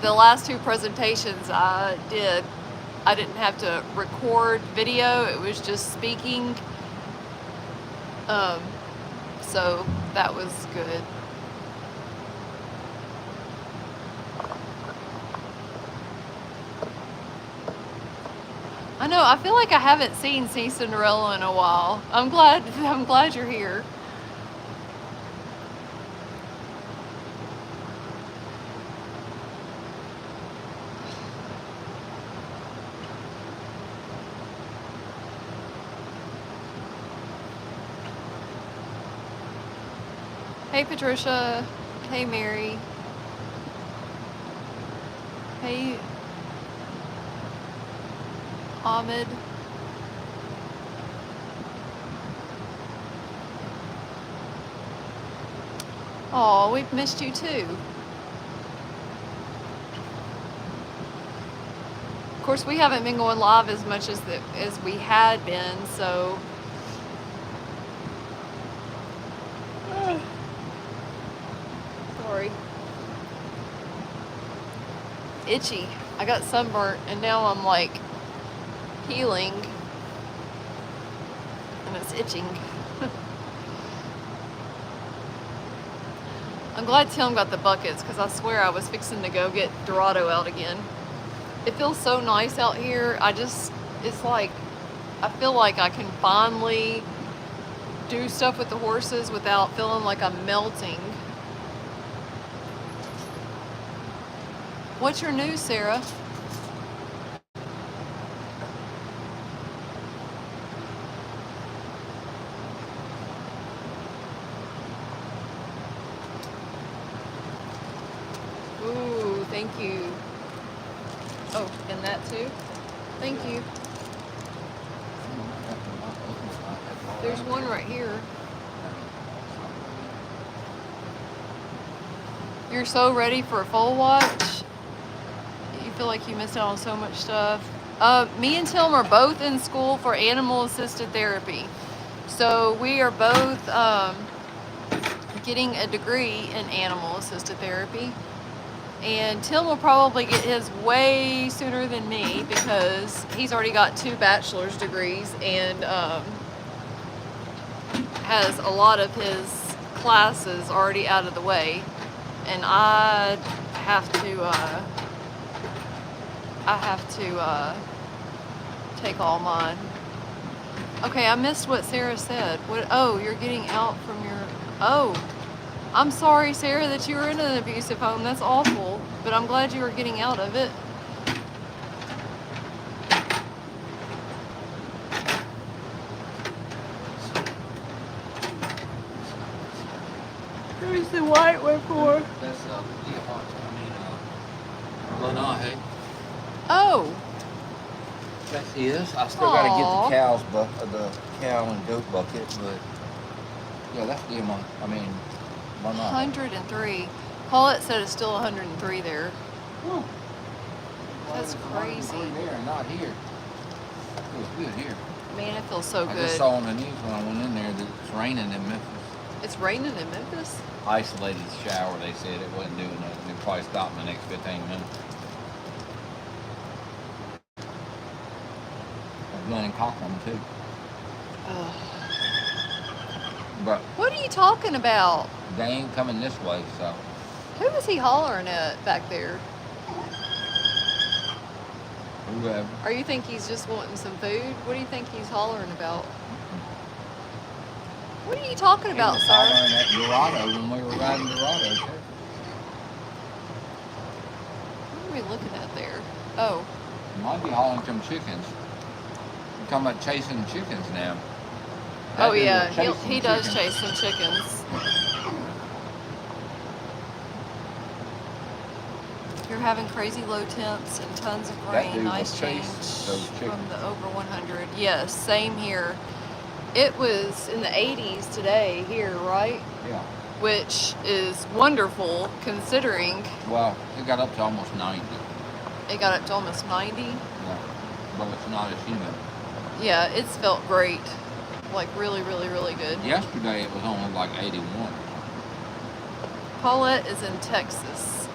last 2 presentations I didn't have to record video. It was just speaking. So that was good. I know. I feel like I haven't seen See Cinderella in a while. I'm glad you're here. Hey Patricia. Hey Mary. Hey Ahmed. Oh, we've missed you too. Of course, we haven't been going live as much as we had been, so sorry. Itchy. I got sunburnt, and now I'm like healing, and it's itching. I'm glad Tim got the buckets because I swear I was fixing to go get Dorado out again. It feels so nice out here. It's like, I feel like I can finally do stuff with the horses without feeling like I'm melting. What's your news, Sarah? Ooh, thank you. Oh, and that too? Thank you. There's one right here. You're so ready for a full watch. You feel like you missed out on so much stuff. Me and Tim are both in school for animal assisted therapy. So we are both getting a degree in animal assisted therapy. And Tim will probably get his way sooner than me because he's already got 2 bachelor's degrees and has a lot of his classes already out of the way. And I have to take all mine. Okay, I missed what Sarah said. What? Oh, you're getting out from your. Oh, I'm sorry, Sarah, that you were in an abusive home. That's awful. But I'm glad you were getting out of it. Who's the white one for? That's Lanai. Oh. That is. I still got to Aw. get the cow and goat bucket, but yeah, that's Diamond. I mean, Lanai. 103. Paulette said it's still 103 there. Whew. That's crazy. There, not here. It was good here. Man, it feels so I good. just saw on the news when I went in there that it's raining in Memphis. It's raining in Memphis? Isolated shower, they said it wasn't doing nothing. It probably stopped in the next 15 minutes. Glenn and Cochran too. Ugh. But What are you talking about? they ain't coming this way, so. Who is he hollering at back there? Whoever. Or you think he's just wanting some food? What do you think he's hollering about? What are you talking about, He was sir? hollering at Dorado when we were riding Dorado too. What are we looking at there? Oh, You might be hauling some chickens. You're talking about chasing chickens now. That Oh dude yeah, was chasing he does chickens. chase some chickens. You're having crazy low temps and tons of That rain. dude will Nice change chase those from chickens. the over 100. Yes, same here. It was in the 80s today here, right? Yeah. Which is wonderful considering Well, it got up to almost 90. it got up to almost 90. Yeah. But it's not as humid. Yeah, it's felt great. Like really, really, really good. Yesterday it was only like 81. Paulette is in Texas.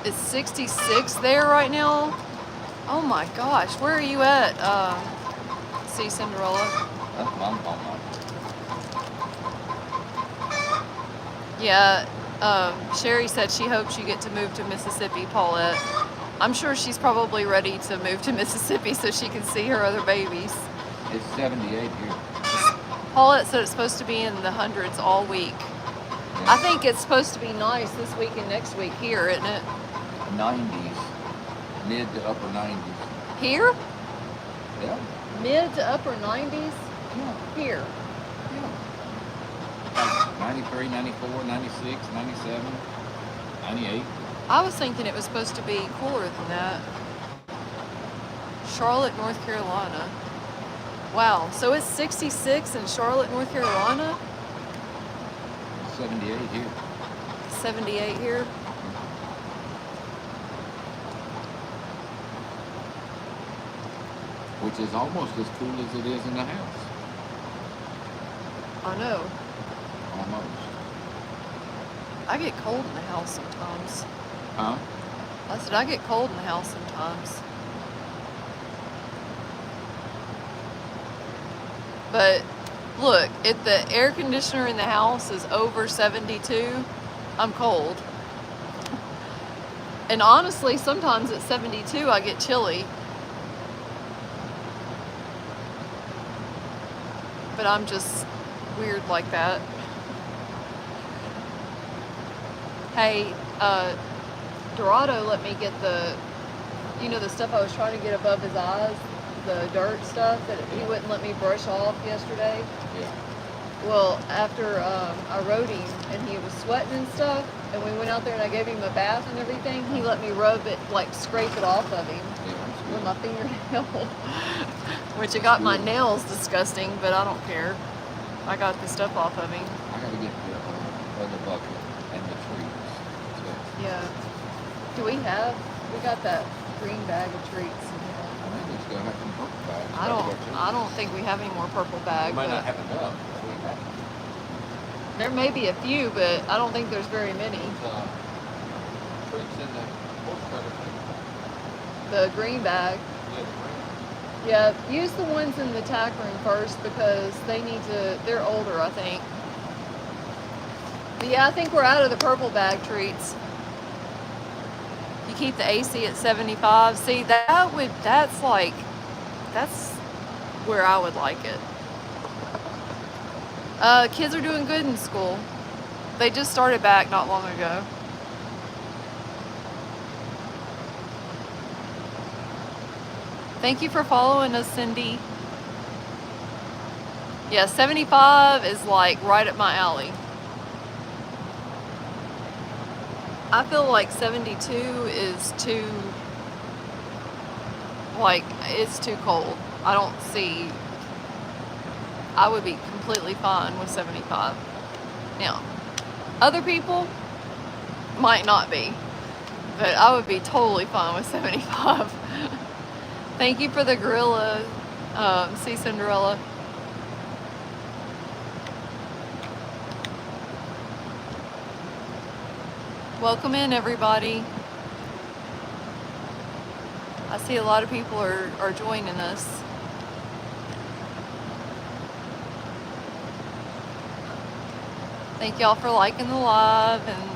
It's 66 there right now. Oh my gosh, where are you at? See Cinderella? That's what I'm talking about. Yeah, Sherry said she hopes you get to move to Mississippi, Paulette. I'm sure she's probably ready to move to Mississippi so she can see her other babies. It's 78 here. Paulette said it's supposed to be in the hundreds all week. I think it's supposed to be nice this week and next week here, isn't it? 90s. Mid to upper 90s. Here? Yeah. Mid to upper 90s? Yeah. Here. Like 93, 94, 96, 97, 98. I was thinking it was supposed to be cooler than that. Charlotte, North Carolina. Wow, so it's 66 in Charlotte, North Carolina? 78 here. 78 here? Which is almost as cool as it is in the house. I know. Almost. I get cold in the house sometimes. Huh? I said I get cold in the house sometimes. But look, if the air conditioner in the house is over 72, I'm cold. And honestly, sometimes at 72, I get chilly. But I'm just weird like that. Hey, Dorado let me get the stuff I was trying to get above his eyes, the dirt stuff that he wouldn't let me brush off yesterday. Yeah. Well, after I rode him and he was sweating and stuff, and we went out there and I gave him a bath and everything, he let me rub it, like scrape it off of him Yeah, with my fingernail. Which it got my nails disgusting, but I don't care. I got the stuff off of him. I gotta get the other bucket and the trees. Yeah. We got that green bag of treats. I think we still have some purple bags. I don't think we have any more purple bag. We might But not have enough. But we have there may be a few, but I don't think there's very many. Treats in the horse trailer. The green bag. Yeah, use the ones in the tack room first because they're older, I think. But yeah, I think we're out of the purple bag treats. You keep the AC at 75. See, that's where I would like it. Kids are doing good in school. They just started back not long ago. Thank you for following us, Cindy. Yeah, 75 is like right up my alley. I feel like 72 is too, like, it's too cold. I would be completely fine with 75. Now, other people might not be, but I would be totally fine with 75. Thank you for the gorilla, see Cinderella. Welcome in, everybody. I see a lot of people are joining us. Thank y'all for liking the live, and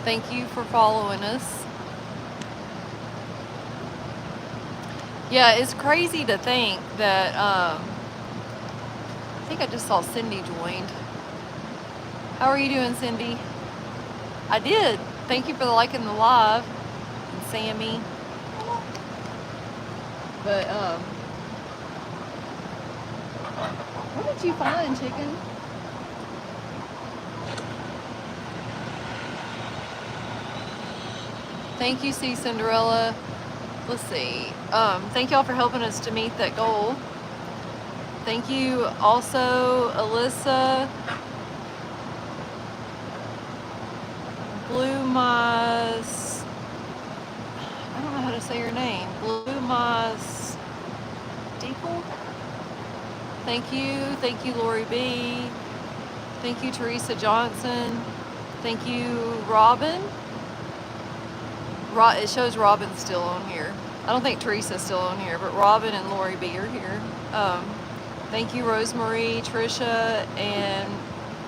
thank you for following us. Yeah, it's crazy to think that, I think I just saw Cindy joined. How are you doing, Cindy? I did. Thank you for liking the live. And Sammy. But what did you find, chicken? Thank you, C Cinderella. Let's see. Thank y'all for helping us to meet that goal. Thank you also, Alyssa. Blue Mas. I don't know how to say your name. Blue Mas Deeple. Thank you. Thank you, Lori B. Thank you, Teresa Johnson. Thank you, Robin. It shows Robin's still on here. I don't think Teresa's still on here, but Robin and Lori B are here. Thank you, Rosemary, Trisha, and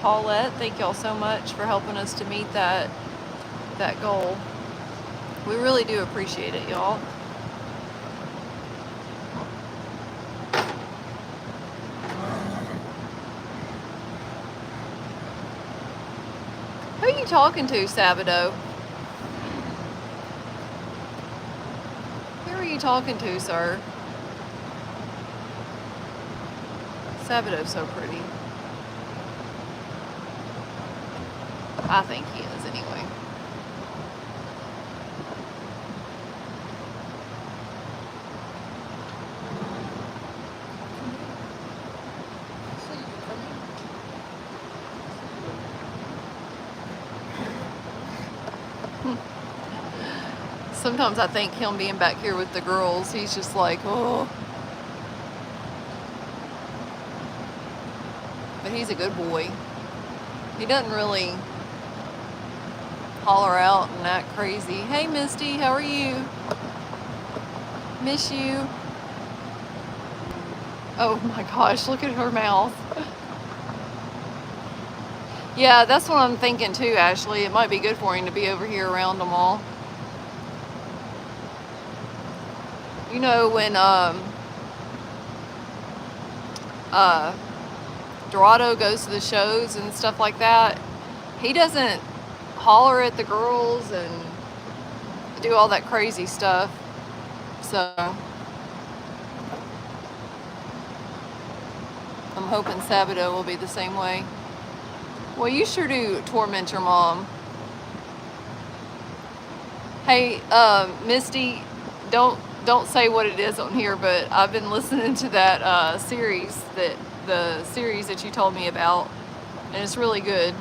Paulette. Thank y'all so much for helping us to meet that goal. We really do appreciate it, y'all. Who are you talking to, Sabado? Who are you talking to, sir? Sabado's so pretty. I think he is, anyway. Sometimes I think him being back here with the girls, he's just like, oh. But he's a good boy. He doesn't really holler out and act crazy. Hey, Misty, how are you? Miss you. Oh my gosh, look at her mouth. Yeah, that's what I'm thinking too, Ashley. It might be good for him to be over here around them all. You know, when Dorado goes to the shows and stuff like that, he doesn't holler at the girls and do all that crazy stuff. So I'm hoping Sabado will be the same way. Well, you sure do torment your mom. Hey, Misty, don't say what it is on here, but I've been listening to that series, the series that you told me about, and it's really good.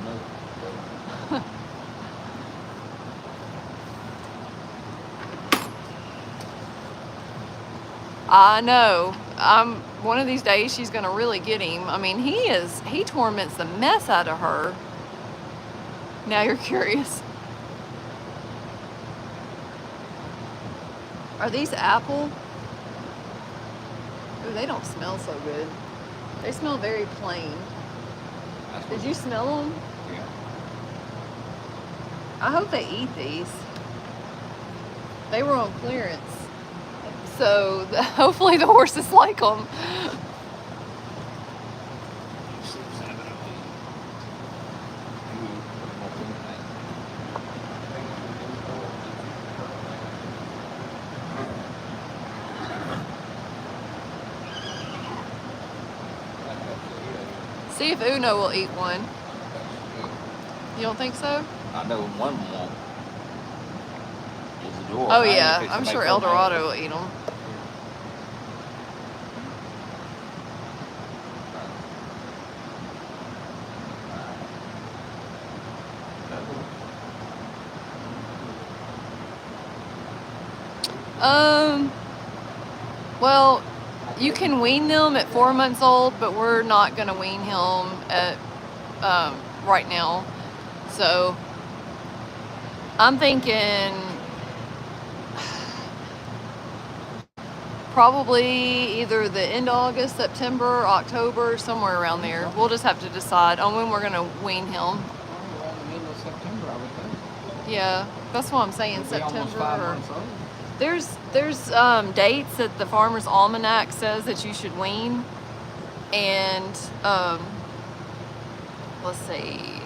I know. One of these days she's gonna really get him. I mean, he torments the mess out of her. Now you're curious. Are these apple? Ooh, they don't smell so good. They smell very plain. Did you smell them? Yeah. I hope they eat these. They were on clearance. So hopefully the horses like them. See if Uno will eat one. You don't think so? I know one won't. Is the door. Oh yeah, I'm sure El Dorado will eat them. Well, you can wean them at 4 months old, but we're not gonna wean him at right now. So I'm thinking probably either the end of August, September, October, somewhere around there. We'll just have to decide on when we're gonna wean him. Around the middle of September, I would think. Yeah, that's what I'm saying. He'll be almost September. 5 Or, months old. there's dates that the Farmer's Almanac says that you should wean, and let's see.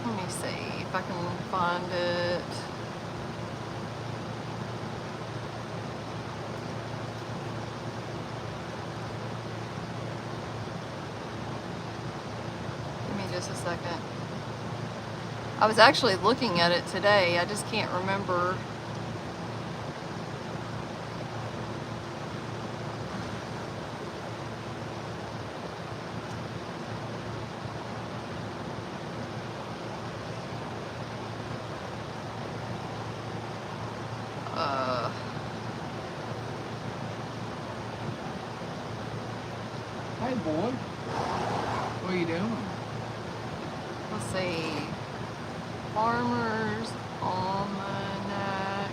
Let me see. if I can find it. Give me just a second. I was actually looking at it today. I just can't remember. Hey, boy. What are you doing? Let's see. Farmer's Almanac.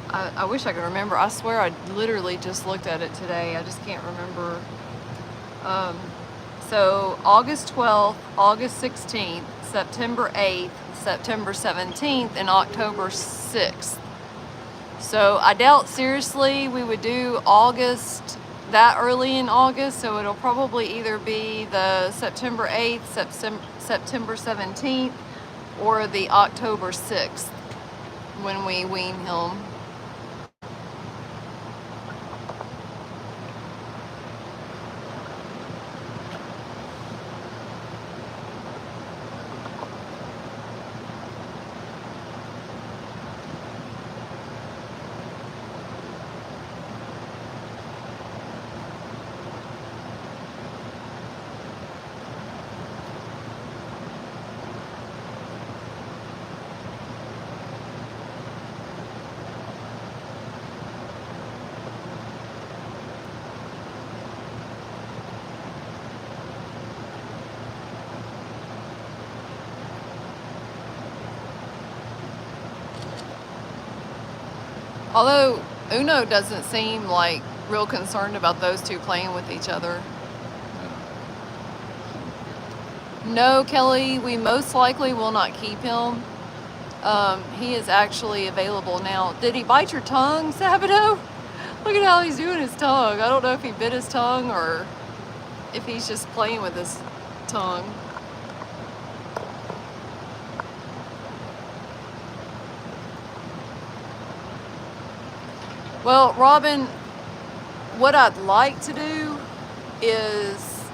I wish I could remember. I swear I literally just looked at it today. I just can't remember. So August 12th, August 16th, September 8th, September 17th, and October 6th. So I doubt seriously we would do August that early in August. So it'll probably either be the September 8th, September 17th, or the October 6th when we wean him. Although Uno doesn't seem like real concerned about those two playing with each other. No, Kelly, we most likely will not keep him. He is actually available now. Did he bite your tongue, Sabato? Look at how he's doing his tongue. I don't know if he bit his tongue or if he's just playing with his tongue. Well, Robin, what I'd like to do is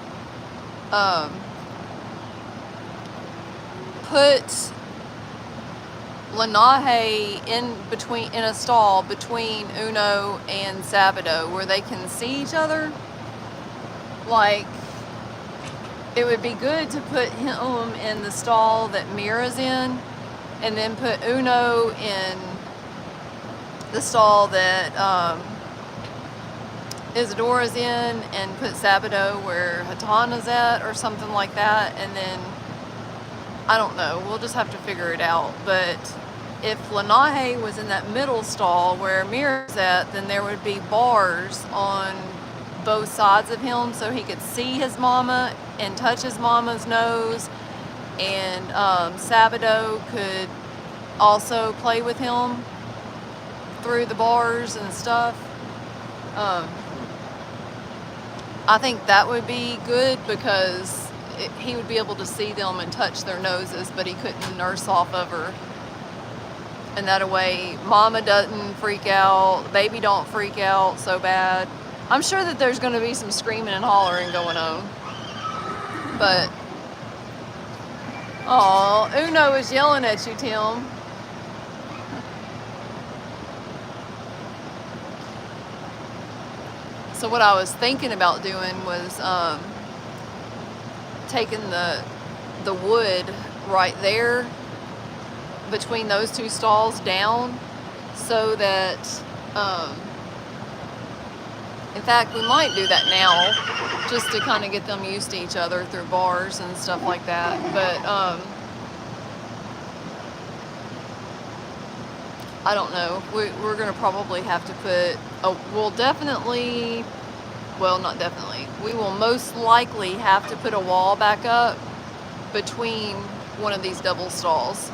put Lenahe in a stall between Uno and Sabato where they can see each other. Like, it would be good to put him in the stall that Mira's in, and then put Uno in the stall that Isadora's in, and put Sabato where Hatana's at or something like that. And then I don't know, we'll just have to figure it out. But if Lenahe was in that middle stall where Mira's at, then there would be bars on both sides of him so he could see his mama and touch his mama's nose, and Sabato could also play with him through the bars and stuff. I think that would be good because he would be able to see them and touch their noses, but he couldn't nurse off of her. And that way mama doesn't freak out, baby don't freak out so bad. I'm sure that there's going to be some screaming and hollering going on. But, oh, Uno is yelling at you, Tim. So what I was thinking about doing was taking the wood right there between those two stalls down, so that in fact, we might do that now just to kind of get them used to each other through bars and stuff like that. But I don't know. We're going to probably have to put, we'll definitely, well, not definitely, we will most likely have to put a wall back up between one of these double stalls.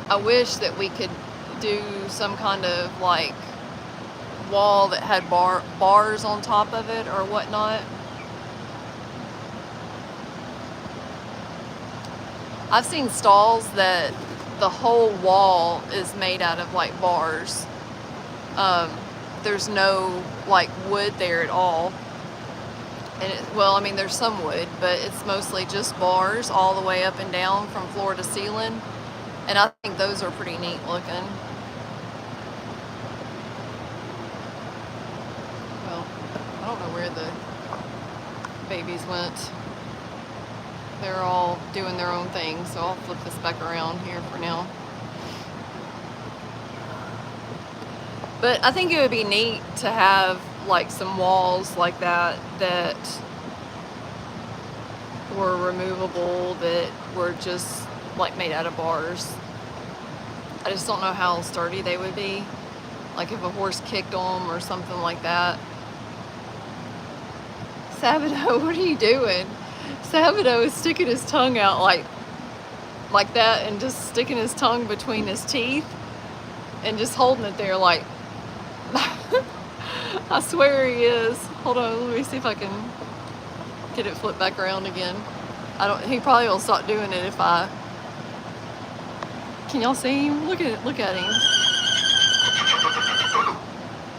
I wish that we could do some kind of like wall that had bars on top of it or whatnot. I've seen stalls that the whole wall is made out of like bars. There's no like wood there at all. And well, I mean, there's some wood, but it's mostly just bars all the way up and down from floor to ceiling. And I think those are pretty neat looking. Well, I don't know where the babies went. They're all doing their own thing, so I'll flip this back around here for now. But I think it would be neat to have like some walls like that that were removable, that were just like made out of bars. I just don't know how sturdy they would be. Like if a horse kicked them or something like that. Sabato, what are you doing? Sabato is sticking his tongue out like that and just sticking his tongue between his teeth and just holding it there like, I swear he is. Hold on, let me see if I can get it flipped back around again. He probably will stop doing it if I, can y'all see him? Look at him.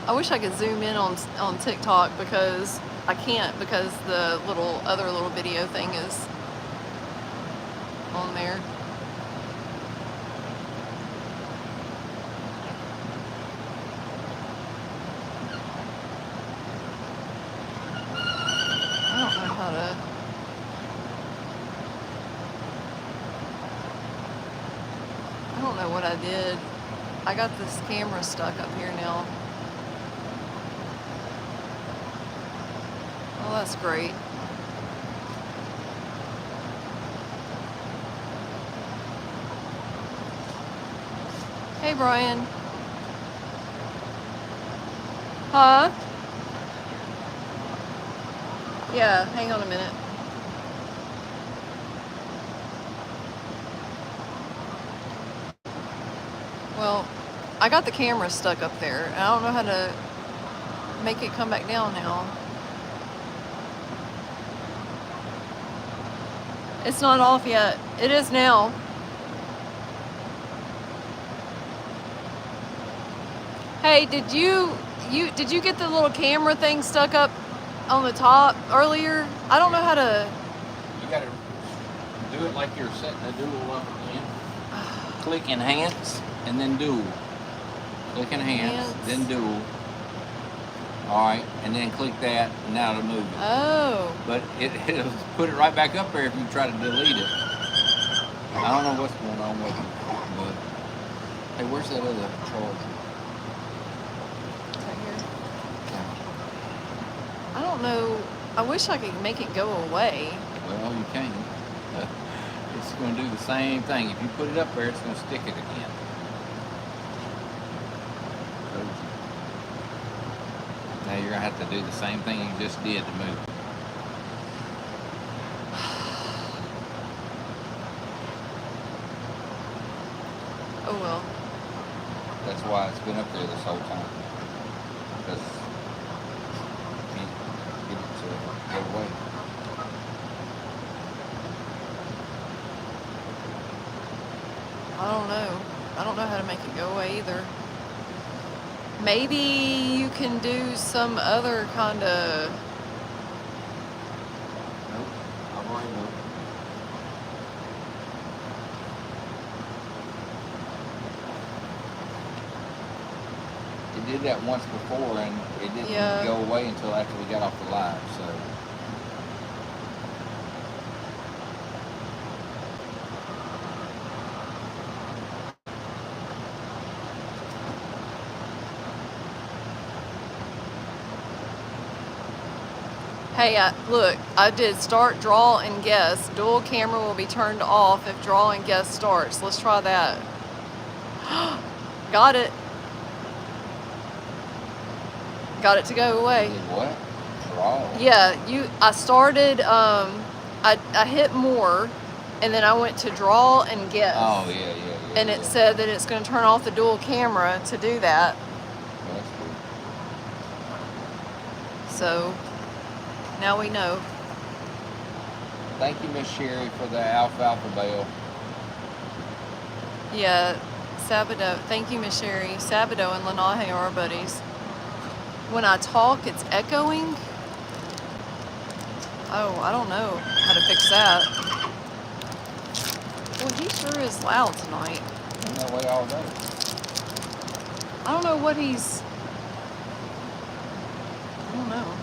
I wish I could zoom in on TikTok because I can't, because the other little video thing is on there. I don't know how to. I don't know what I did. I got this camera stuck up here now. Oh, that's great. Hey, Brian. Huh? Yeah, hang on a minute. Well, I got the camera stuck up there, and I don't know how to make it come back down now. It's not off yet. It is now. Hey, did you get the little camera thing stuck up on the top earlier? I don't know how to. You gotta do it like you're setting the dual up again. Click enhance and then dual. Click enhance, then dual. Alright, and then click that, and now it'll move it. Oh. But it'll put it right back up there if you try to delete it. I don't know what's going on with it, but hey, where's that other charger? Right here. I don't know. I wish I could make it go away. Well, you can. It's going to do the same thing. If you put it up there, it's going to stick it again. Now you're going to have to do the same thing you just did to move it. Oh well. That's why it's been up there this whole time. Because you can't get it to go away. I don't know. I don't know how to make it go away either. Maybe you can do some other kind of. Nope. I've already looked. It did that once before and it didn't go away until after we got off the live, so. Hey, look, I did start, draw, and guess. Dual camera will be turned off if draw and guess starts. Let's try that. Got it. Got it to go away. You did what? Draw? Yeah, I started, I hit more, and then I went to draw and guess. Oh, yeah. and it said that it's going to turn off the dual camera to do that. That's good. So now we know. Thank you, Miss Sherry, for the alfalfa bale. Yeah, Sabado. Thank you, Miss Sherry. Sabado and Lenahe are our buddies. When I talk, it's echoing. Oh, I don't know how to fix that. Well, he sure is loud tonight. Been that way all day. I don't know what he's... I don't know.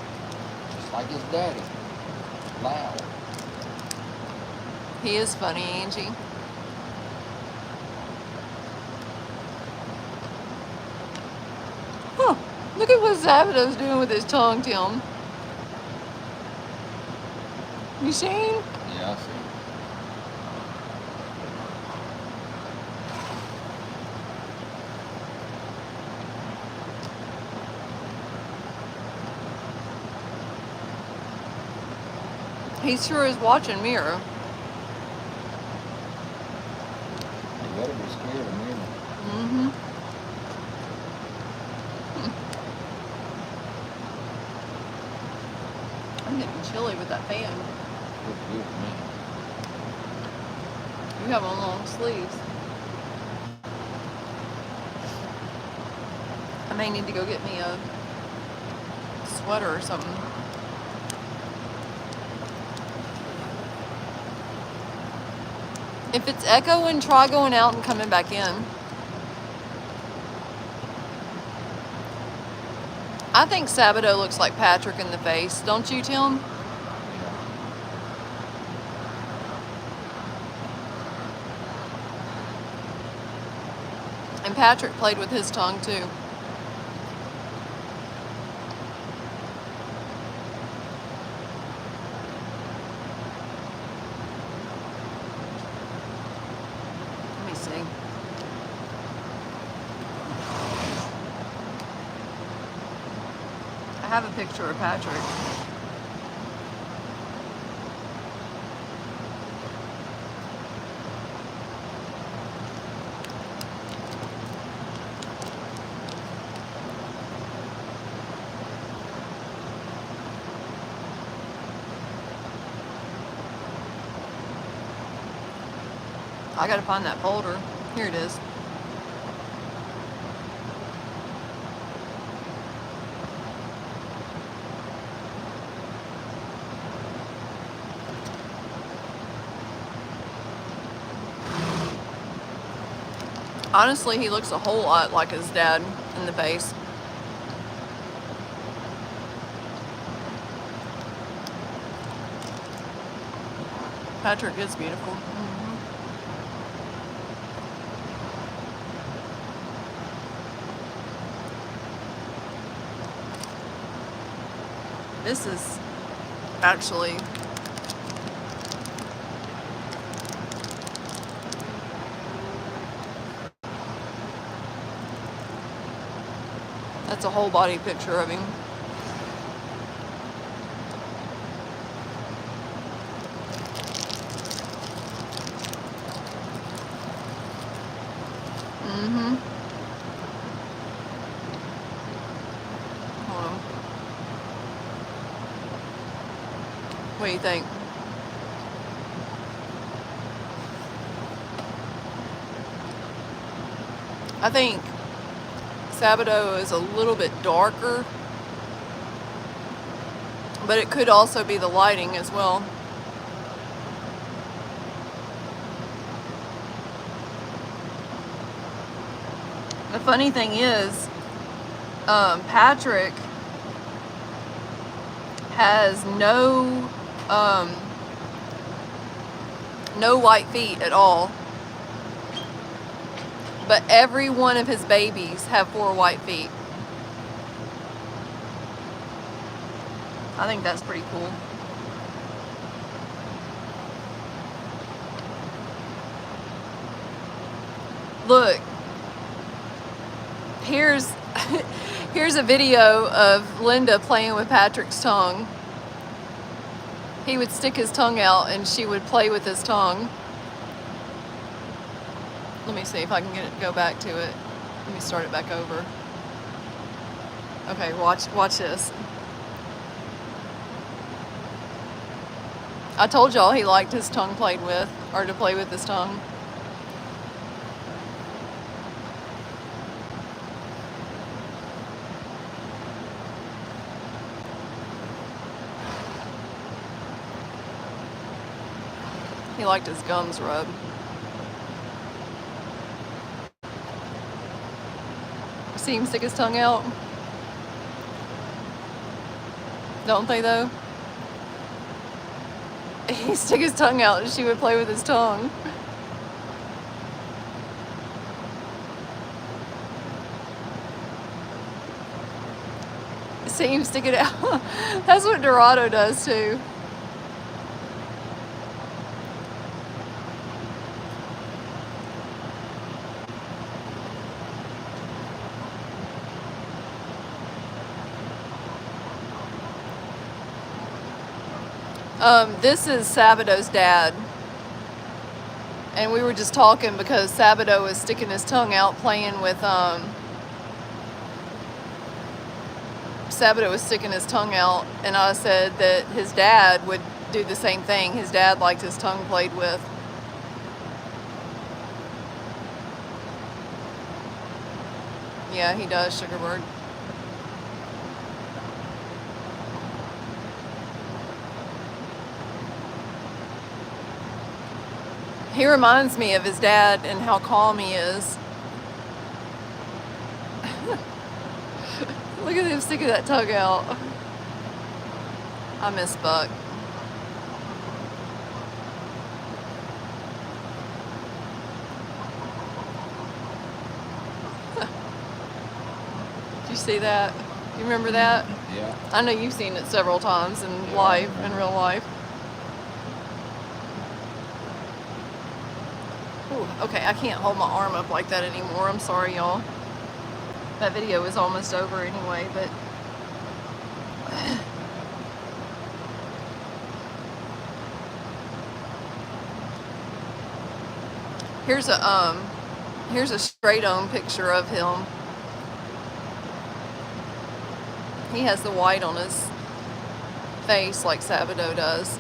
Just like his daddy. Loud. He is funny, Angie. Huh. Look at what Sabado's doing with his tongue, Tim. You seen? Yeah, I see. He sure is watching Mira. You better be scared of me. Mm-hmm. I'm getting chilly with that fan. Looks good to me. You have on long sleeves. I may need to go get me a sweater or something. If it's echoing, try going out and coming back in. I think Sabado looks like Patrick in the face. Don't you, Tim? And Patrick played with his tongue too. Let me see. I have a picture of Patrick. I gotta find that folder. Here it is. Honestly, he looks a whole lot like his dad in the face. Patrick is beautiful. This is actually that's a whole body picture of him. Hold on. What do you think? I think Sabado is a little bit darker, but it could also be the lighting as well. The funny thing is, Patrick has no white feet at all. But every one of his babies have 4 white feet. I think that's pretty cool. Look, here's a video of Linda playing with Patrick's tongue. He would stick his tongue out and she would play with his tongue. Let me see if I can get it to go back to it. Let me start it back over. Okay, watch this. I told y'all he liked his tongue played with, or to play with his tongue. He liked his gums rubbed. See him stick his tongue out? Don't they though? He'd stick his tongue out and she would play with his tongue. See him stick it out. That's what Dorado does too. This is Sabado's dad. And we were just talking because Sabado was sticking his tongue out playing with, Sabado was sticking his tongue out, and I said that his dad would do the same thing. His dad liked his tongue played with. Yeah, he does, Sugarbird. He reminds me of his dad and how calm he is. Look at him sticking that tongue out. I miss Buck. Did you see that? You remember that? Yeah. I know you've seen it several times in Yeah, life, I in remember. real life. Ooh, okay, I can't hold my arm up like that anymore. I'm sorry, y'all. That video is almost over anyway, but here's a straight on picture of him. He has the white on his face like Sabado does.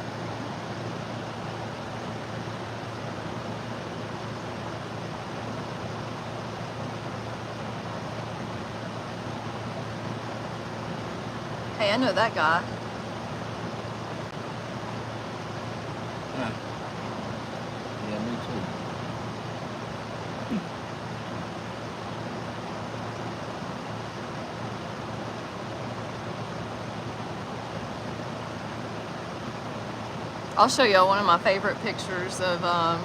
Hey, I know that guy. Huh. Yeah, me too. I'll show y'all one of my favorite pictures of hang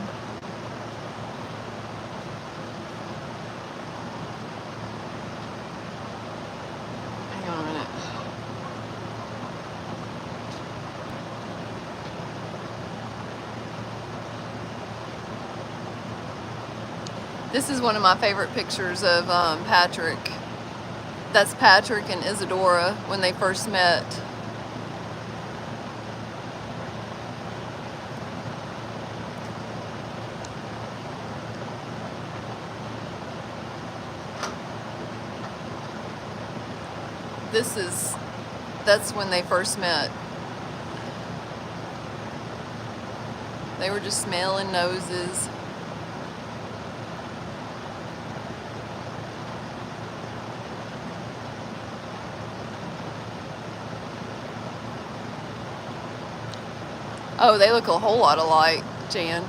on a minute. This is one of my favorite pictures of Patrick. That's Patrick and Isadora when they first met. That's when they first met. They were just smelling noses. Oh, they look a whole lot alike, Jan.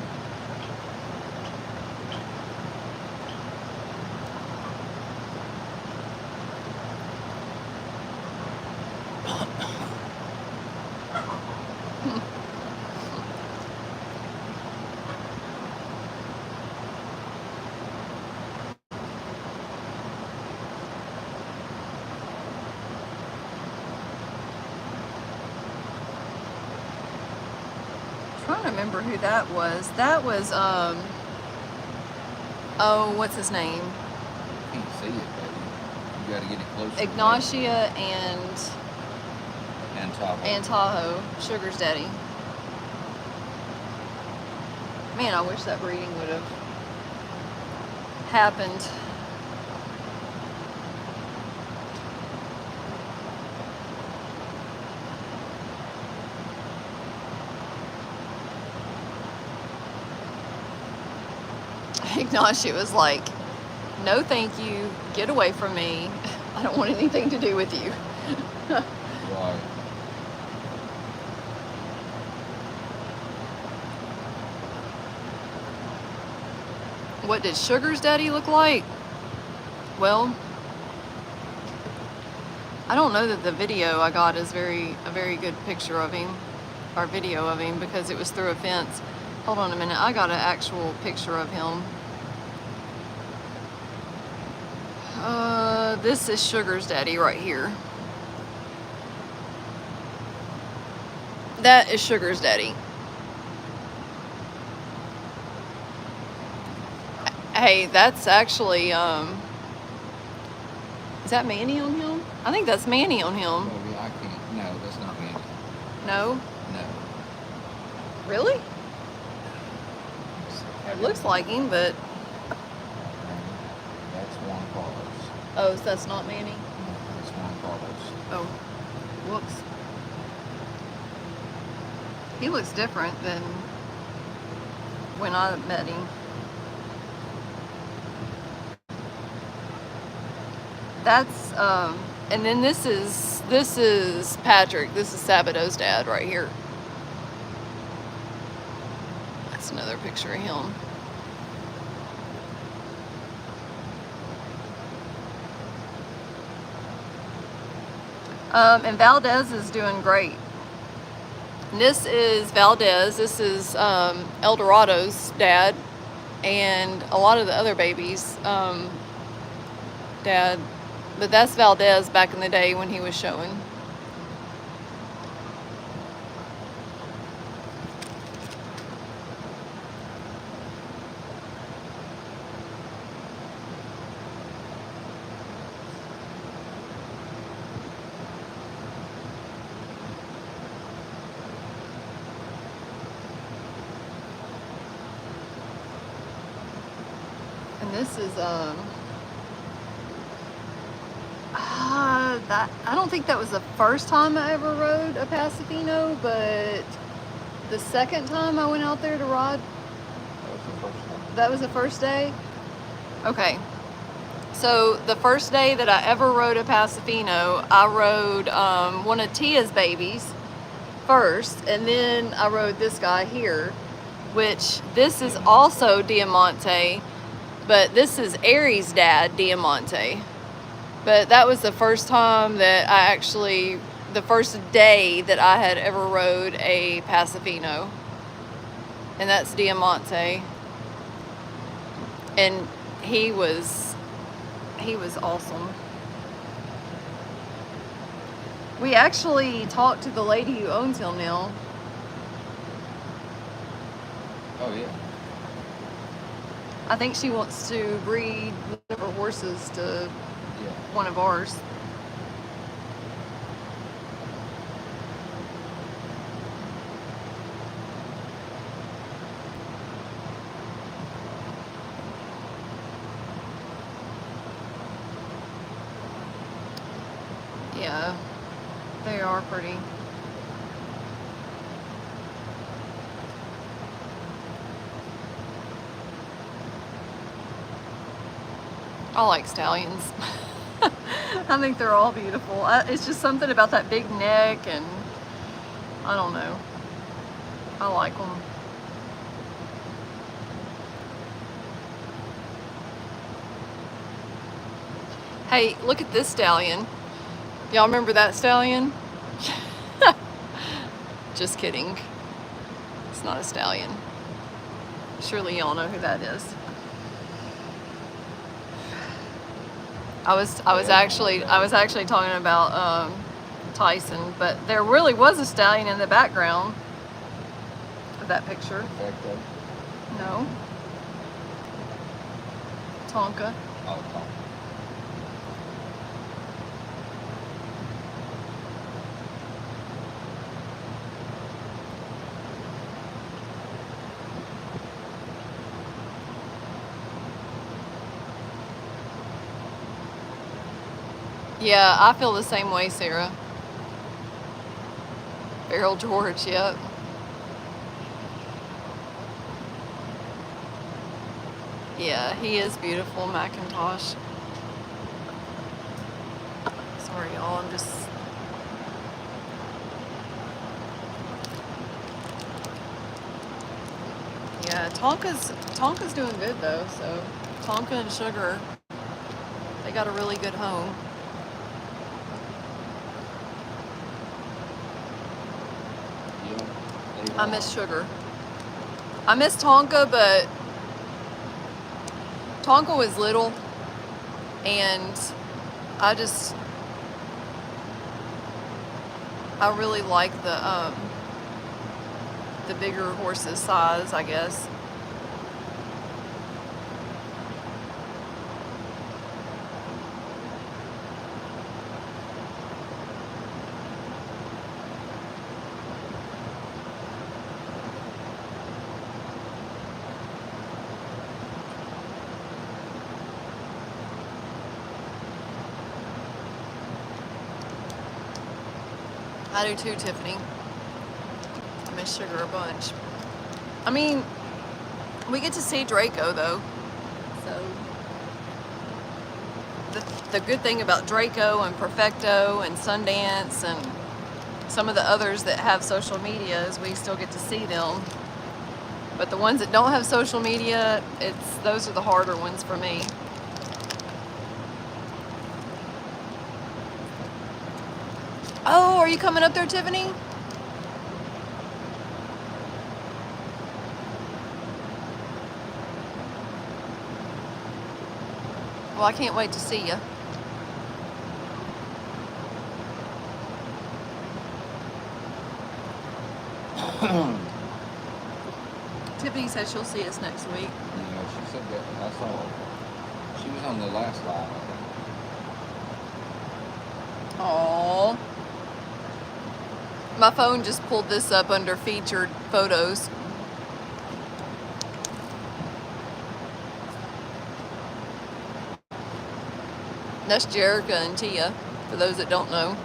Trying to remember who that was. That was oh, what's his name? Can't see it, baby. You gotta get it closer. Ignacia And Tahoe. and Tahoe, Sugar's daddy. Man, I wish that breeding would have happened. Ignacio was like, no thank you, get away from me. I don't want anything to do with you. Right. What did Sugar's daddy look like? Well, I don't know that the video I got is a very good picture of him, or video of him, because it was through a fence. Hold on a minute, I got an actual picture of him. This is Sugar's daddy right here. That is Sugar's daddy. Hey, that's actually, is that Manny on him? I think that's Manny on him. Maybe I can't. No, that's not me. No? No. Really? It looks like him, but... That's Juan Carlos. Oh, so that's not Manny? No, that's Juan Carlos. Oh, whoops. He looks different than when I met him. That's, and then this is Patrick. This is Sabado's dad right here. That's another picture of him. And Valdez is doing great. And this is Valdez. This is Eldorado's dad, and a lot of the other babies' dad. But that's Valdez back in the day when he was showing. And this is I don't think that was the first time I ever rode a Pasifino, but the second time I went out there to ride, that was the first day? Okay. So the first day that I ever rode a Pasifino, I rode one of Tia's babies first, and then I rode this guy here, which this is also Diamante, but this is Aries' dad, Diamante. But that was the first time that the first day that I had ever rode a Pasifino. And that's Diamante. And he was awesome. We actually talked to the lady who owns him now. Oh, yeah. I think she wants to breed one of her horses to Yeah. one of ours. Yeah, they are pretty. I like stallions. I think they're all beautiful. It's just something about that big neck, and I don't know. I like them. Hey, look at this stallion. Y'all remember that stallion? Just kidding. It's not a stallion. Surely y'all know who that is. I was actually talking about Tyson, but there really was a stallion in the background of that picture. Perfecto. No. Tonka. Oh, Tom. Yeah, I feel the same way, Sarah. Feral George, yep. Yeah, he is beautiful, Macintosh. Sorry, y'all, I'm just... Yeah, Tonka's doing good, though, so... Tonka and Sugar, they got a really good home. Yeah. I miss Sugar. I miss Tonka, but Tonka was little, and I really like the bigger horse's size, I guess. I do too, Tiffany. I miss Sugar a bunch. I mean, we get to see Draco though, so the good thing about Draco and Perfecto and Sundance and some of the others that have social media is we still get to see them. But the ones that don't have social media, those are the harder ones for me. Oh, are you coming up there, Tiffany? Well, I can't wait to see you. Tiffany says she'll see us next week. Yeah, she said that. I saw her. She was on the last live, I think. Aww. My phone just pulled this up under featured photos. That's Jerica and Tia, for those that don't know.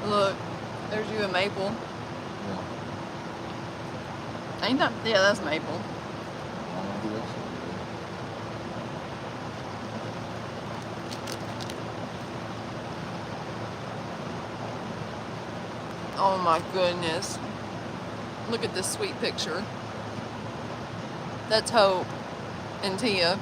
Look, there's you and Maple. Yeah. Ain't that? Yeah, that's Maple. I don't know who else it Oh my goodness. Look at this sweet picture. That's Hope and Tia.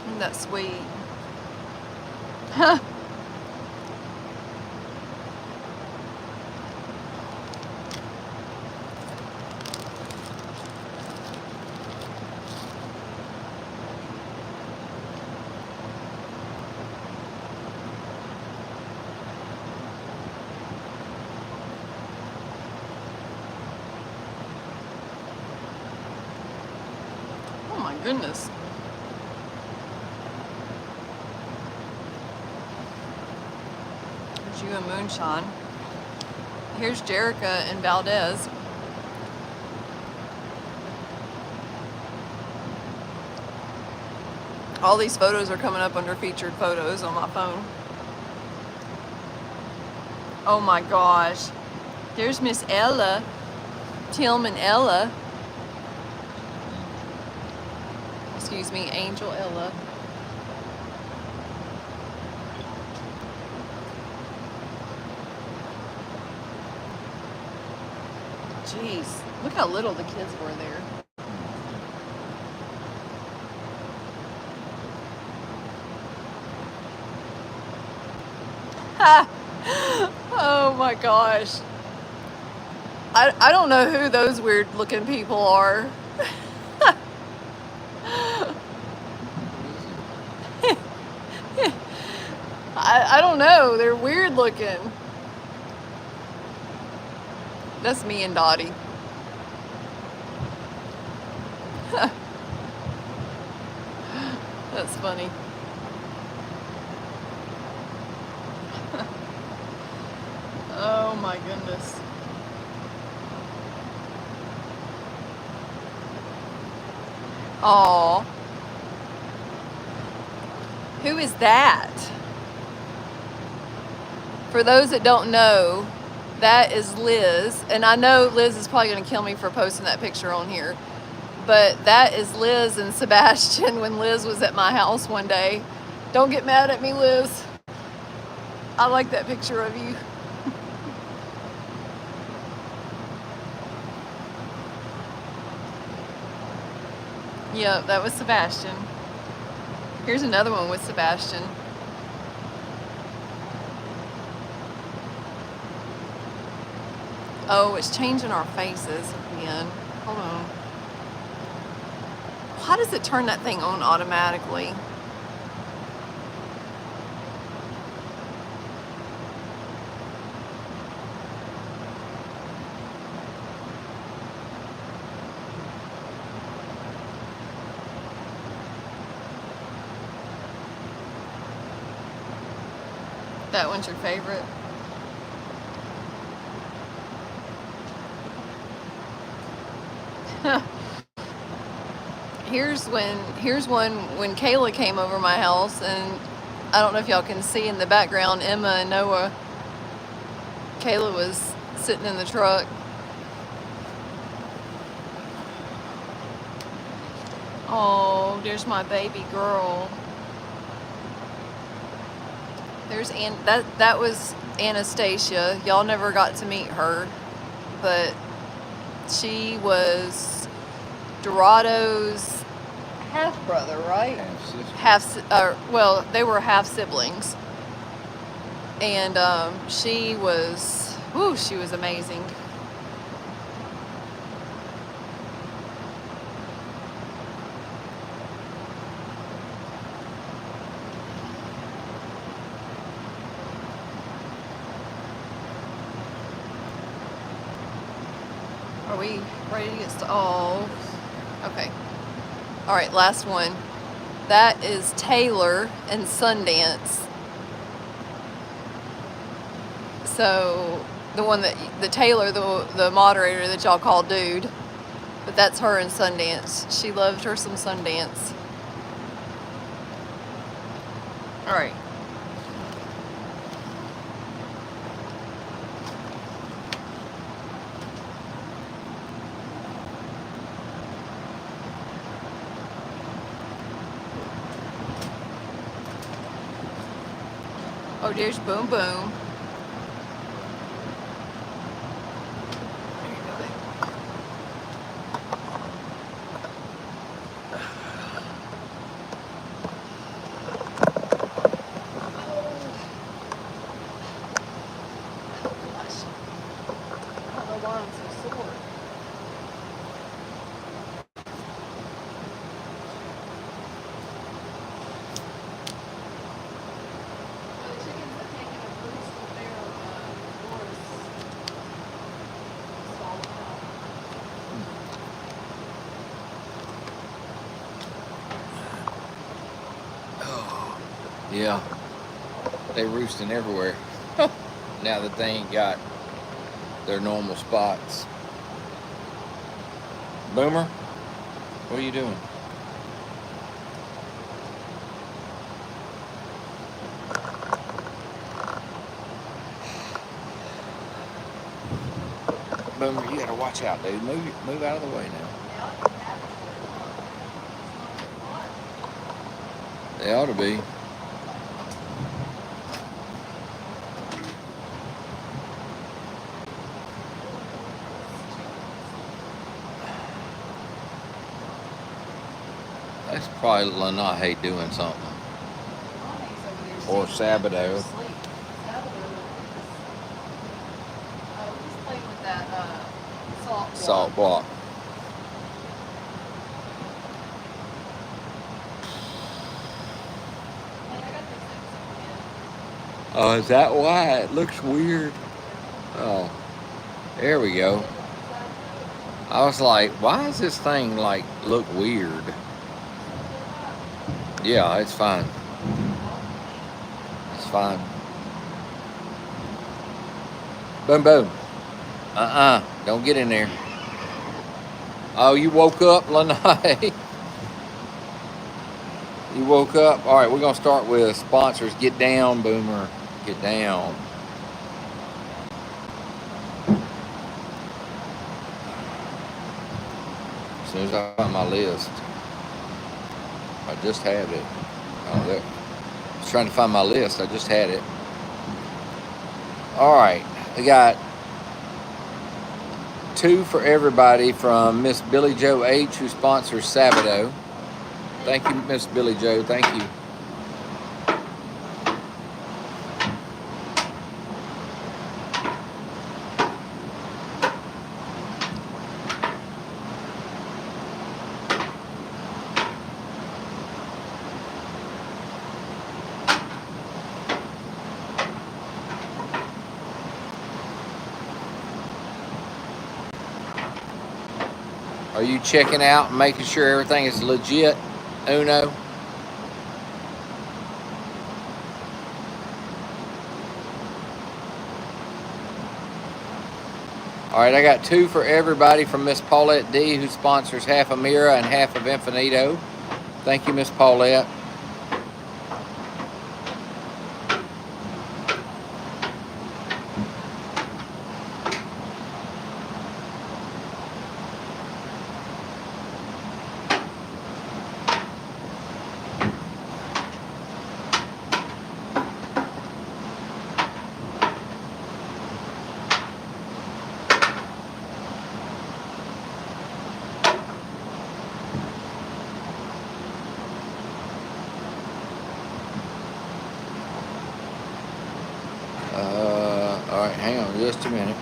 Isn't that sweet? Huh. Oh my goodness. There's you and Moonshine. Here's Jerica and Valdez. All these photos are coming up under featured photos on my phone. Oh my gosh. There's Miss Ella. Tillman Ella. Excuse me, Angel Ella. Jeez, look how little the kids were there. Ha! Oh my gosh. I don't know who those weird looking people are. I don't know. They're weird looking. That's me and Dottie. That's funny. Oh my goodness. Oh, who is that? For those that don't know, that is Liz. And I know Liz is probably going to kill me for posting that picture on here. But that is Liz and Sebastian when Liz was at my house one day. Don't get mad at me, Liz. I like that picture of you. Yep, that was Sebastian. Here's another one with Sebastian. Oh, it's changing our faces again. Hold on. How does it turn that thing on automatically? That one's your favorite? Here's one when Kayla came over my house, and I don't know if y'all can see in the background Emma and Noah. Kayla was sitting in the truck. Oh, there's my baby girl. There's that was Anastasia. Y'all never got to meet her, but she was Dorado's half brother, right? Well, they were half siblings, and she was amazing. Are we ready to get started? Oh, okay. All right, last one. That is Taylor and Sundance. So the Taylor, the moderator that y'all call dude, but that's her in Sundance. She loved her some Sundance. All right. Oh, there's Boom Boom. Yeah, they roosting everywhere. Now that they ain't got their normal spots. Boomer, what are you doing? Boomer, you gotta watch out, dude. Move out of the way now. They ought to be. That's probably Lanahe doing something. Or Sabado. He's playing with that Salt block. Oh, is that why it looks weird? Oh, there we go. I was like, why does this thing like look weird? Yeah, it's fine. It's fine. Boom, boom. Don't get in there. Oh, you woke up, Lanai. You woke up. All right, we're gonna start with sponsors. Get down, Boomer. Get down. As soon as I find my list, I just had it. Oh, there. I was trying to find my list. I just had it. All right, we got 2 for everybody from Miss Billy Joe H, who sponsors Sabado. Thank you, Miss Billy Joe. Thank you. Are you checking out and making sure everything is legit, Uno? All right, I got 2 for everybody from Miss Paulette D, who sponsors half of Mira and half of Infinito. Thank you, Miss Paulette. All right, hang on just a minute.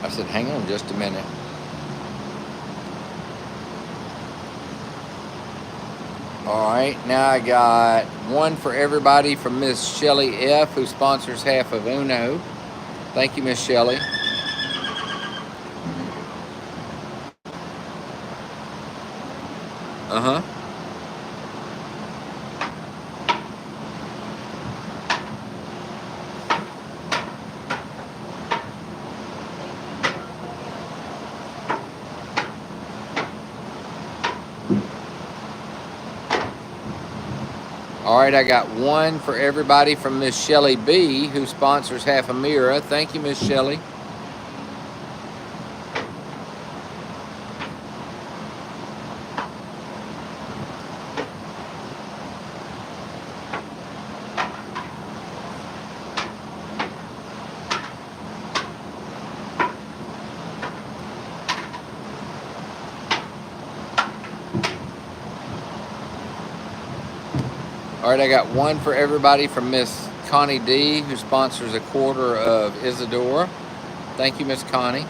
I said, hang on just a minute. All right, now I got 1 for everybody from Miss Shelley F, who sponsors half of Uno. Thank you, Miss Shelley. Uh-huh. All right, I got 1 for everybody from Miss Shelley B, who sponsors half a Mira. Thank you, Miss Shelley. All right, I got 1 for everybody from Miss Connie D, who sponsors a quarter of Isadora. Thank you, Miss Connie.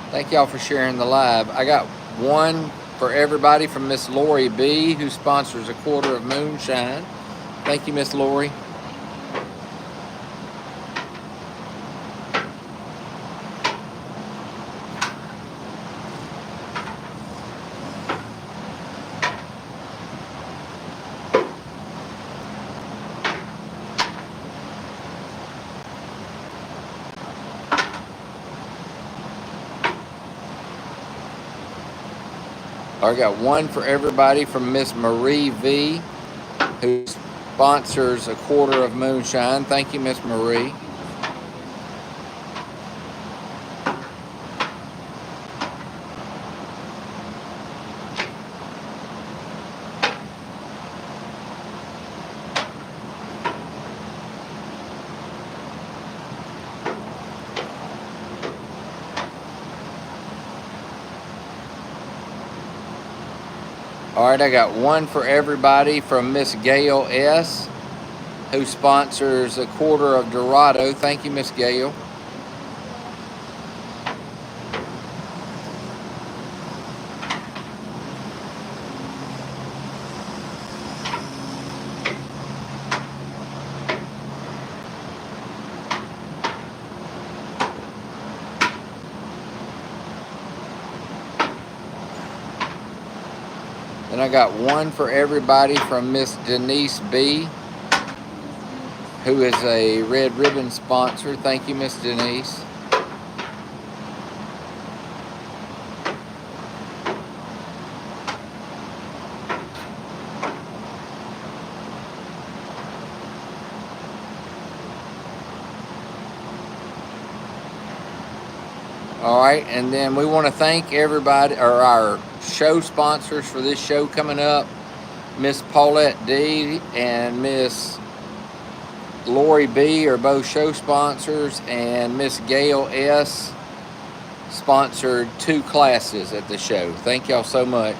Thank y'all for sharing the live. I got 1 for everybody from Miss Lori B, who sponsors a quarter of Moonshine. Thank you, Miss Lori. I got 1 for everybody from Miss Marie V, who sponsors a quarter of Moonshine. Thank you, Miss Marie. All right, I got 1 for everybody from Miss Gail S, who sponsors a quarter of Dorado. Thank you, Miss Gail. And I got one for everybody from Miss Denise B, who is a Red Ribbon sponsor. Thank you, Miss Denise. All right, and then we want to thank everybody, or our show sponsors for this show coming up. Miss Paulette D and Miss Lori B are both show sponsors, and Miss Gail S sponsored 2 classes at the show. Thank y'all so much.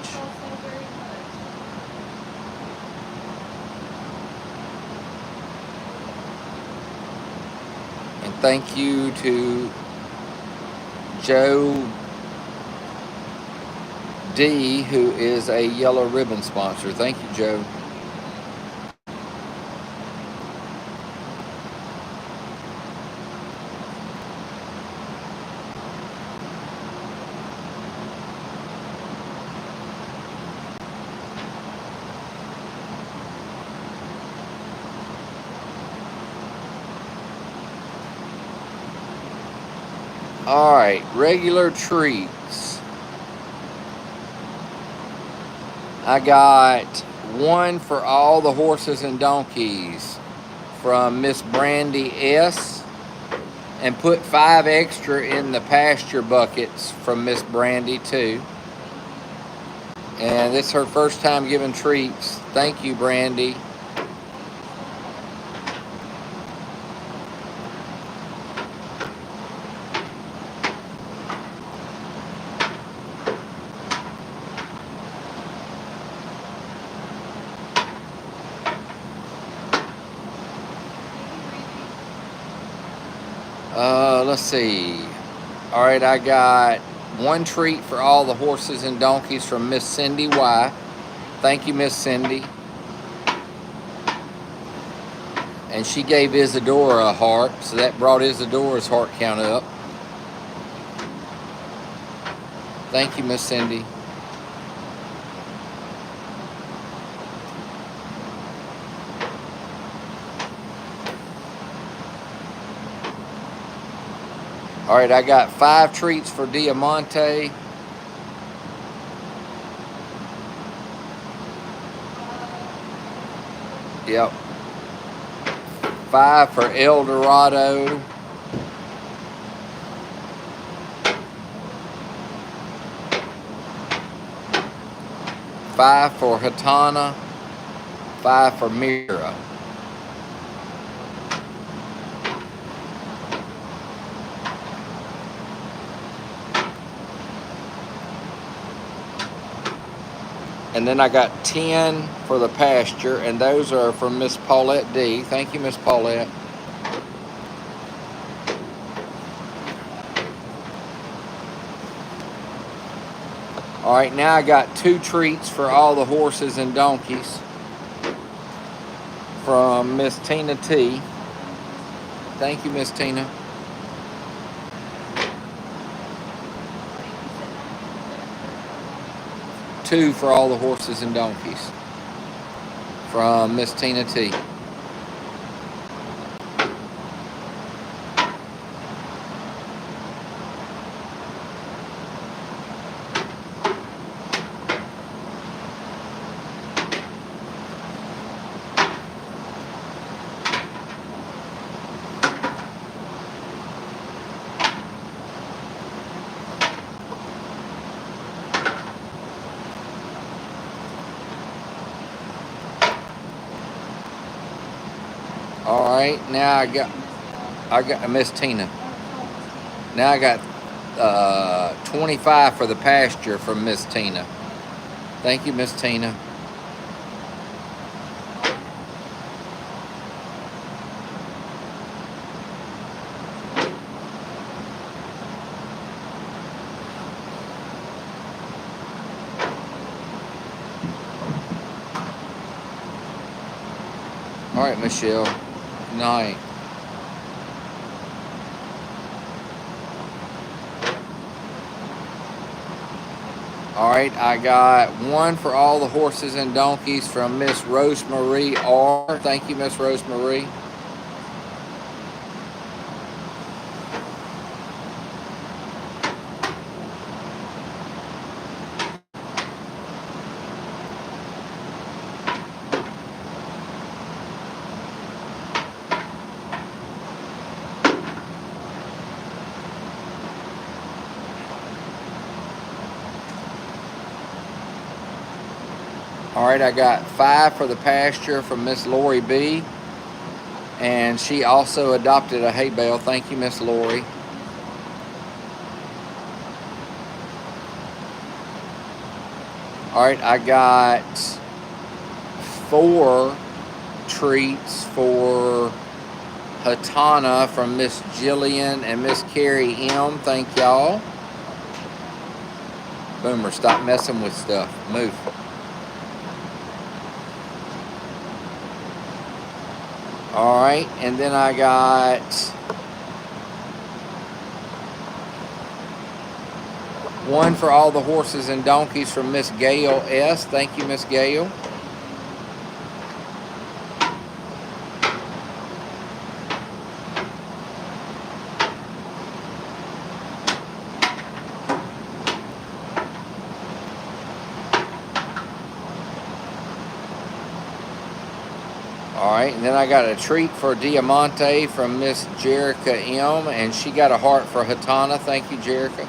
And thank you to Joe D, who is a Yellow Ribbon sponsor. Thank you, Joe. All right, regular treats. I got one for all the horses and donkeys from Miss Brandy S, and put 5 extra in the pasture buckets from Miss Brandy too. And this is her first time giving treats. Thank you, Brandy. Let's see. All right, I got one treat for all the horses and donkeys from Miss Cindy Y. Thank you, Miss Cindy. And she gave Isadora a heart, so that brought Isadora's heart count up. Thank you, Miss Cindy. All right, I got 5 treats for Diamante. Yep. 5 for El Dorado. 5 for Hatana. 5 for Mira. And then I got 10 for the pasture, and those are from Miss Paulette D. Thank you, Miss Paulette. All right, now I got 2 treats for all the horses and donkeys from Miss Tina T. Thank you, Miss Tina. Two for all the horses and donkeys from Miss Tina T. All right, now I got Miss Tina. Now I got 25 for the pasture from Miss Tina. Thank you, Miss Tina. All right, Michelle. Good night. All right, I got one for all the horses and donkeys from Miss Rosemarie R. Thank you, Miss Rosemarie. All right, I got 5 for the pasture from Miss Lori B. And she also adopted a hay bale. Thank you, Miss Lori. All right, I got 4 treats for Hatana from Miss Jillian and Miss Carrie M. Thank y'all. Boomer, stop messing with stuff. Move. All right, and then I got one for all the horses and donkeys from Miss Gail S. Thank you, Miss Gail. All right, and then I got a treat for Diamante from Miss Jerica M. And she got a heart for Hatana. Thank you, Jerica.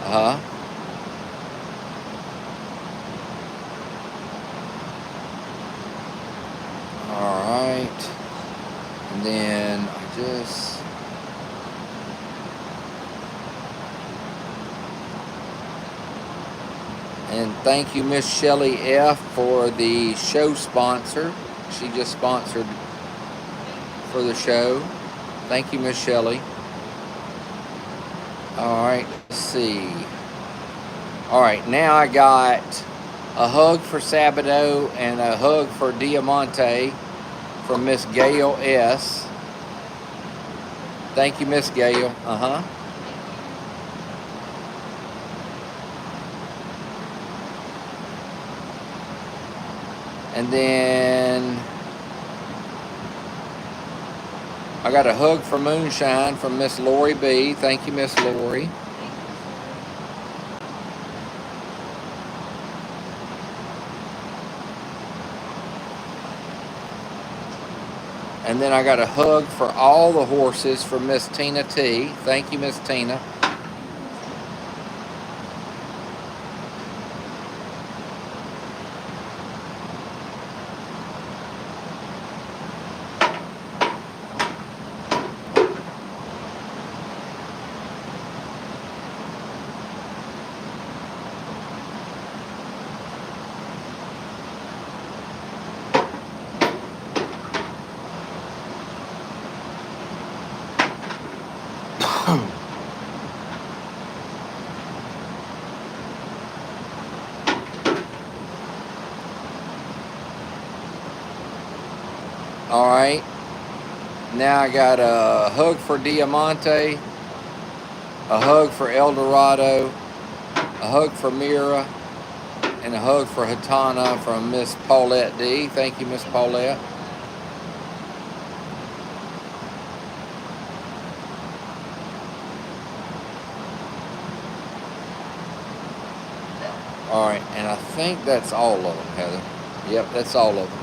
Uh-huh. All right. And then I just... And thank you, Miss Shelley F. for the show sponsor. She just sponsored for the show. Thank you, Miss Shelley. All right, let's see. All right, now I got a hug for Sabado and a hug for Diamante from Miss Gail S. Thank you, Miss Gail. Uh-huh. And then I got a hug for Moonshine from Miss Lori B. Thank you, Miss Lori. And then I got a hug for all the horses from Miss Tina T. Thank you, Miss Tina. All right. Now I got a hug for Diamante, a hug for El Dorado, a hug for Mira, and a hug for Hatana from Miss Paulette D. Thank you, Miss Paulette. All right, and I think that's all of them, Heather. Yep, that's all of them.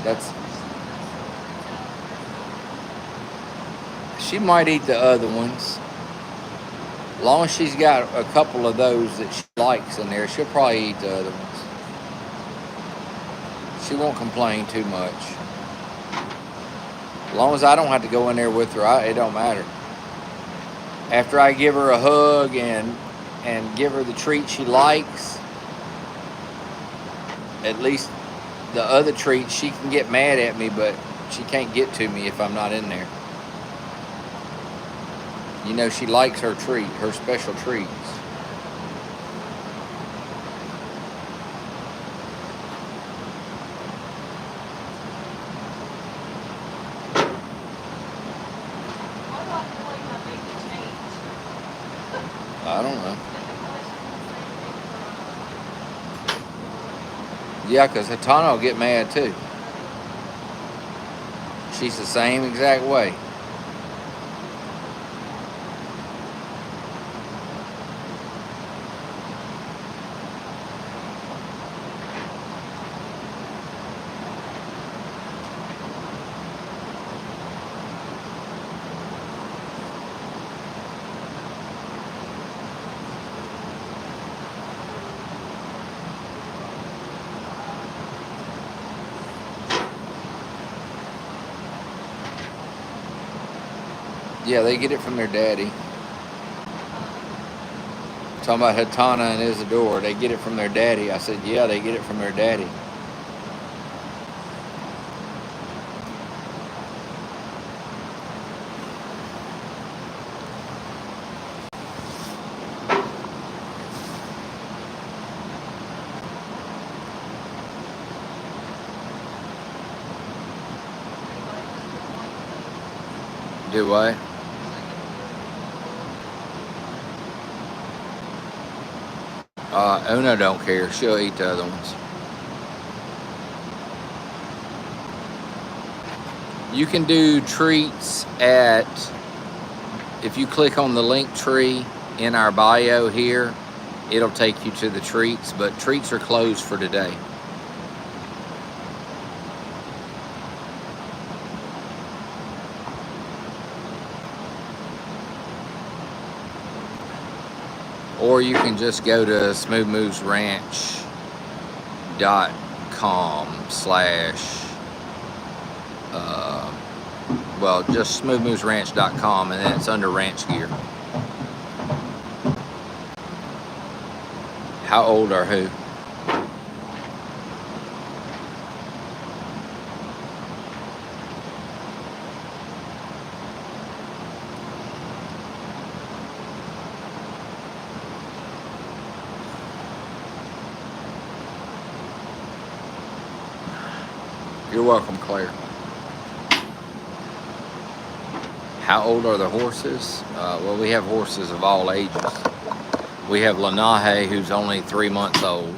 That's... She might eat the other ones. As long as she's got a couple of those that she likes in there, she'll probably eat the other ones. She won't complain too much. As long as I don't have to go in there with her, it don't matter. After I give her a hug and give her the treat she likes, at least the other treats, she can get mad at me, but she can't get to me if I'm not in there. You know she likes her treat, her special treats. I don't know. Yeah, because Hatana will get mad too. She's the same exact way. Yeah, they get it from their daddy. Talking about Hatana and Isadora, they get it from their daddy. I said, yeah, they get it from their daddy. Do what? Una don't care. She'll eat the other ones. You can do treats at, if you click on the link tree in our bio here, it'll take you to the treats, but treats are closed for today. Or you can just go to smoothmovesranch.com / well, just smoothmovesranch.com, and then it's under ranch gear. How old are who? You're welcome, Claire. How old are the horses? Well, we have horses of all ages. We have Lanahe, who's only 3 months old,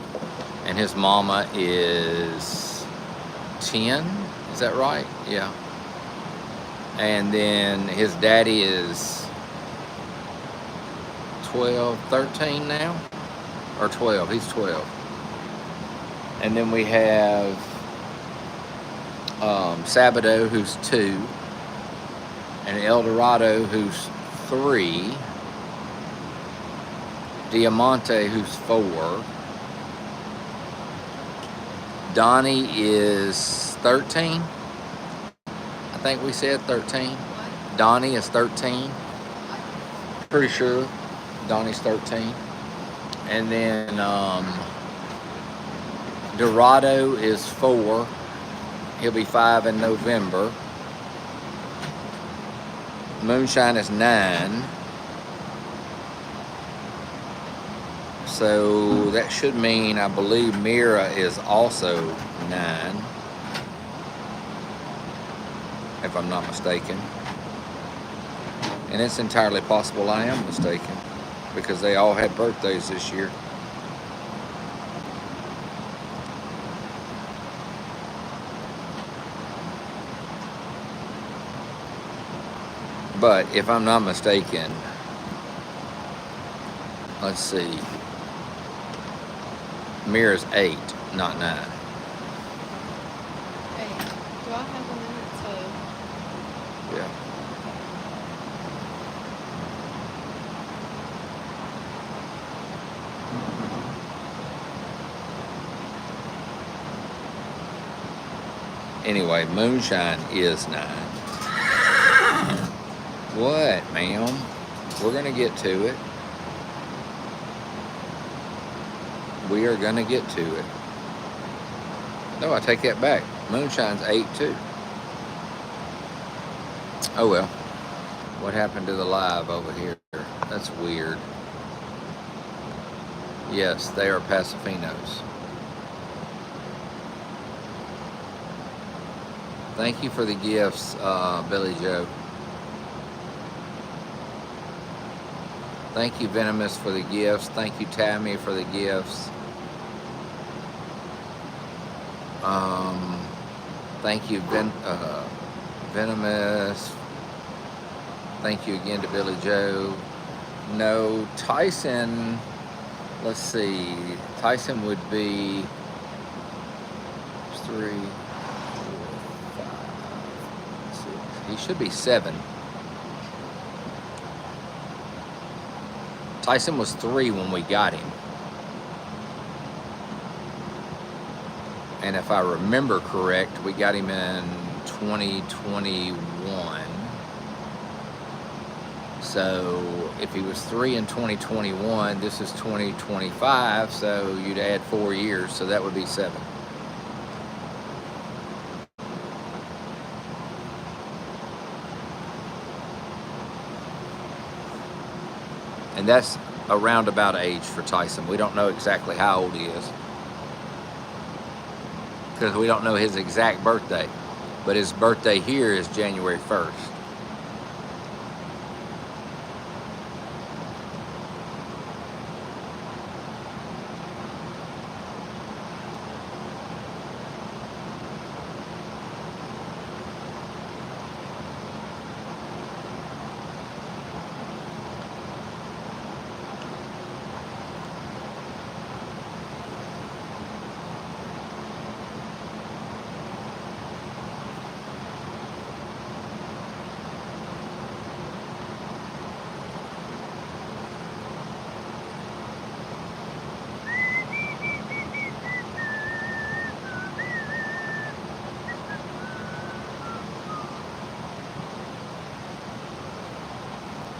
and his mama is 10. Is that right? Yeah. And then his daddy is 12, 13 now? Or 12. He's 12. And then we have Sabado, who's 2, and Eldorado, who's 3, Diamante, who's 4, Donnie is 13, I think we said 13, Donnie is 13, pretty sure Donnie's 13, and then Dorado is 4, he'll be 5 in November. Moonshine is 9. So that should mean, I believe Mira is also 9, if I'm not mistaken. And it's entirely possible I am mistaken, because they all had birthdays this year. But if I'm not mistaken, let's see, Mira's 8, not 9. 8. Do I have a minute to? Yeah. Anyway, Moonshine is 9. What, ma'am? We're going to get to it. We are going to get to it. No, I take that back. Moonshine's 8 too. Oh well. What happened to the live over here? That's weird. Yes, they are Pasafinos. Thank you for the gifts, Billy Joe. Thank you, Venomous, for the gifts. Thank you, Tammy, for the gifts. Thank you, Venomous. Thank you again to Billy Joe. No, Tyson, let's see. Tyson would be 3, 4, 5, 6. He should be 7. Tyson was 3 when we got him. And if I remember correct, we got him in 2021. So if he was 3 in 2021, this is 2025, so you'd add 4 years, so that would be 7. And that's a roundabout age for Tyson. We don't know exactly how old he is, because we don't know his exact birthday. But his birthday here is January 1st.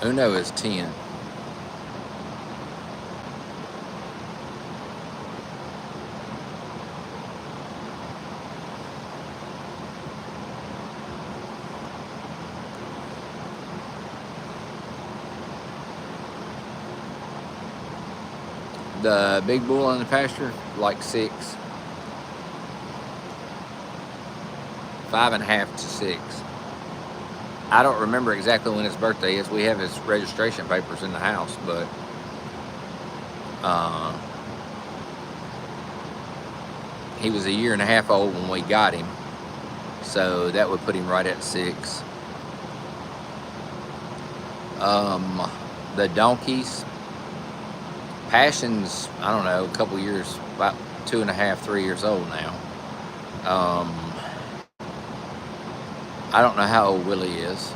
Uno is 10. The big bull in the pasture, like 6. 5.5 to 6. I don't remember exactly when his birthday is. We have his registration papers in the house, but he was 1.5 years old when we got him, so that would put him right at 6. The donkeys, Passion's, I don't know, a couple years, about 2.5, 3 years old now. I don't know how old Willie is,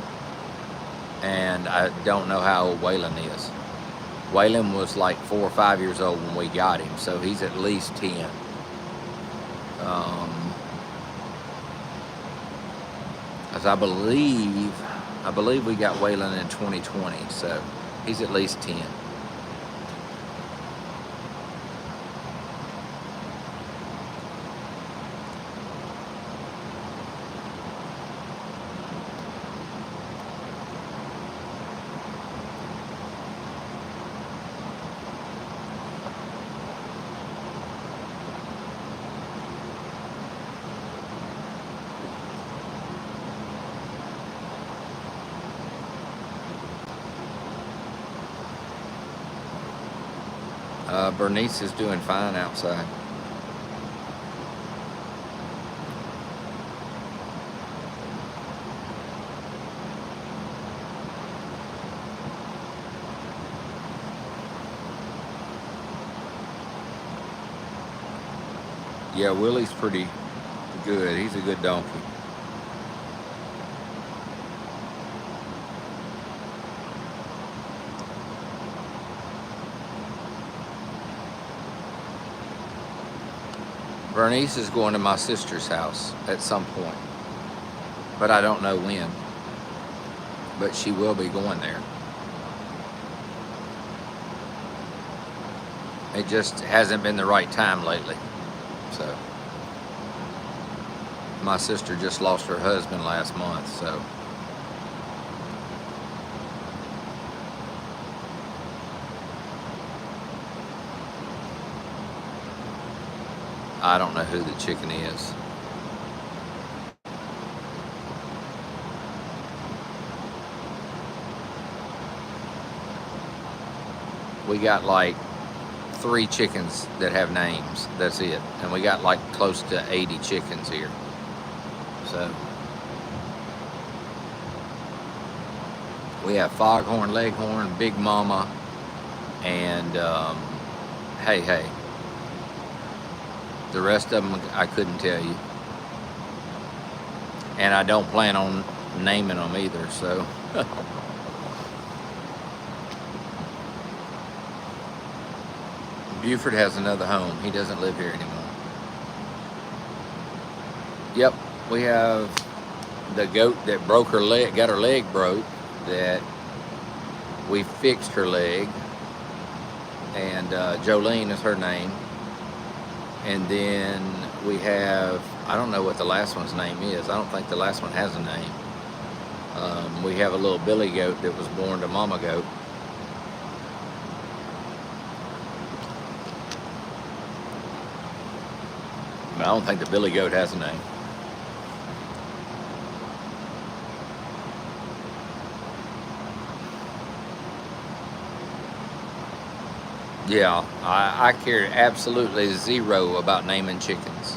and I don't know how old Waylon is. Waylon was like 4 or 5 years old when we got him, so he's at least 10. As I believe we got Waylon in 2020, so he's at least 10. Bernice is doing fine outside. Yeah, Willie's pretty good. He's a good donkey. Bernice is going to my sister's house at some point, but I don't know when. But she will be going there. It just hasn't been the right time lately. So, my sister just lost her husband last month, so I don't know who the chicken is. We got like 3 chickens that have names. That's it. And we got like close to 80 chickens here. So we have Foghorn, Leghorn, Big Mama, and Hey Hey. The rest of them I couldn't tell you. And I don't plan on naming them either, so. Buford has another home. He doesn't live here anymore. Yep, we have the goat that broke her leg, got her leg broke, that we fixed her leg, and Jolene is her name. And then we have, I don't know what the last one's name is. I don't think the last one has a name. We have a little billy goat that was born to mama goat. I don't think the billy goat has a name. Yeah, I care absolutely zero about naming chickens.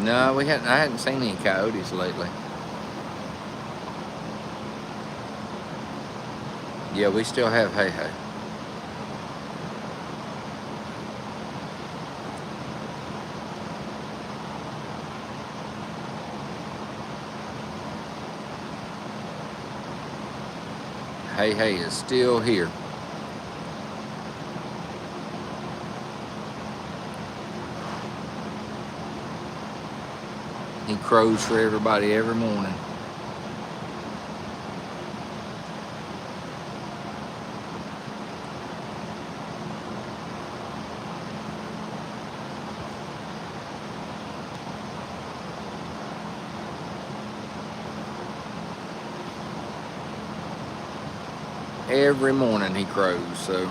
No, I hadn't seen any coyotes lately. Yeah, we still have Hey Hey. Hey Hey is still here. He crows for everybody every morning. Every morning he crows, so.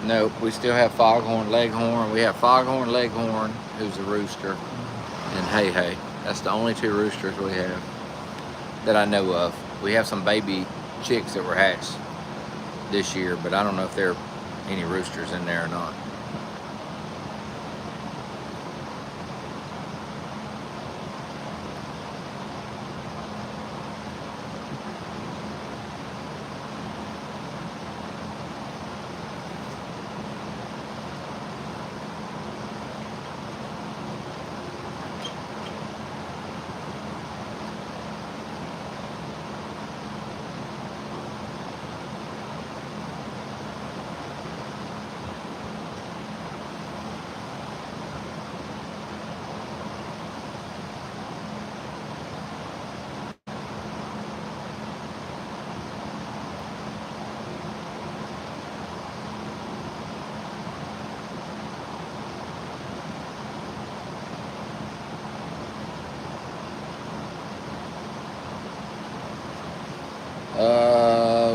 Nope, we still have Foghorn, Leghorn. We have Foghorn, Leghorn, who's a rooster, and Hey Hey. That's the only 2 roosters we have that I know of. We have some baby chicks that were hatched this year, but I don't know if there are any roosters in there or not.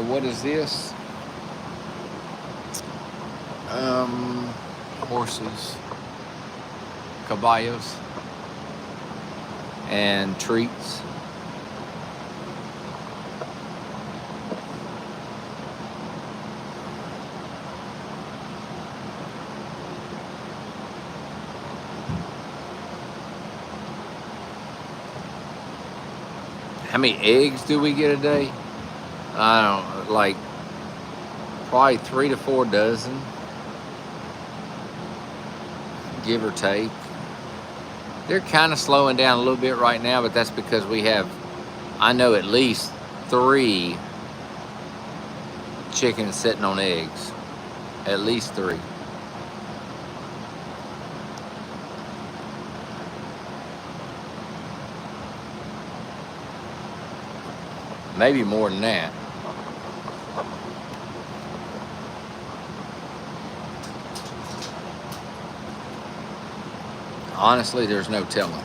What is this? Horses, caballos, and treats. How many eggs do we get a day? I don't know, like probably 3 to 4 dozen, give or take. They're kind of slowing down a little bit right now, but that's because we have, I know, at least 3 chickens sitting on eggs. At least 3. Maybe more than that. Honestly, there's no telling.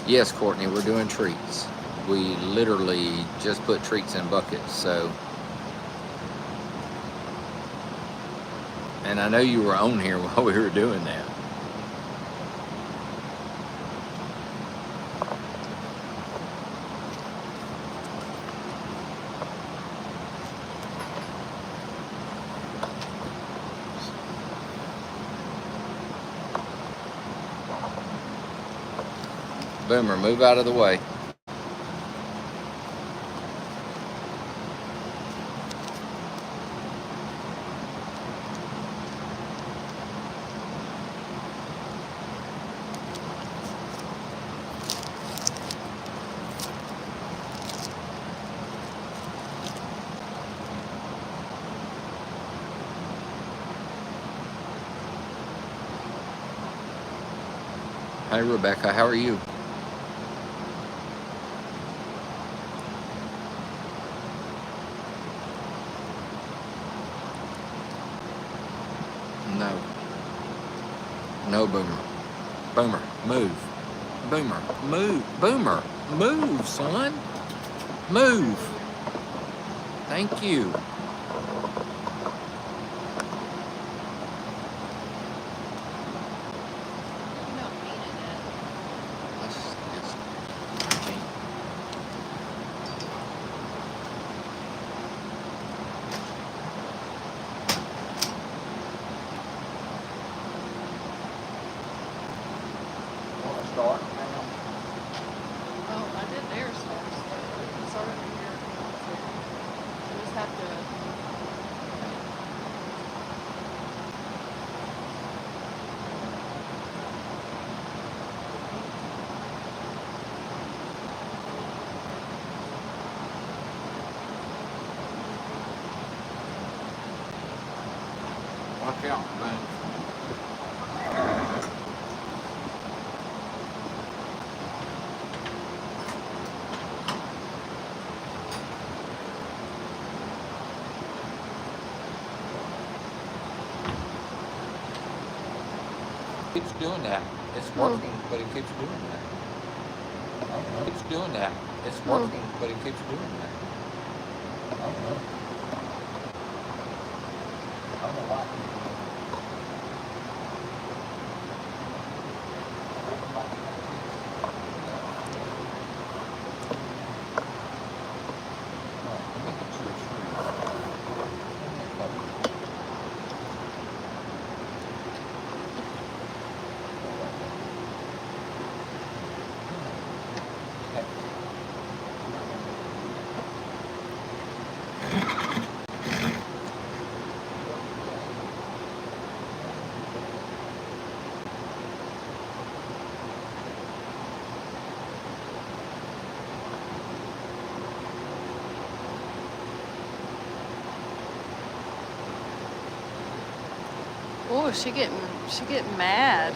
Yes, Courtney, we're doing treats. We literally just put treats in buckets, so. And I know you were on here while we were doing that. Boomer, move out of the way. Hi, Rebecca. How are you? No. No, Boomer. Boomer, move. Boomer, move. Boomer, move, son. Move. Thank you. Start. Oh, I did their stars. It's already here. You just have to. Watch out, man. Keeps doing that. It's working, but it keeps doing that. It keeps doing that. It's working, but it keeps doing that. I don't know. I don't know why. Oh, she getting mad.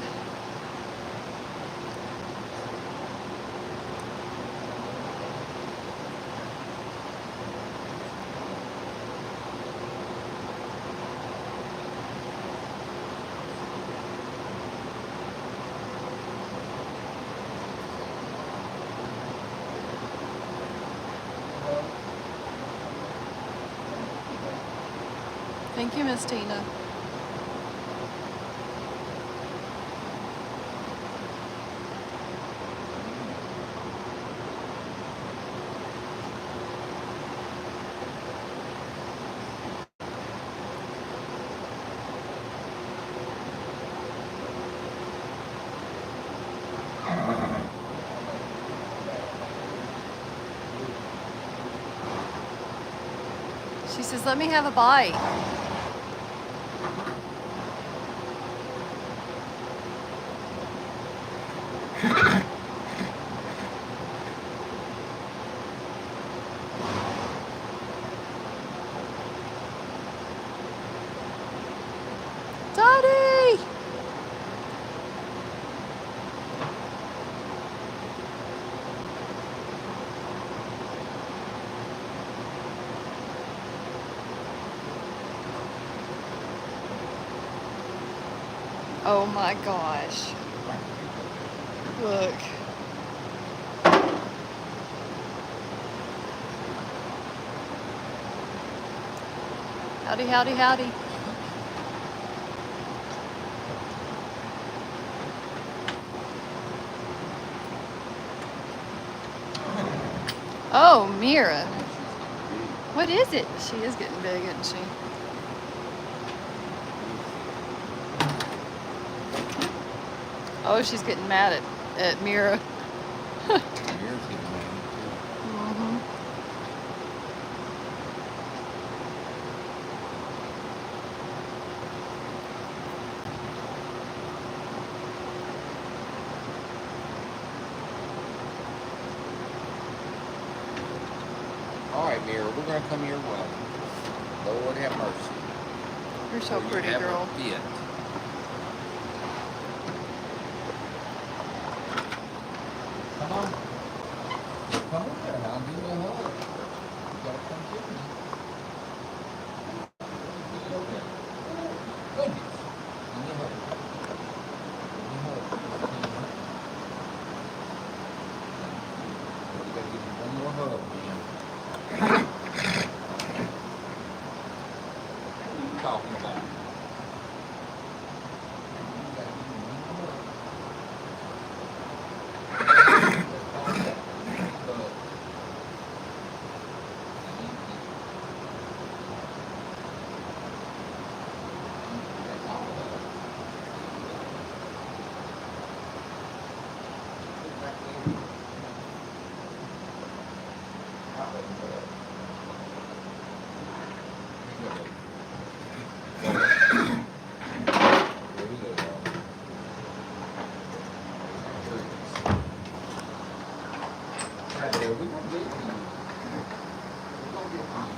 Thank you, Miss Tina. She says, let me have a bite. Oh my gosh. Look. Howdy, howdy, howdy. Oh, Mira. What is it? She is getting big, isn't she? Oh, she's getting mad at Mira. Mira's getting mad. Mm-hmm. All right, Mira, we're gonna come your way. Lord have mercy. You're so Or you pretty, have a girl. fit. Come on. Come over here. I'll give you a hug. You gotta come get me. Get over there. Goodness. Give me a hug. Give me a hug. You gotta give me one more hug, man. What are you talking about? You gotta give me one more hug. That's all that. Hug. That's all of it. Put it back in. I'll let it go. There we go, y'all. Right there, we're gonna get to you. We're gonna get to you.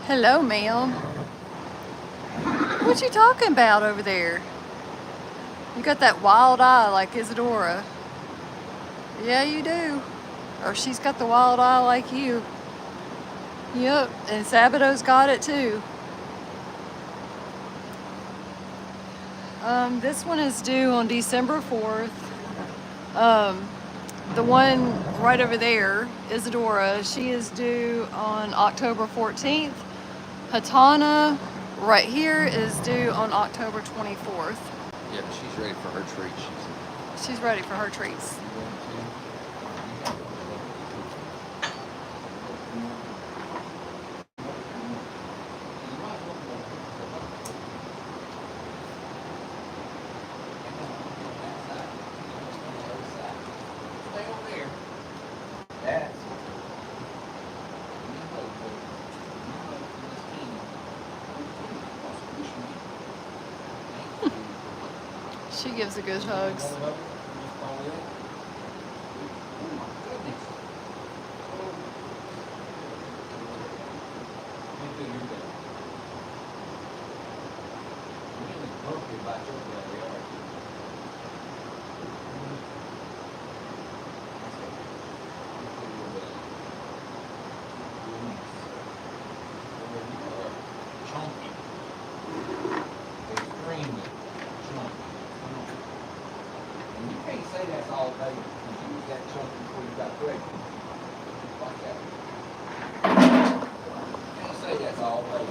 Hello, ma'am. What you talking about over there? You got that wild eye like Isadora. Yeah, you do. Or she's got the wild eye like you. Yep, and Sabado's got it too. This one is due on December 4th. The one right over there, Isadora, she is due on October 14th. Hatana, right here, is due on October 24th. Yeah, but she's ready for her treat. She's ready for her treats. Stay over there. That's She gives the good hugs. Chunky. Extremely chunky. And you can't say that's all day because you was that chunky before you got pregnant. Like that. You can't say that's all day.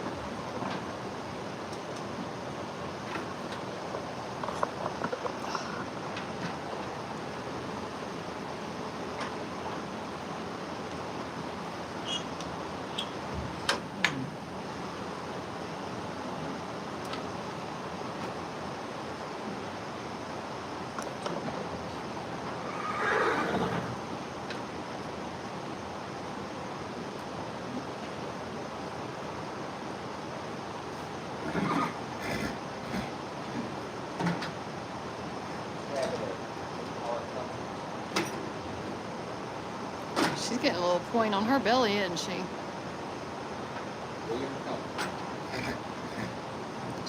She's getting a little point on her belly, isn't she?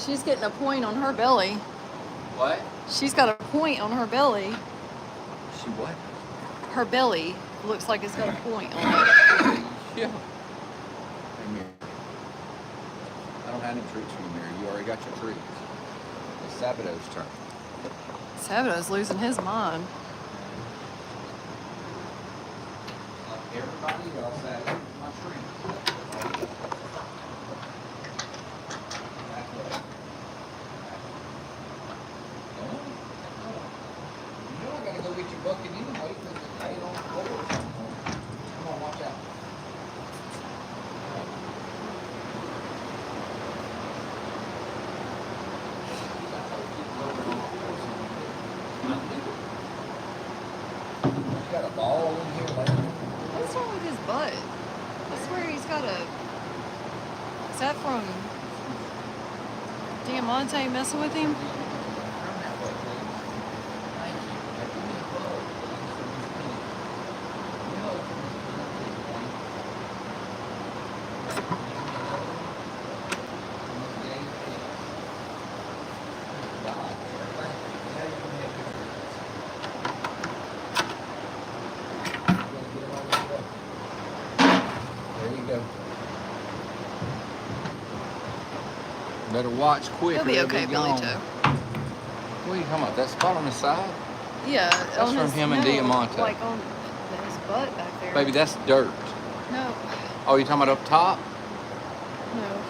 She's getting a point on her belly. What? She's got a point on her belly. She what? Her belly looks like it's got a point on it. Yeah. Hey, Mary. I don't have any treats for you, Mary. You already got your treats. It's Sabado's turn. Sabado's losing his mind. Everybody else had my treats. You know I gotta go get your bucket anyway because it's laid on the floor or something. Come on, watch out. You got a ball in here laying. What's wrong with his butt? I swear he's got a. Is that from Diamante messing with him? Turn that way, please. Thank you. Now give me a hug, please, from Miss Penny. Give me a hug from Miss Penny, please, Penny. Give me a hug from Miss Gay Penny. God, thank you. Now you can have your treats. You gotta get them all the way. There you go. Better watch quick. He'll be okay, Billy Joe. What are you talking about? That spot on the side? Yeah, That's on from his, him and no, Diamante. like on his butt back there. Baby, that's dirt. No, Oh, you talking about up top? no.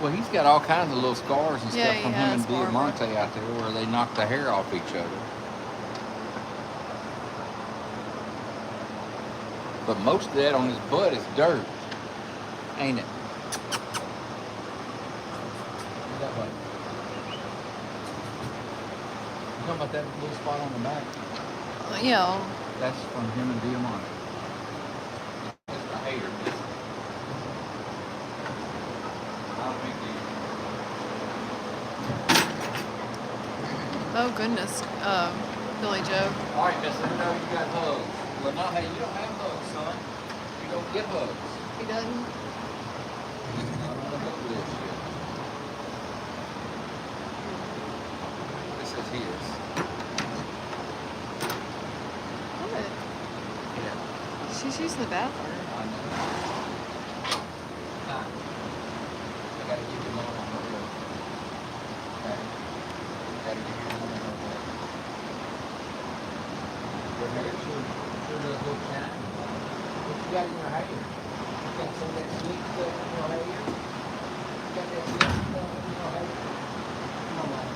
Well, he's got all kinds of little scars and Yeah, stuff he from him has, and Barbara. Diamante out there where they knocked the hair off each other. But most of that on his butt is dirt, ain't it? That way. You talking about that little spot on the back? Yeah, That's from him and Diamante. That's the hair. Not a big deal. oh goodness, Billy Joe. All right, Miss Linda, you got hugs. Well, no, hey, you don't have hugs, son. You don't get hugs. He doesn't. I don't want to go to this shit. This is his. What? Yeah, She's using the bathroom. I know. Hi. I gotta give your mom a hug. Okay. Gotta give your mom a hug. Your hair sure does look shiny. What you got in your hair? You got some of that sweet stuff in your hair? You got that sweet stuff in your hair? Come on, man.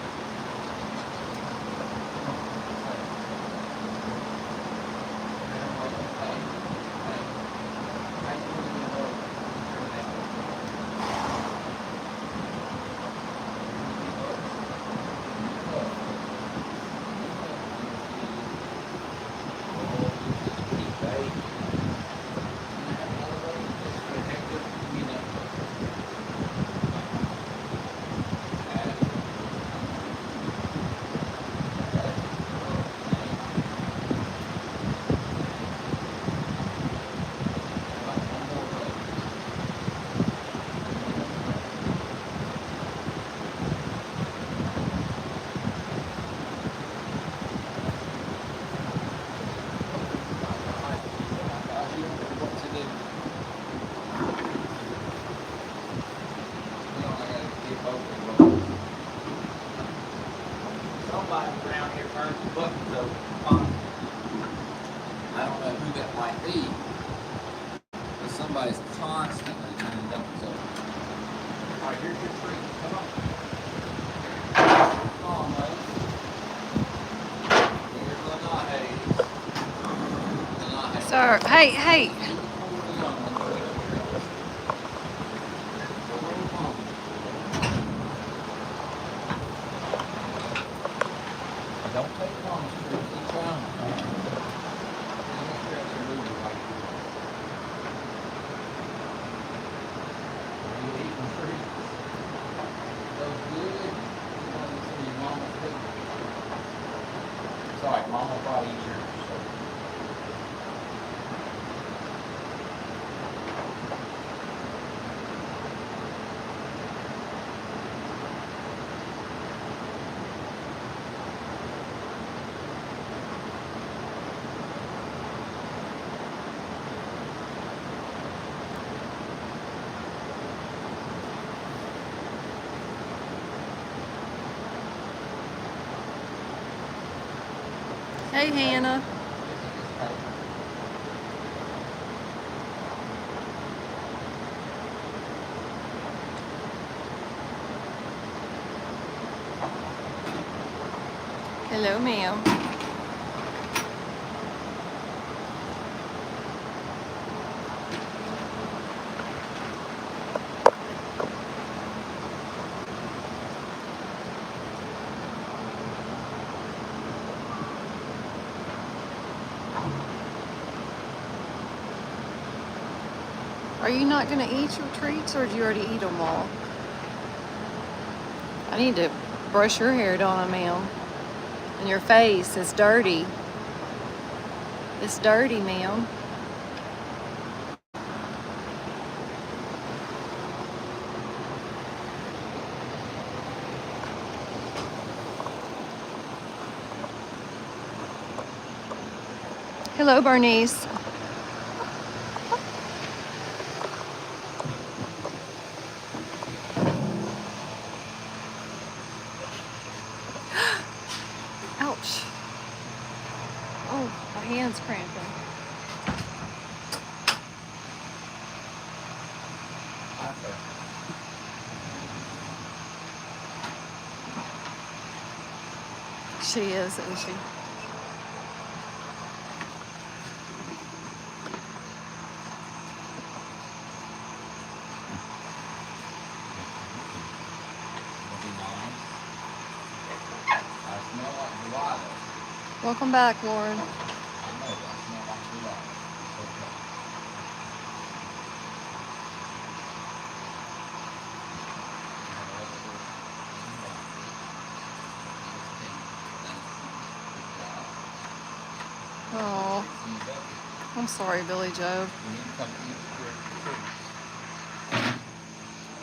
Somebody around here turns the buttons over constantly. I don't know who that might be, but somebody's constantly turning buttons over. All right, here's your treat. Come on. Come on, buddy. Here's Lanah's. Sir, hey. Don't take long street. Keep trying. It's all right, Mom will probably eat yours. Hey, Hannah. Hello, ma'am. Are you not going to eat your treats, or did you already eat them all? I need to brush your hair, don't I, ma'am? And your face is dirty. It's dirty, ma'am. Hello, Bernice. Ouch. Oh, my hand's cramping. She is, isn't she? Welcome back, Lauren. Oh, I'm sorry, Billy Joe.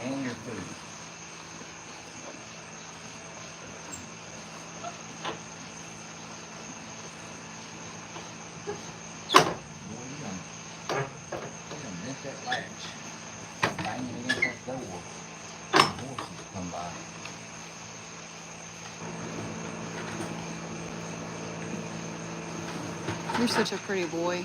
And your food. That latch, banging against that door. Horses come by. You're such a pretty boy.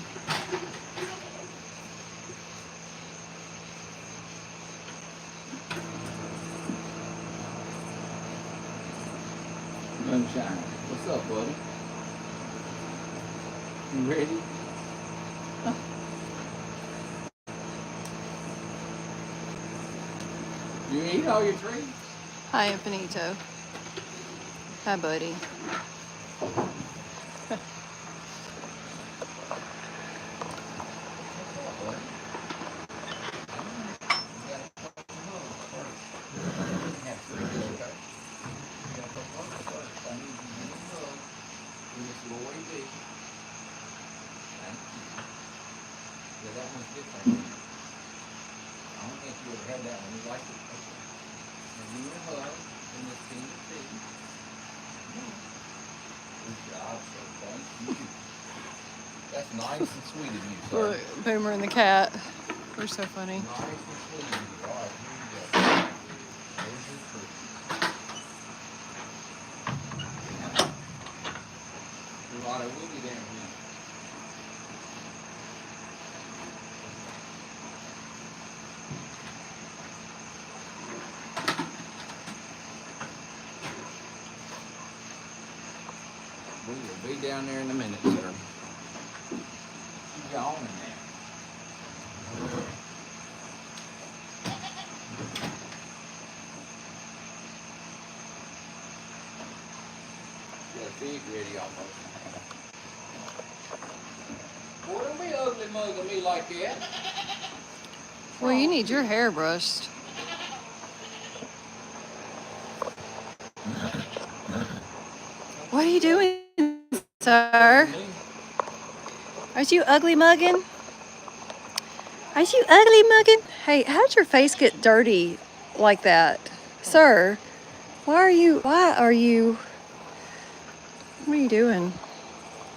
Sunshine. What's up, buddy? You ready? You eat all your treats? Hi, Infinito. Hi, buddy. That one's different. I don't think you ever had that one. You like it? And you and a hug and this team of tea. Good job, sir. Thank you. That's nice and sweet of you, sir. Look, Boomer and the cat. They're so funny. Nice and sweet of you. All right, here you go. There's your fruit. There's a lot of Willie down here. We will be down there in a minute, sir. You on in there. Got a feed ready almost. Boy, don't be ugly mugging me like that. Well, you need your hair brushed. What are you doing, sir? Are you ugly mugging? Are you ugly mugging? Hey, how'd your face get dirty like that? Sir, why are you, what are you doing?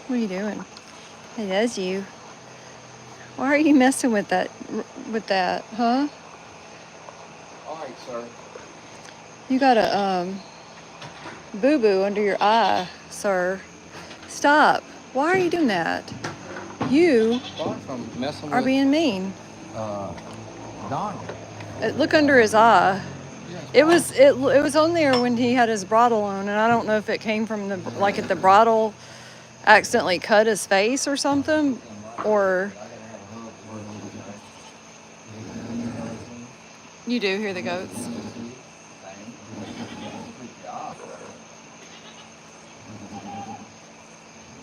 What are you doing? Hey, that's you. Why are you messing with that, huh? All right, sir. You got a, boo-boo under your eye, sir. Stop. Why are you doing that? You Probably from messing are with being mean. Donnie. Look under his eye. Yeah, It was on there when he had his bridle on, and I don't know if it came from the like if the bridle accidentally cut his face or something, or you do hear the goats.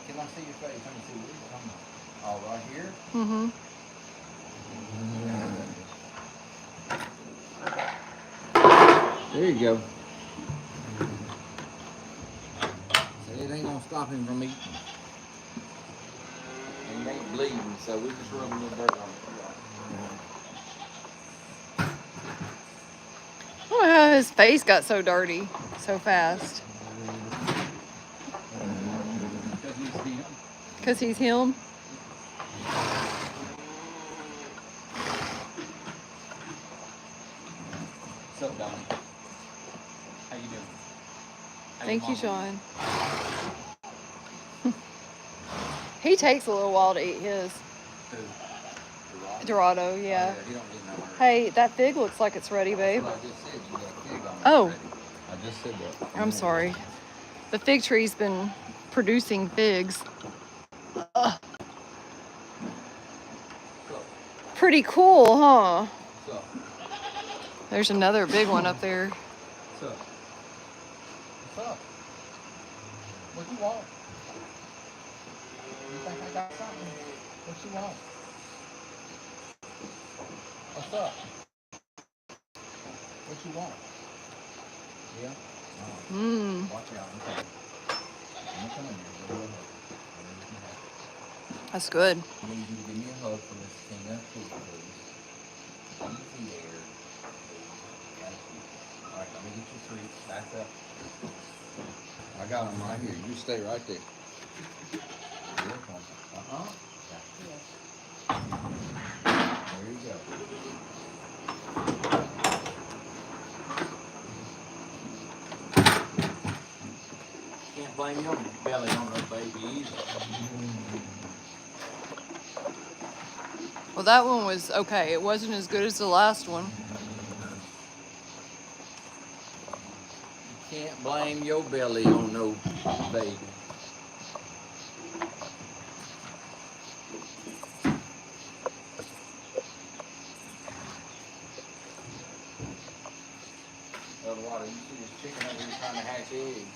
Can I see your face? Let me see what you're talking about. Oh, right here? Mm-hmm. There you go. So it ain't gonna stop him from eating. And he ain't bleeding, so we just rub a little dirt on it. I don't know how his face got so dirty so fast. Because he's him. Because he's him. What's up, Donnie? How you doing? Thank you, John. He takes a little while to eat his. Who? Dorado, Oh, yeah. he don't get no hurt. Hey, that fig looks like it's ready, babe. That's what I just said. You got a fig on it Oh. already. I just said that. I'm sorry. The fig tree's been producing figs. Ugh. Pretty cool, huh? What's up? There's another big one up there. What's up? What's up? What you want? You think I got something? What you want? What's up? What you want? Yeah? Oh, Mmm, watch out. I'm coming. I'm coming here. that's good. I need you to give me a hug from this Tina, please. Easy air. Thank you. All right, let me get your treats. Back up. I got them right here. You stay right there. Uh-huh. There you go. Can't blame your belly on no baby either. Well, that one was okay. It wasn't as good as the last one. You can't blame your belly on no baby. Water, you see this chicken over here trying to hatch eggs.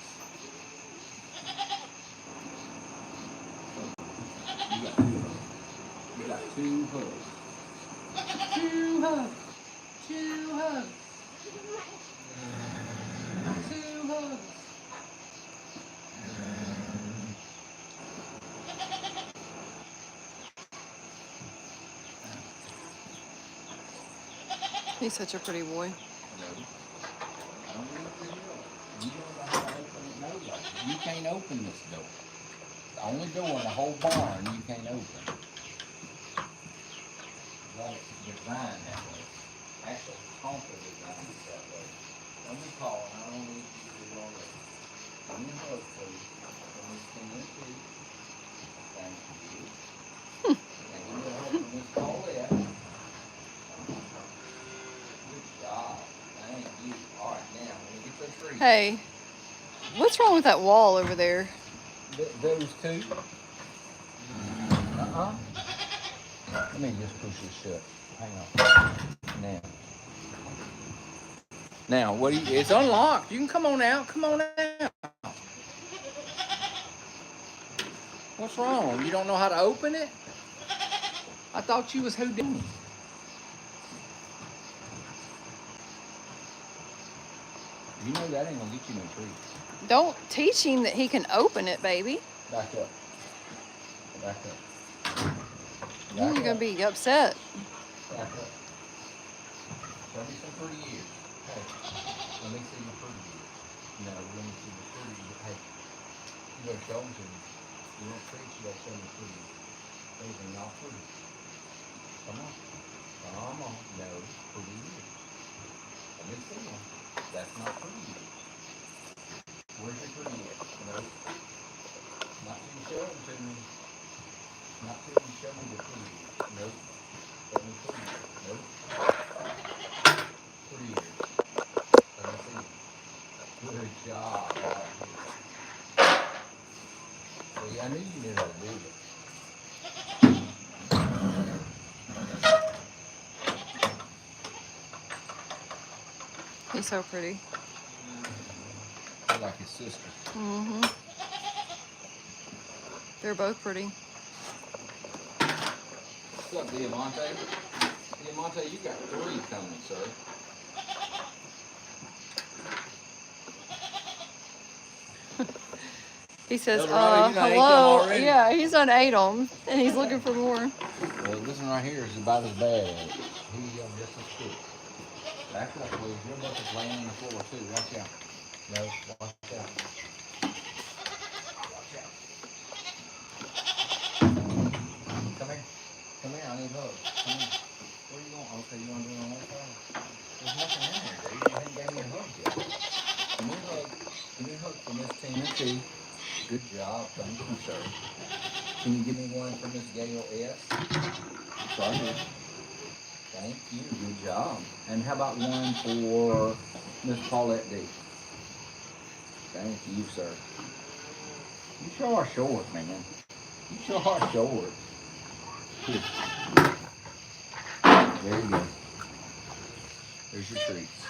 You got two hugs. Two hugs. Two hugs. Two hugs. He's such a pretty boy. I don't need to know. You don't know how to open it, nobody. You can't open this door. The only door in the whole barn you can't open. Well, it's designed that way. Actually, Tonka designed it that way. Don't be calling. I don't need you to do all that. Give me a hug, please. Let me sing it to you. Thank you. Now give me a hug from Miss Paulette. Good job. Thank you. All right, now, let me get the treat. Hey, what's wrong with that wall over there? Those two? Let me just push this shut. Hang on. Now, what do you, it's unlocked. You can come on out. Come on out. What's wrong? You don't know how to open it? I thought you was Houdini. You know that ain't gonna get you no treats. Don't teach him that he can open it, baby. Back up. Back up. Then you're gonna be upset. Back up. Show me some pretty ears. Hey, let me see your pretty ears. No, let me see your pretty ears. Hey, you gotta show them to me. You want treats, you gotta show me pretty ears. Those are not pretty. Come on. Come on. No, pretty ears. Let me see them. That's not pretty ears. Where's your pretty ears? No. Not you show them to me. job. See, I knew you knew how to do it. He's so pretty. You're like his sister. Mm-hmm. They're both pretty. What's up, Diamante? Diamante, you got 3 coming, sir. He says, Eldorado, you done ate them hello. already? Yeah, he's done ate them, and he's looking for more. Well, this one right here is about as bad as it. Here you go, just a stick. Back up, please. Your bucket's laying on the floor, too. Watch out. No, watch out. Watch out. Come here. Come here, I need hugs. Come here. Where are you going? Okay, you want to do it on that side? There's nothing in there, dude. You haven't gave me a hug yet. Give me a hug. Give me a hug from Miss Tina, too. Good job. Thank you, sir. Can you give me one for Miss Gail S? Right here. Thank you. Good job. And how about one for Miss Paulette D? Thank you, sir. You sure are short, man. You sure are short. Here. There you go. There's your treats.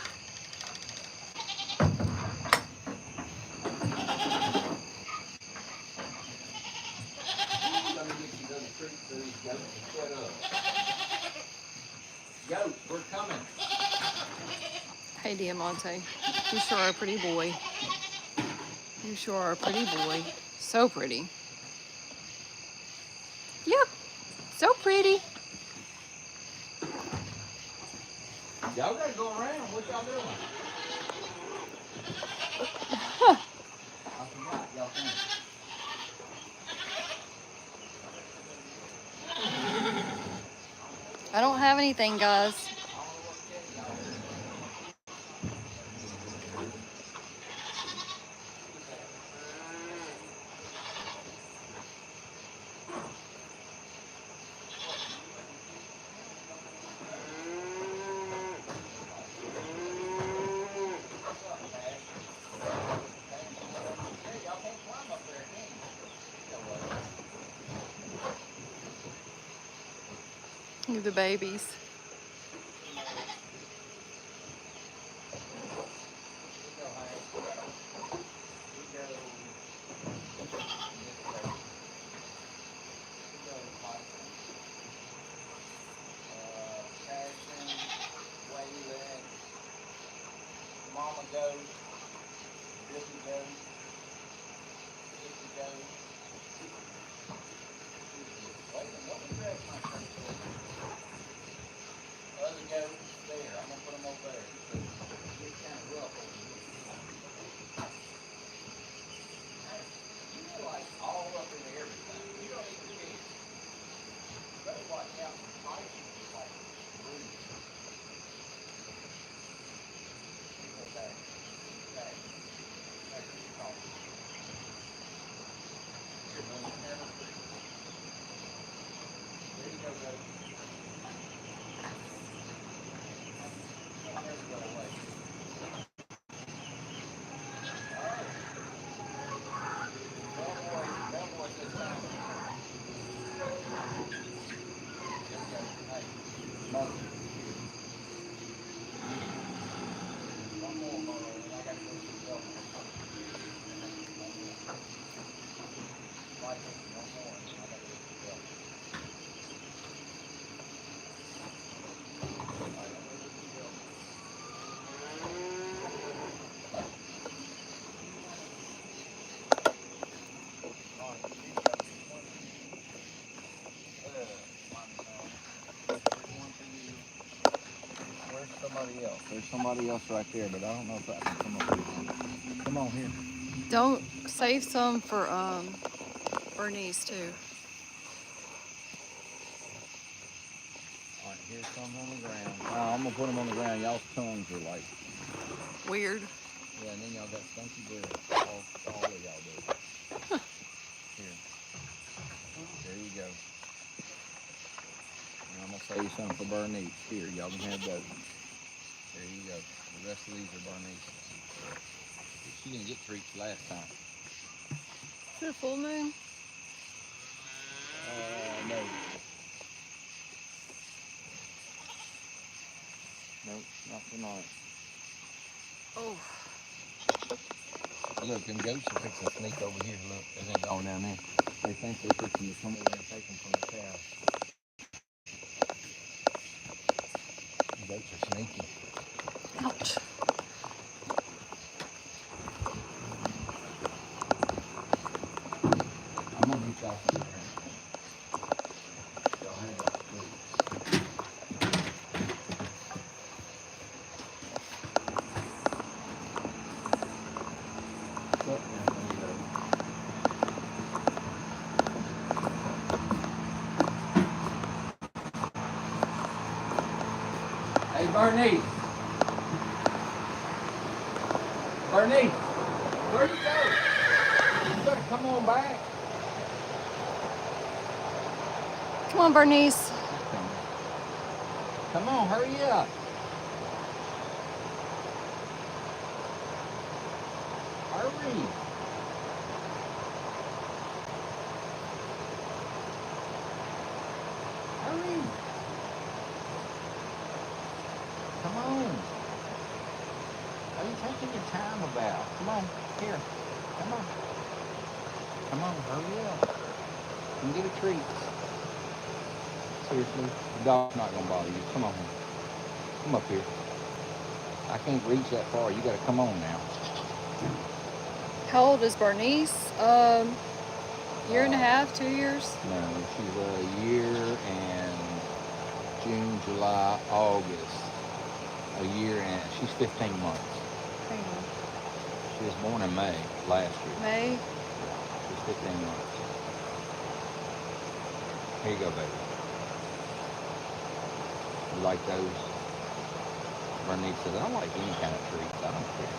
Let me get you another treat for these goats. Shut up. Goats, we're coming. Hey, Diamante. You sure are a pretty boy. You sure are a pretty boy. So pretty. Yep. So pretty. Y'all gotta go around. What y'all doing? I forgot. Y'all think. I don't have anything, guys. Look at the babies. Mama goes, Bippy goes, Bippy goes. Wait a minute, let me grab my shirt. Other goats there, I'm gonna put them over there. It's kind of rough over here. Hey, you're like all up in everything. You don't even care. You better watch out for Tyson is like rude. Okay. Okay. There you go, buddy. Never go away. Bellboy this time. Hey, mother. One more, mother, and I gotta go see Bellboy. One more, and I gotta go see Bellboy. Somebody else. There's somebody else right there, but I don't know if I can come up here. Come on here. Don't save some for Bernice too. All right, here's some on the ground. I'm gonna put them on the ground. Y'all's tongues are like Weird. yeah, and then y'all got skunky breath. All of y'all do. Here. There you go. And I'm gonna save some for Bernice. Here, y'all can have those. There you go. The rest of these are Bernice's. She didn't get treats last time. Is it a full moon? No. Nope, not tonight. Oh. Look, them goats are fixing to sneak over here. Look, they ain't going down there. They think they're fixing to come over and take them from the cow. The goats are sneaky. Ouch. I'm gonna get y'all some drink. Y'all have y'all treats. Look, there you go. Hey, Bernice. Bernice, where'd you go? You better come on back. Come on, Bernice. Come on, hurry up. Hurry. Hurry. Come on. What are you taking your time about? Come on, here. Come on. Come on, hurry up. You can get a treat. Seriously, the dog's not gonna bother you. Come on. Come up here. I can't reach that far. You gotta come on now. How old is Bernice? Year and a half, 2 years? No, she's a year and June, July, August. A year and she's 15 months. Hang on. She was born in May last year. May? She's 15 months. Here you go, baby. You like those? Bernice says, I like any kind of treats. I don't care.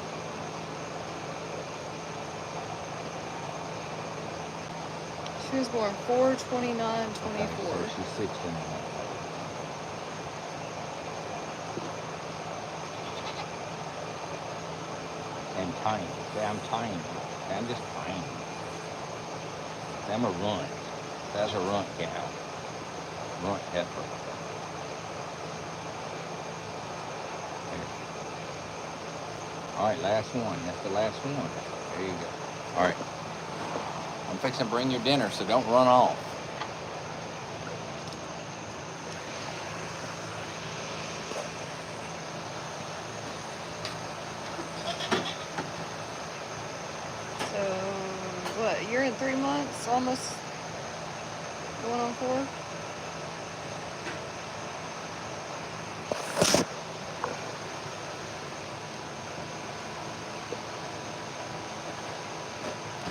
She was born 4/29/24. So she's 16 months. And tiny. Say, I'm tiny. Say, I'm just tiny. Say, I'm a runt. That's a runt cow. Runt heifer. There. All right, last one. That's the last one. There you go. All right. I'm fixing to bring your dinner, so don't run off. So, what, a year and 3 months? Almost going on 4?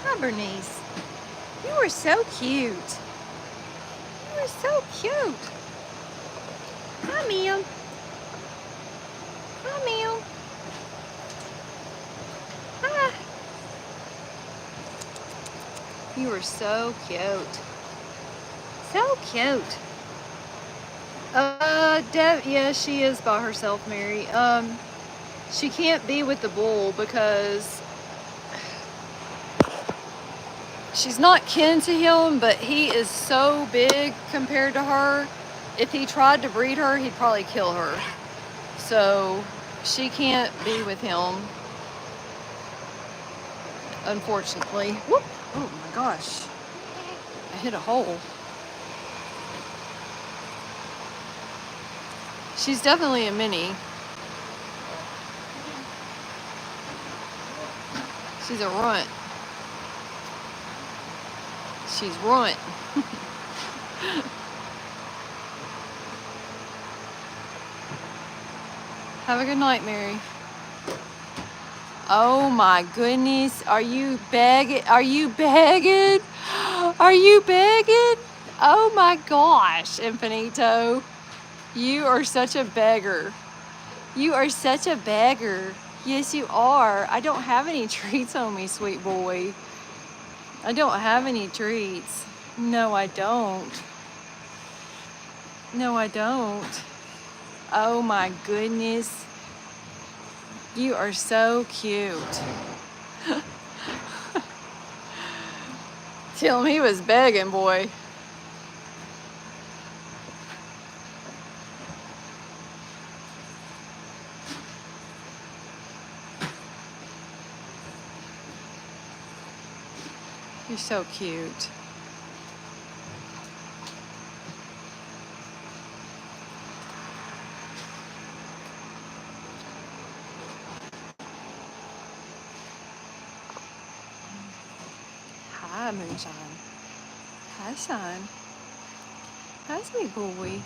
Hi, Bernice. You are so cute. You are so cute. Hi, ma'am. Hi, ma'am. Hi. You are so cute. So cute. Yeah, she is by herself, Mary. She can't be with the bull because she's not kin to him, but he is so big compared to her. If he tried to breed her, he'd probably kill her. So she can't be with him, unfortunately. Whoop. Oh my gosh. I hit a hole. She's definitely a mini. She's a runt. She's runt. Have a good night, Mary. Oh my goodness. Are you begging? Are you begging? Are you begging? Oh my gosh, Infinito. You are such a beggar. You are such a beggar. Yes, you are. I don't have any treats on me, sweet boy. I don't have any treats. No, I don't. No, I don't. Oh my goodness. You are so cute. Tell him he was begging, boy. You're so cute. Hi, Moonshine. Hi, Shine. Hi, sweet boy. Ready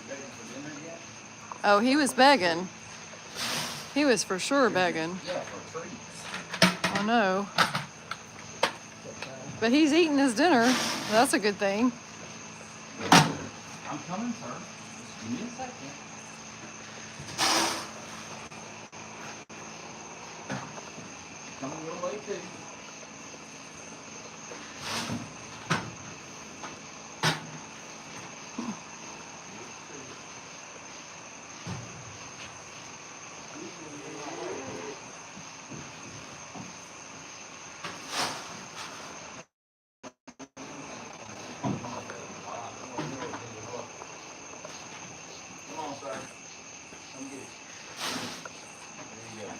for dinner yet? Oh, he was begging. He was for sure begging. Yeah, for treats. I know. But he's eating his dinner. That's a good thing. I'm coming, sir. Just give me a second. Coming your way too. Come on, sir. Come get it. There you go.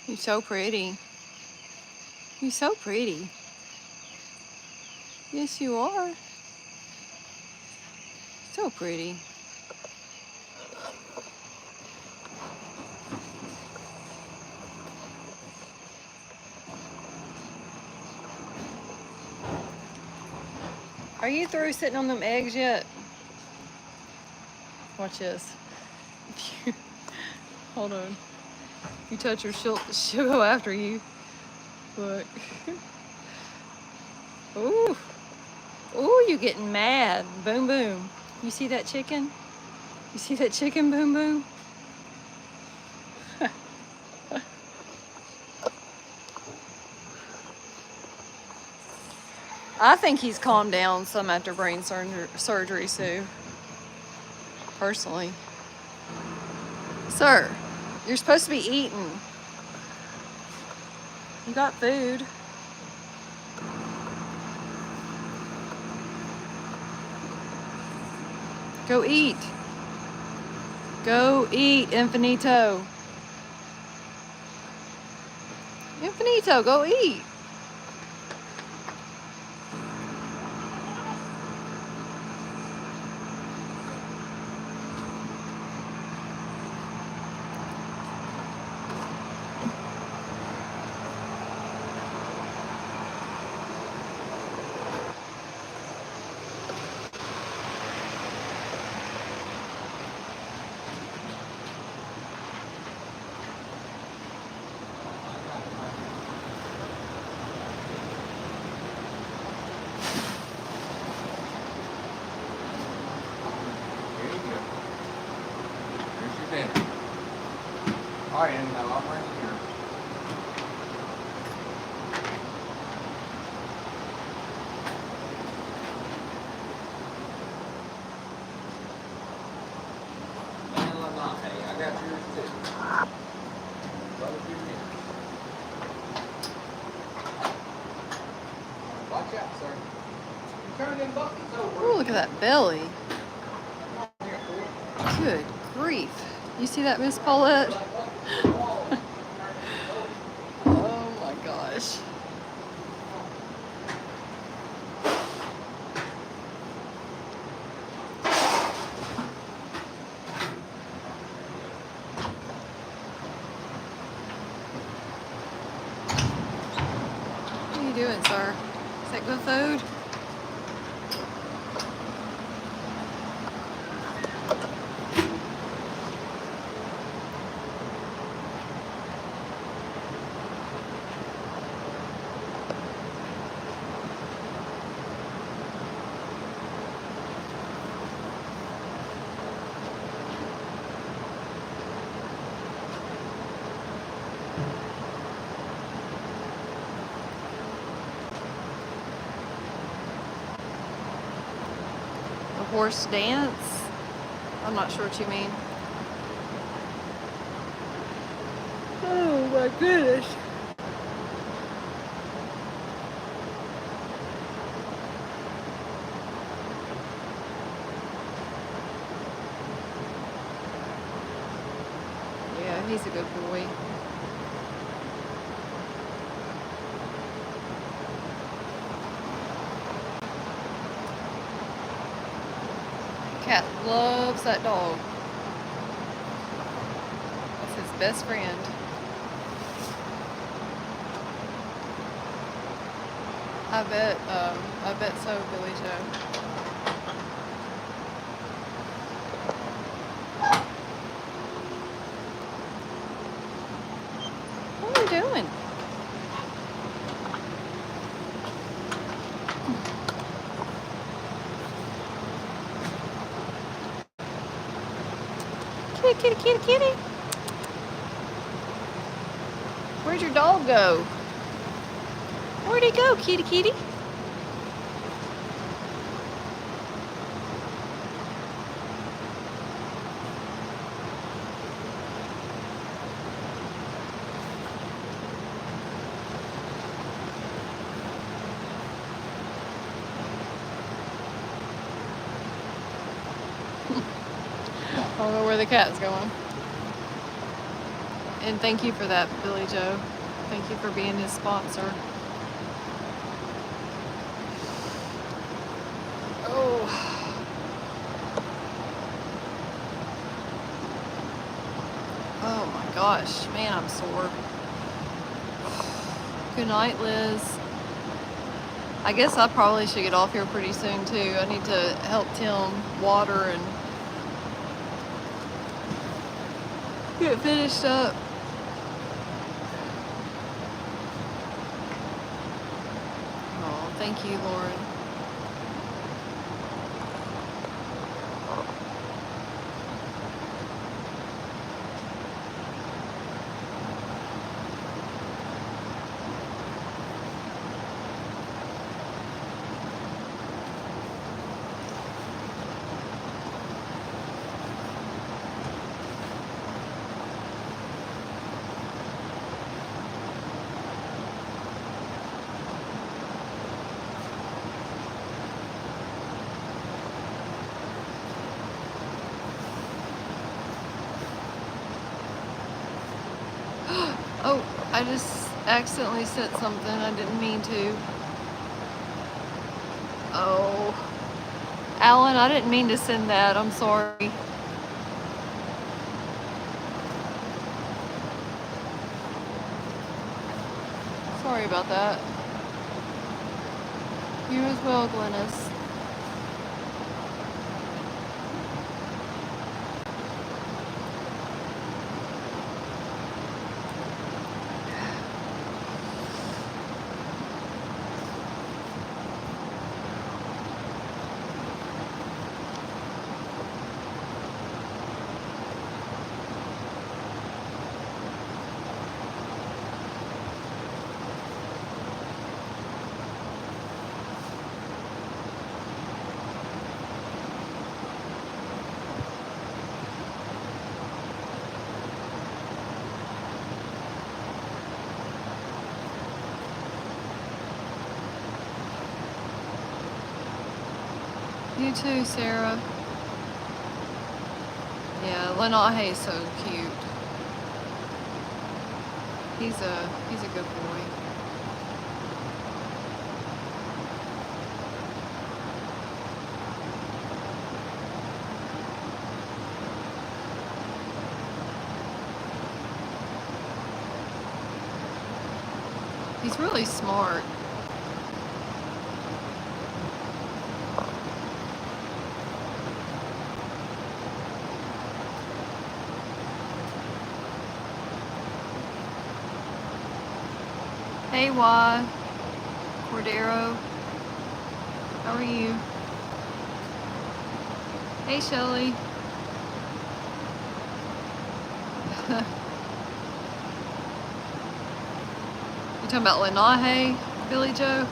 You're so pretty. You're so pretty. Yes, you are. So pretty. Are you through sitting on them eggs yet? Watch this. Hold on. If you touch her, she'll go after you. Look. Ooh. Ooh, you getting mad. Boom, boom. You see that chicken? You see that chicken, boom, boom? I think he's calmed down some after brain surgery, Sue. Personally. Sir, you're supposed to be eating. You got food. Go eat. Go eat, Infinito. Infinito, go eat. Here you go. Here's your dinner. All right, and now I'm right here. And Hey, I got yours too. Both your dinners. Watch out, sir. You turn them buckets over. Ooh, look at that belly. Here, boy. Good grief. You see that, Miss Paulette? Oh my gosh. doing, sir? Is that good food? A horse dance? I'm not sure what you mean. Oh my goodness. Yeah, he's a good boy. Cat loves that dog. That's his best friend. I bet so, Billy Joe. What are you doing? Kitty, kitty, kitty, kitty. Where'd your dog go? Where'd he go, kitty, kitty? I don't know where the cat's going. And thank you for that, Billy Joe. Thank you for being his sponsor. Oh. Oh my gosh, man, I'm sore. Good night, Liz. I guess I probably should get off here pretty soon too. I need to help Tim water and get finished up. Oh, thank you, Lauren. Oh, I just accidentally sent something. I didn't mean to. Oh. Alan, I didn't mean to send that. I'm sorry. Sorry about that. You as well, Glennis. You too, Sarah. Yeah, Lenahe is so cute. He's a good boy. He's really smart. Hey, Y. Cordero. How are you? Hey, Shelly. You talking about Lenahe, Billy Joe?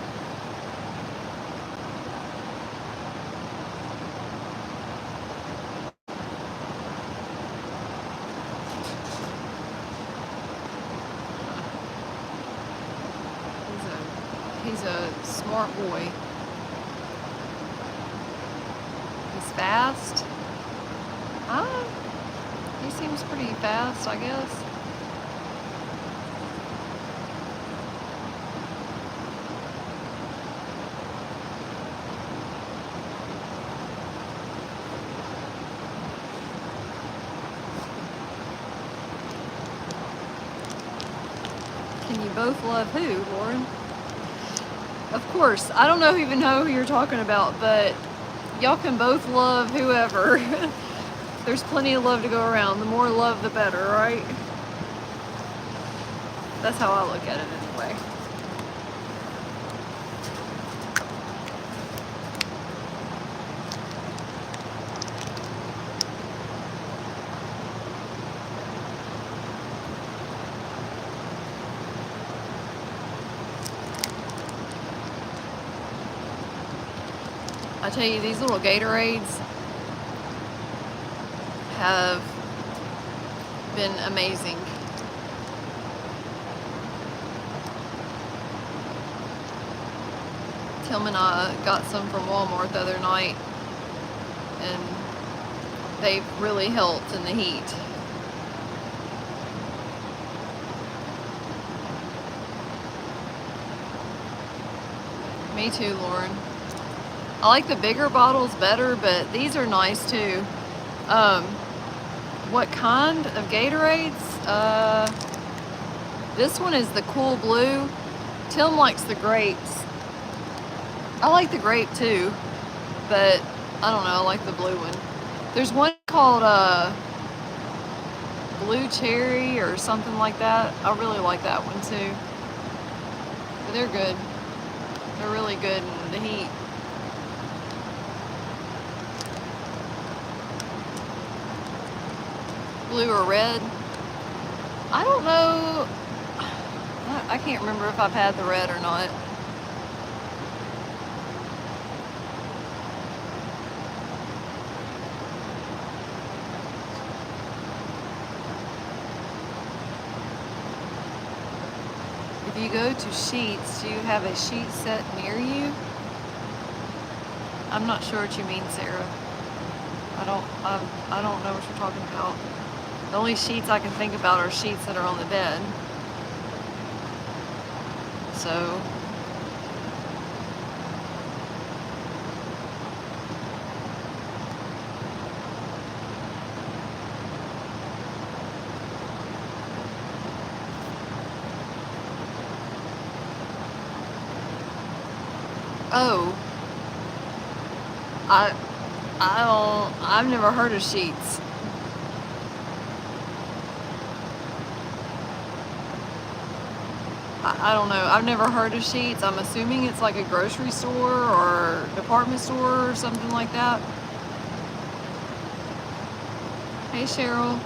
He's a smart boy. He's fast. He seems pretty fast, I guess. Can you both love who, Lauren? Of course. I don't even know who you're talking about, but y'all can both love whoever. There's plenty of love to go around. The more love, the better, right? That's how I look at it anyway. I tell you, these little Gatorades have been amazing. Tim and I got some from Walmart the other night, and they've really helped in the heat. Me too, Lauren. I like the bigger bottles better, but these are nice too. What kind of Gatorades? This one is the Cool Blue. Tim likes the grapes. I like the grape too, but I don't know, I like the blue one. There's one called Blue Cherry or something like that. I really like that one too. But they're good. They're really good in the heat. Blue or red? I don't know. I can't remember if I've had the red or not. If you go to Sheets, do you have a sheet set near you? I'm not sure what you mean, Sarah. I don't know what you're talking about. The only sheets I can think about are sheets that are on the bed. So, oh, I've never heard of Sheets. I don't know. I've never heard of Sheets. I'm assuming it's like a grocery store or department store or something like that. Hey, Cheryl.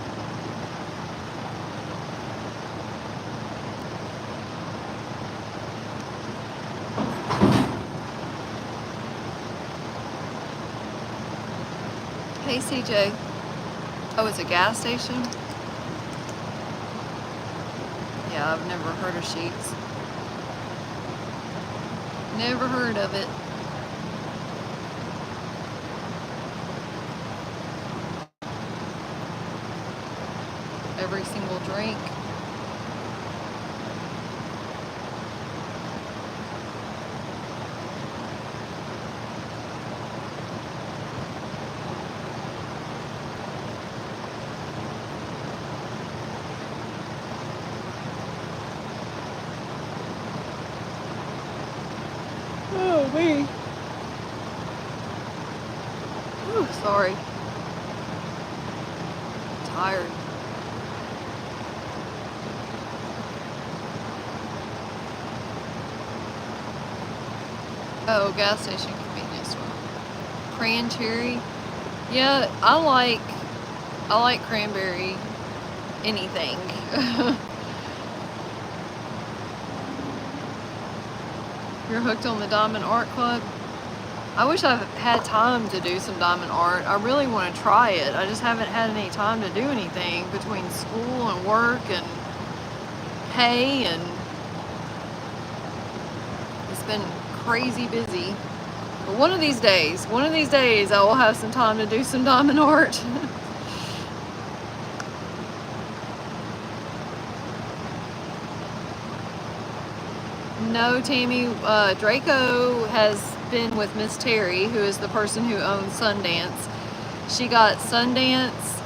Hey, CJ. Oh, it's a gas station? Yeah, I've never heard of Sheets. Never heard of it. Every single drink. Oh, me. Ooh, sorry. Tired. Oh, gas station convenience store. Cranberry. Yeah, I like cranberry anything. You're hooked on the Diamond Art Club? I wish I had time to do some diamond art. I really want to try it. I just haven't had any time to do anything between school and work and hay, and it's been crazy busy. But one of these days I will have some time to do some diamond art. No, Tammy, Draco has been with Miss Terry, who is the person who owns Sundance. She got Sundance,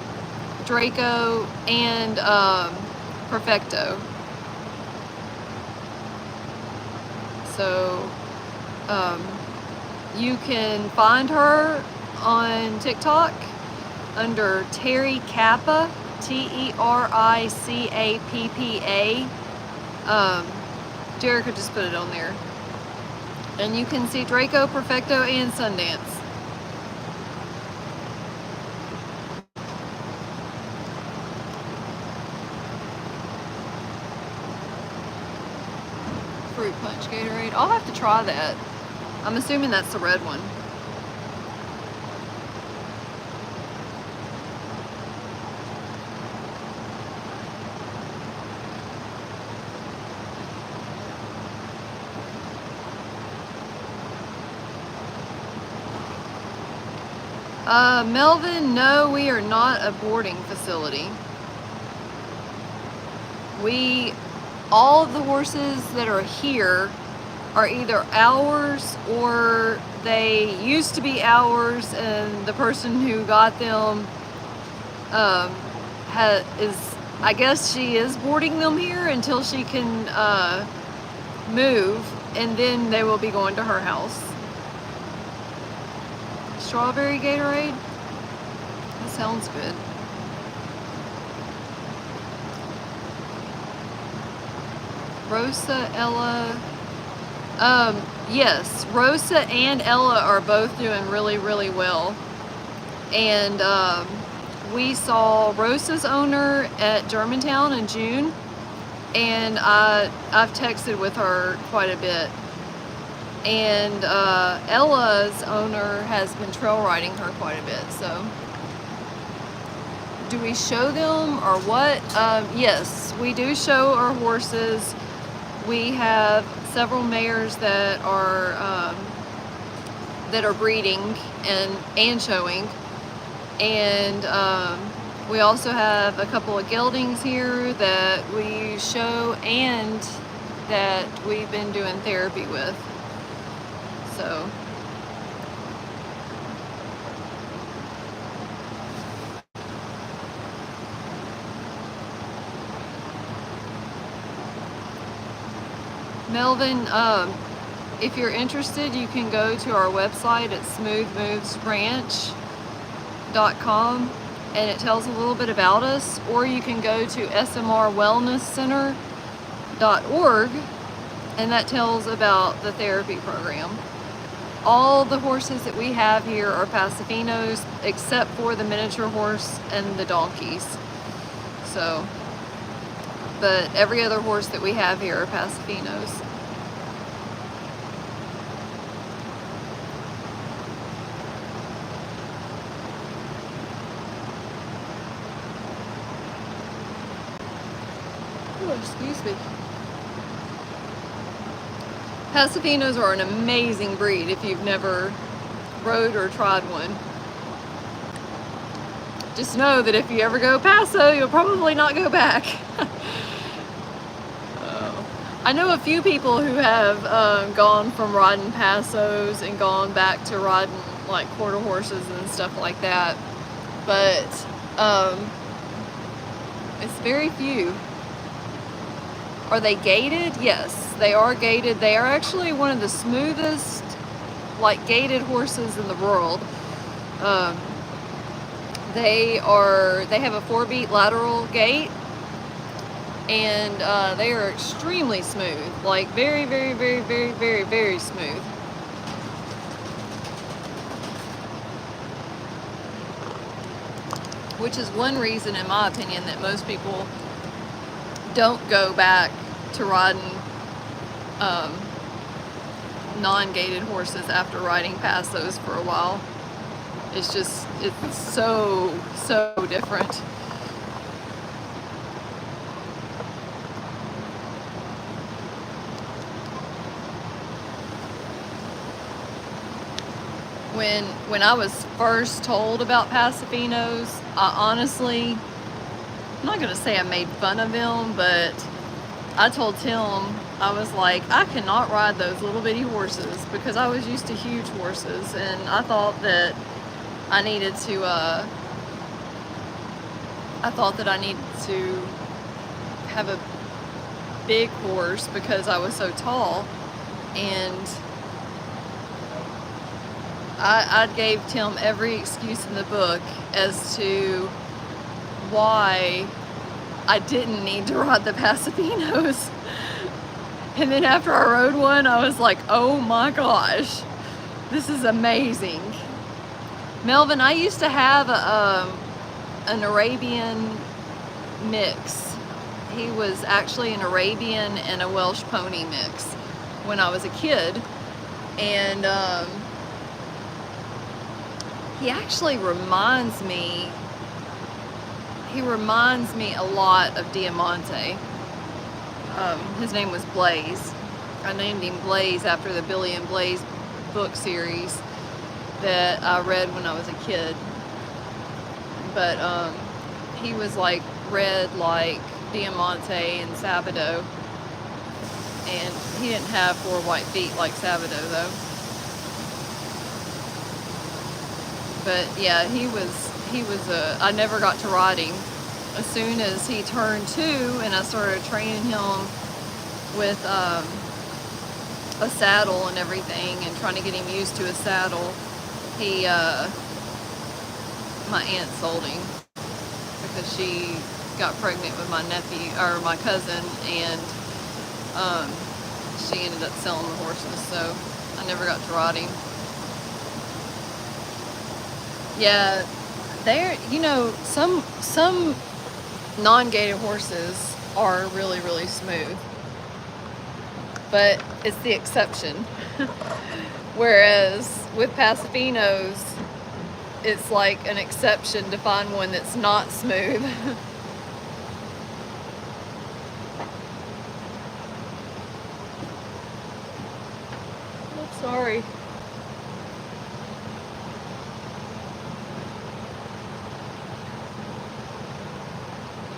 Draco, and Perfecto. So you can find her on TikTok under Terry Kappa, TerriCappa. Jerica just put it on there. And you can see Draco, Perfecto, and Sundance. Fruit Punch Gatorade. I'll have to try that. I'm assuming that's the red one. Melvin, no, we are not a boarding facility. All of the horses that are here are either ours or they used to be ours, and the person who got them I guess she is boarding them here until she can move, and then they will be going to her house. Strawberry Gatorade? That sounds good. Rosa, Ella. Yes, Rosa and Ella are both doing really, really well. And we saw Rosa's owner at Germantown in June, and I've texted with her quite a bit. And Ella's owner has been trail riding her quite a bit. So, do we show them or what? Yes, we do show our horses. We have several mares that are breeding and showing, and we also have a couple of geldings here that we show and that we've been doing therapy with. So Melvin, if you're interested, you can go to our website at smoothmovesranch.com, and it tells a little bit about us, or you can go to smrwellnesscenter.org, and that tells about the therapy program. All the horses that we have here are Pasafinos, except for the miniature horse and the donkeys. So, but every other horse that we have here are Pasafinos. Oh, excuse me. Pasafinos are an amazing breed if you've never rode or tried one. Just know that if you ever go Paso, you'll probably not go back. I know a few people who have gone from riding Pasos and gone back to riding like quarter horses and stuff like that, but it's very few. Are they gated? Yes, they are gated. They are actually one of the smoothest, like, gated horses in the world. They have a 4-beat lateral gait, and they are extremely smooth, like very, very, very, very, very, very smooth. which is one reason, in my opinion, that most people don't go back to riding non-gated horses after riding past those for a while. It's just, it's so different. When I was first told about Pasafinos, I honestly, I'm not gonna say I made fun of him, but I told Tim, I was like, I cannot ride those little bitty horses because I was used to huge horses, and I thought that I needed to have a big horse because I was so tall. And I gave Tim every excuse in the book as to why I didn't need to ride the Pasafinos. And then after I rode one, I was like, oh my gosh, this is amazing. Melvin, I used to have an Arabian mix. He was actually an Arabian and a Welsh pony mix when I was a kid. And he actually reminds me a lot of Diamante. His name was Blaze. I named him Blaze after the Billy and Blaze book series that I read when I was a kid. But he was like red like Diamante and Sabado, and he didn't have 4 white feet like Sabado though. But yeah, he was I never got to ride him. As soon as he turned 2 and I started training him with a saddle and everything and trying to get him used to a saddle, he my aunt sold him because she got pregnant with my nephew or my cousin, and she ended up selling the horses, so I never got to ride him. Yeah, there, you know, some non-gated horses are really, really smooth, but it's the exception. Whereas with Pasafinos, it's like an exception to find one that's not smooth. Oh, sorry.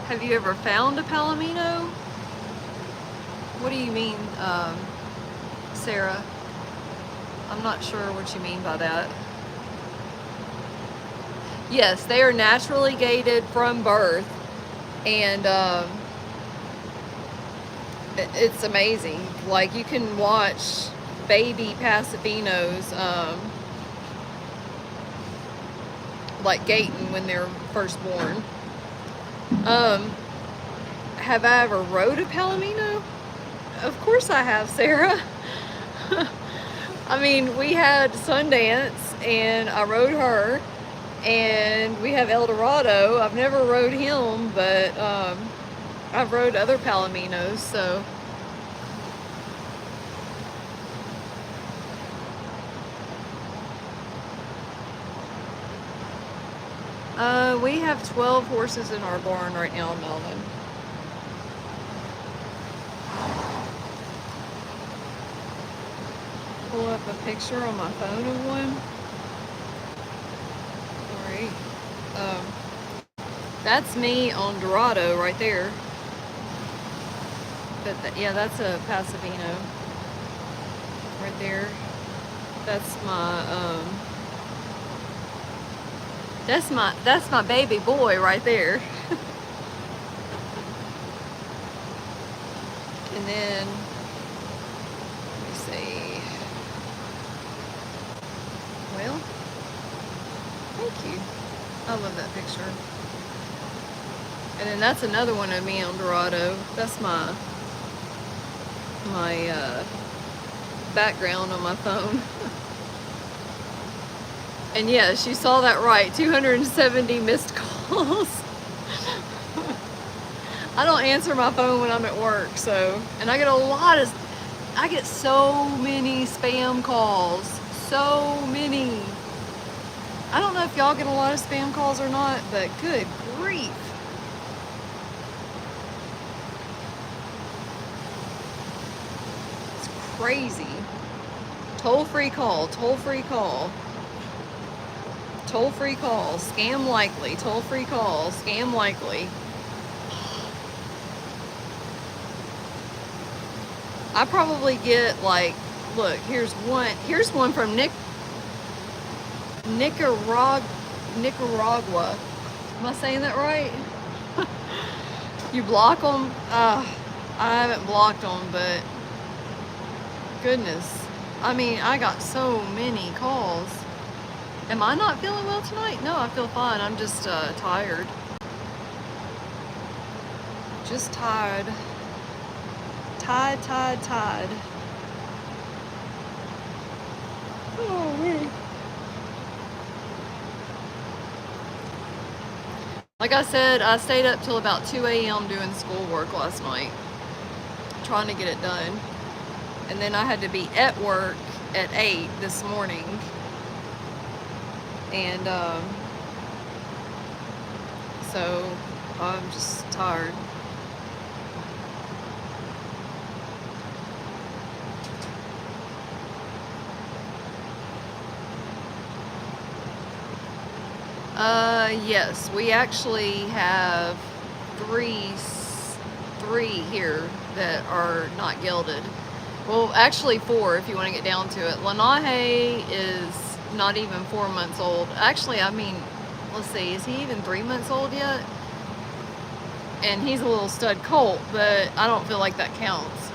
Have you ever found a Palomino? What do you mean, Sarah? I'm not sure what you mean by that. Yes, they are naturally gated from birth, and it's amazing. Like, you can watch baby Pasafinos like gating when they're first born. Have I ever rode a Palomino? Of course I have, Sarah. I mean, we had Sundance and I rode her, and we have Eldorado. I've never rode him, but I've rode other Palominos, so. We have 12 horses in our barn right now, Melvin. Pull up a picture on my phone of one. Alright. That's me on Dorado right there. But yeah, that's a Pasavino. Right there. That's my baby boy right there. And then let me see. Well, thank you. I love that picture. And then that's another one of me on Dorado. That's my background on my phone. And yes, you saw that right. 270 missed calls. calls. I don't answer my phone when I'm at work, so, and I get so many spam calls. So many. I don't know if y'all get a lot of spam calls or not, but good grief. It's crazy. Toll-free call, toll-free call. Toll-free call, scam likely, toll-free call, scam likely. I probably get like, look, here's one from Nicaragua. Am I saying that right? You block them? I haven't blocked them, but goodness. I mean, I got so many calls. Am I not feeling well tonight? No, I feel fine. I'm just tired. Just tired. Tired. Oh, man. Like I said, I stayed up till about 2 a.m. doing schoolwork last night, trying to get it done. And then I had to be at work at 8 this morning. And so I'm just tired. Yes, we actually have three here that are not gilded. Well, actually 4 if you want to get down to it. Lenahe is not even 4 months old. Actually, I mean, let's see, is he even 3 months old yet? And he's a little stud colt, but I don't feel like that counts.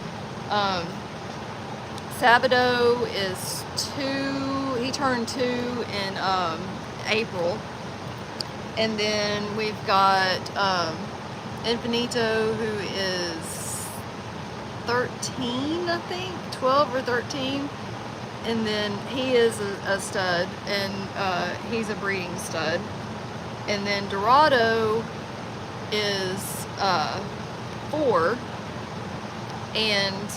Sabado is 2, he turned 2 in April. And then we've got Infinito, who is 13, I think, 12 or 13. And then he is a stud, and he's a breeding stud. And then Dorado is 4, and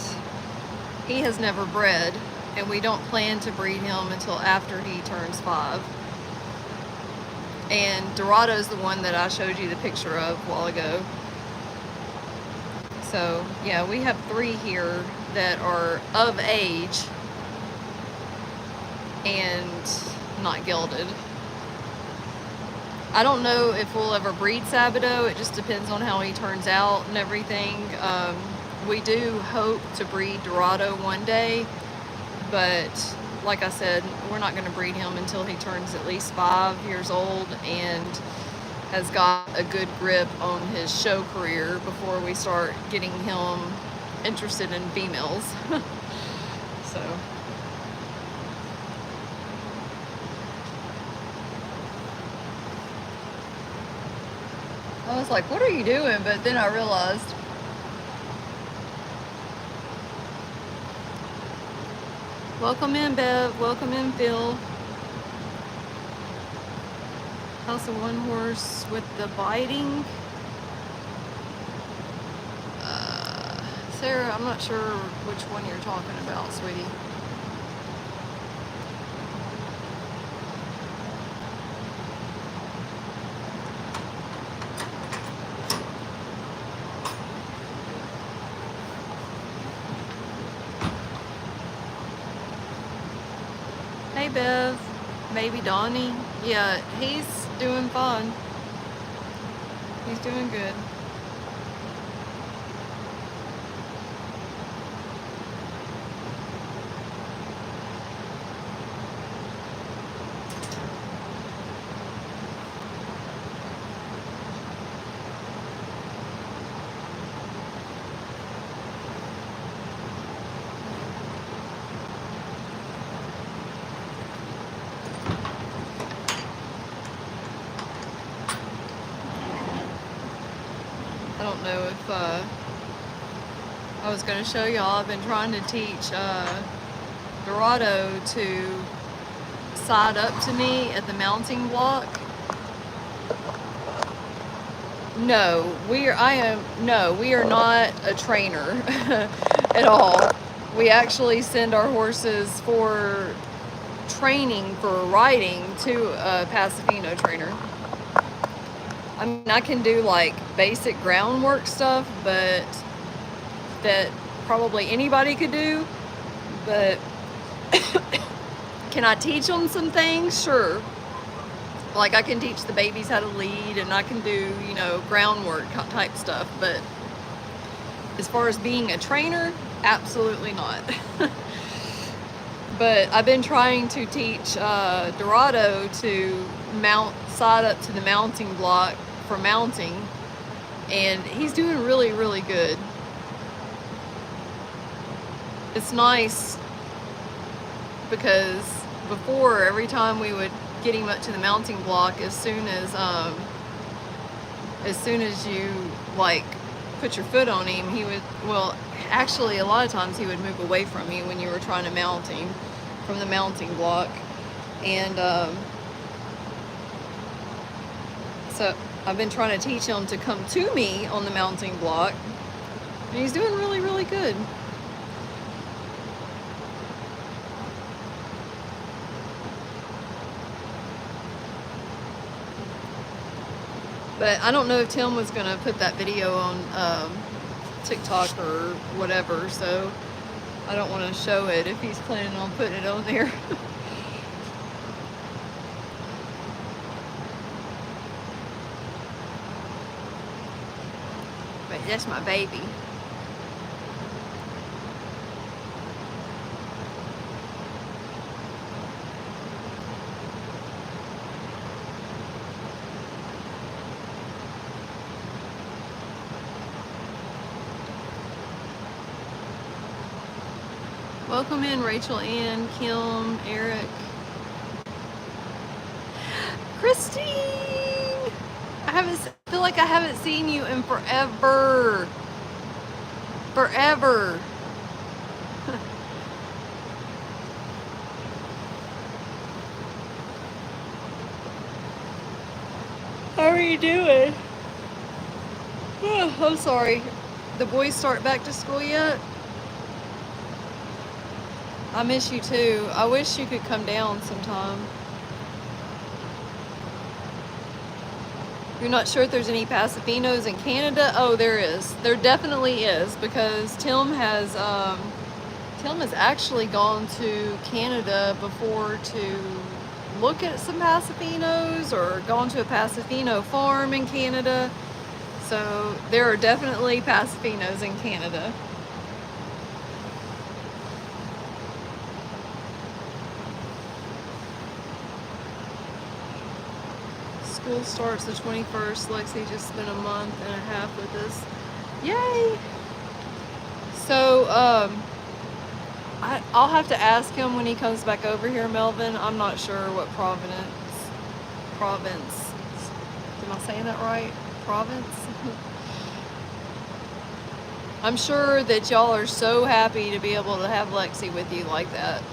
he has never bred, and we don't plan to breed him until after he turns 5. And Dorado's the one that I showed you the picture of a while ago. So yeah, we have 3 here that are of age and not gilded. I don't know if we'll ever breed Sabado. It just depends on how he turns out and everything. We do hope to breed Dorado one day, but like I said, we're not going to breed him until he turns at least 5 years old and has got a good grip on his show career before we start getting him interested in females. So I was like, what are you doing? But then I realized. Welcome in, Bev. Welcome in, Phil. House of One Horse with the biting. Sarah, I'm not sure which one you're talking about, sweetie. Hey, Bev. Baby Donnie. Yeah, he's doing fine. He's doing good. I don't know if I was going to show y'all. I've been trying to teach Dorado to side up to me at the mounting block. No, we are not a trainer at all. We actually send our horses for training for riding to a Pasifino trainer. I mean, I can do like basic groundwork stuff, but that probably anybody could do. But can I teach them some things? Sure. Like I can teach the babies how to lead, and I can do, you know, groundwork type stuff. But as far as being a trainer, absolutely not. But I've been trying to teach Dorado to mount side up to the mounting block for mounting, and he's doing really, really good. It's nice because before, every time we would get him up to the mounting block, as soon as you like put your foot on him, he would, well, actually a lot of times he would move away from you when you were trying to mount him from the mounting block. And so I've been trying to teach him to come to me on the mounting block, and he's doing really, really good. But I don't know if Tim was going to put that video on TikTok or whatever, so I don't want to show it if he's planning on putting it on there. But that's my baby. Welcome in, Rachel Ann, Kim, Eric, Christine. I feel like I haven't seen you in forever. Forever. How are you doing? I'm sorry. The boys start back to school yet? I miss you too. I wish you could come down sometime. You're not sure if there's any Pasafinos in Canada? Oh, there is. There definitely is, because Tim has actually gone to Canada before to look at some Pasafinos, or gone to a Pasafino farm in Canada. So there are definitely Pasafinos in Canada. School starts the 21st. Lexi just spent a month and a half with us. Yay! So, I'll have to ask him when he comes back over here, Melvin. I'm not sure what province. Am I saying that right? Province? I'm sure that y'all are so happy to be able to have Lexi with you like that.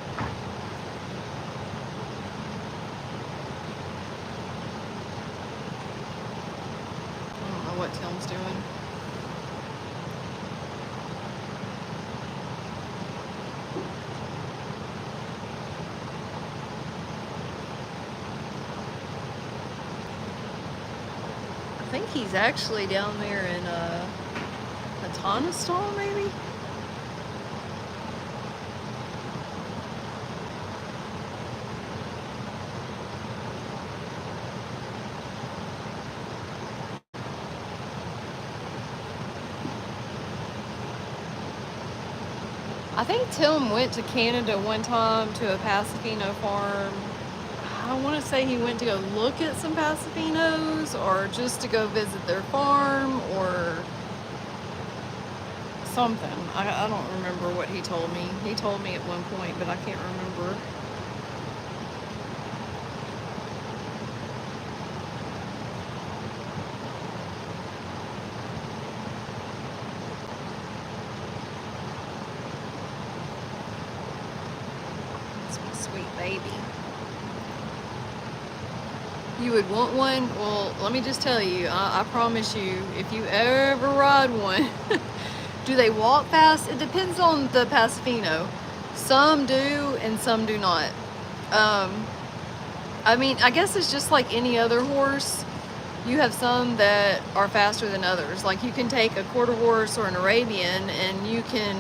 What Tim's doing. I think he's actually down there in Atonistal, maybe? I think Tim went to Canada one time to a Pasafino farm. I want to say he went to go look at some Pasafinos, or just to go visit their farm, or something. I don't remember what he told me. He told me at one point, but I can't remember. Baby. You would want one? Well, let me just tell you, I promise you, if you ever ride one, do they walk fast? It depends on the Pasifino. Some do and some do not. I mean, I guess it's just like any other horse. You have some that are faster than others. Like you can take a quarter horse or an Arabian and you can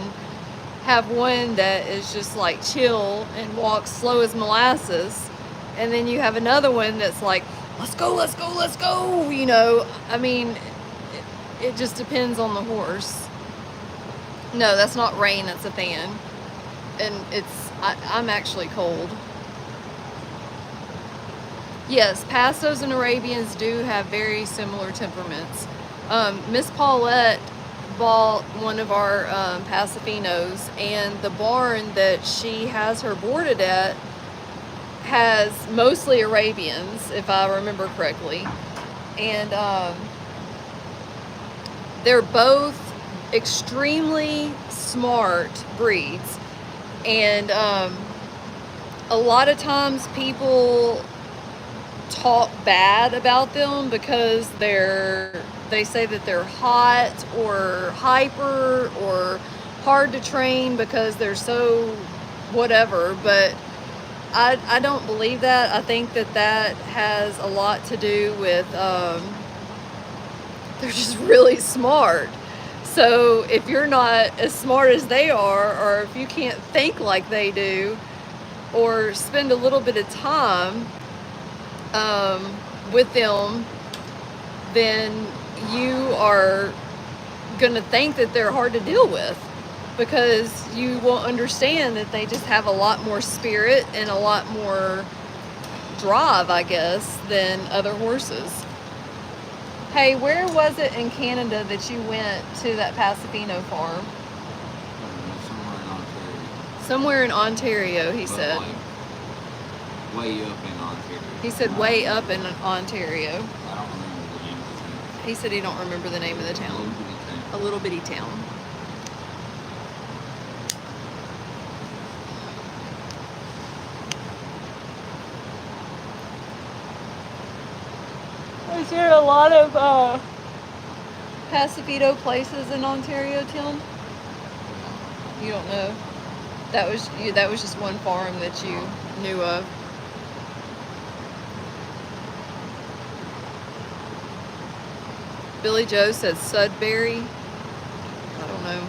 have one that is just like chill and walks slow as molasses. And then you have another one that's like, let's go, let's go, let's go. You know, I mean, it just depends on the horse. No, that's not rain, that's a fan. And I'm actually cold. Yes, Pastos and Arabians do have very similar temperaments. Miss Paulette bought one of our Pasafinos, and the barn that she has her boarded at has mostly Arabians, if I remember correctly. And they're both extremely smart breeds. And a lot of times people talk bad about them because they say that they're hot or hyper or hard to train because they're so whatever, but I don't believe that. I think that has a lot to do with they're just really smart. So if you're not as smart as they are, or if you can't think like they do, or spend a little bit of time with them, then you are gonna think that they're hard to deal with, because you won't understand that they just have a lot more spirit and a lot more drive, I guess, than other horses. Hey, where was it in Canada that you went to that Pasifino farm? Somewhere in Ontario. Somewhere in Ontario, he But said. like, way up in Ontario. He said way up in Ontario. I don't remember the name of the town. He said he don't remember the name of the town. A little bitty town. Is there a lot of Pasifino places in Ontario, Tim? You don't know. That was just one farm that you knew of. Billy Joe said Sudbury. I don't know.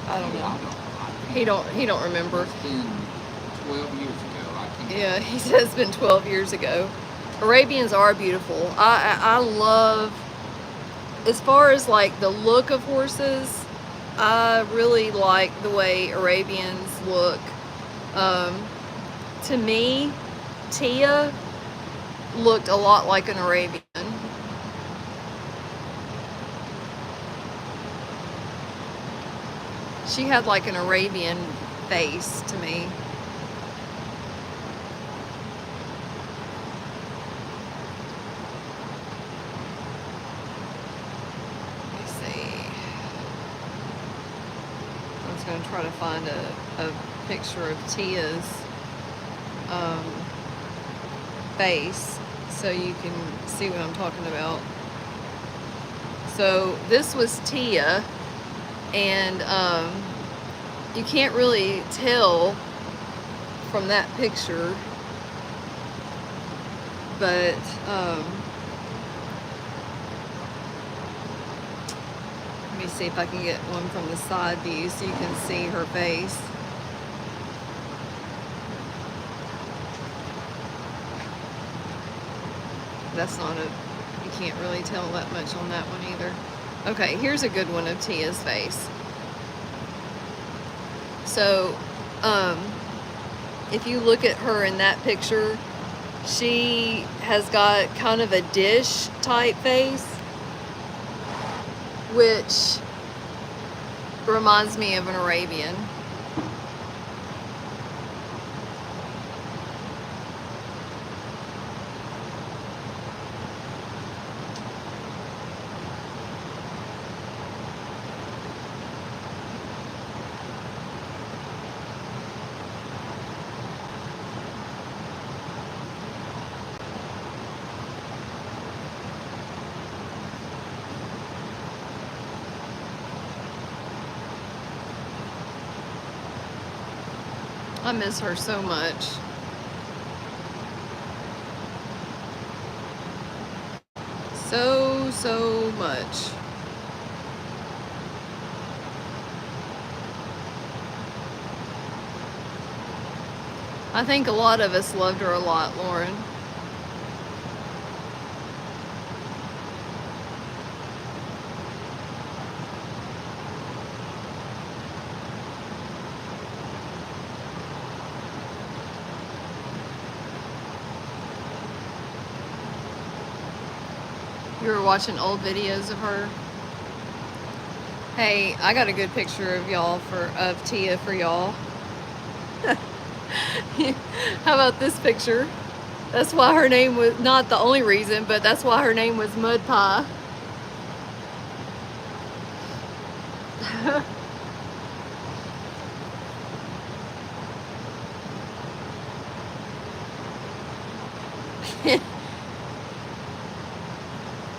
I don't know. He don't remember. It's been 12 years ago. I can't. Yeah, he says it's been 12 years ago. Arabians are beautiful. I love, as far as like the look of horses, I really like the way Arabians look. To me, Tia looked a lot like an Arabian. She had like an Arabian face to me. Let me see. I was going to try to find a picture of Tia's face so you can see what I'm talking about. So this was Tia, and you can't really tell from that picture, but let me see if I can get one from the side view so you can see her face. That's not you can't really tell that much on that one either. Okay, here's a good one of Tia's face. So, if you look at her in that picture, she has got kind of a dish type face, which reminds me of an Arabian. I miss her so much. So much. I think a lot of us loved her a lot, Lauren. You were watching old videos of her? Hey, I got a good picture of of Tia for y'all. How about this picture? That's why her name was, not the only reason, but that's why her name was Mud Pie.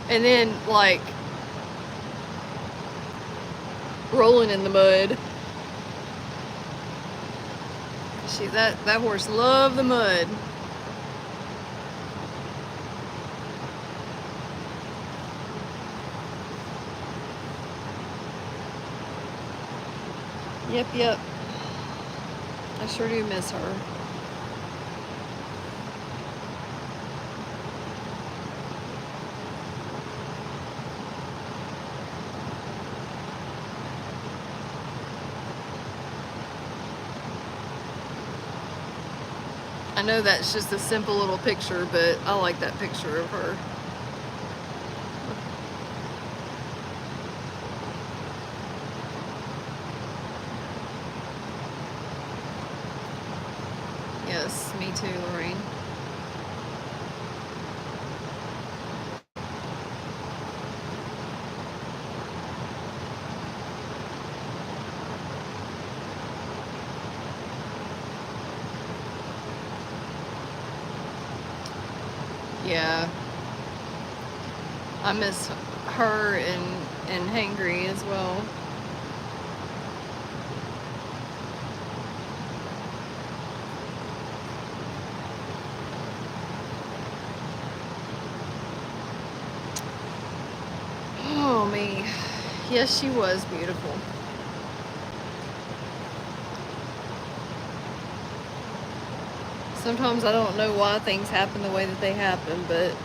And then, like, rolling in the mud. That horse loved the mud. Yep. I sure do miss her. I know that's just a simple little picture, but I like that picture of her. Yes, me too, Lorraine. Yeah. I miss her and Hangry as well. Oh, me. Yes, she was beautiful. Sometimes I don't know why things happen the way that they happen, but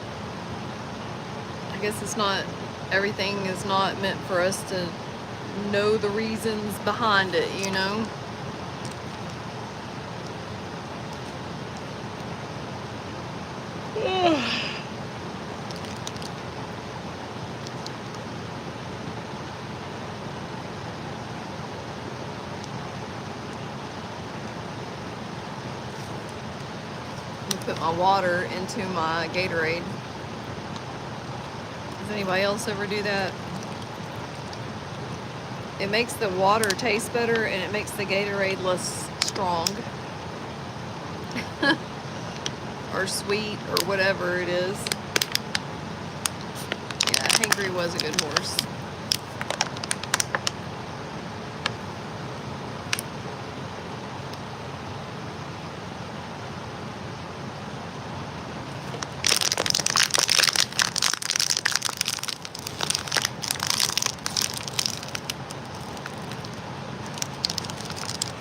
I guess everything is not meant for us to know the reasons behind it, you know? Put my water into my Gatorade. Does anybody else ever do that? It makes the water taste better and it makes the Gatorade less strong. Or sweet or whatever it is. Yeah, Hangry was a good horse.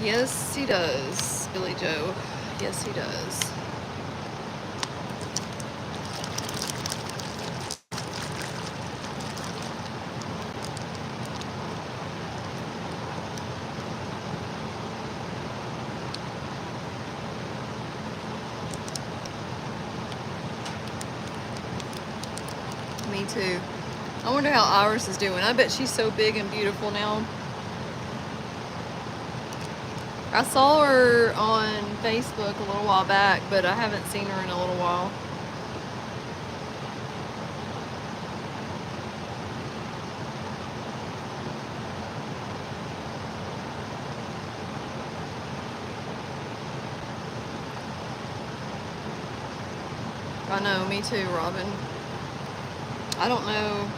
Yes, he does, Billy Joe. Yes, he does. Me too. I wonder how Iris is doing. I bet she's so big and beautiful now. I saw her on Facebook a little while back, but I haven't seen her in a little while. I know, me too, Robin. I don't know.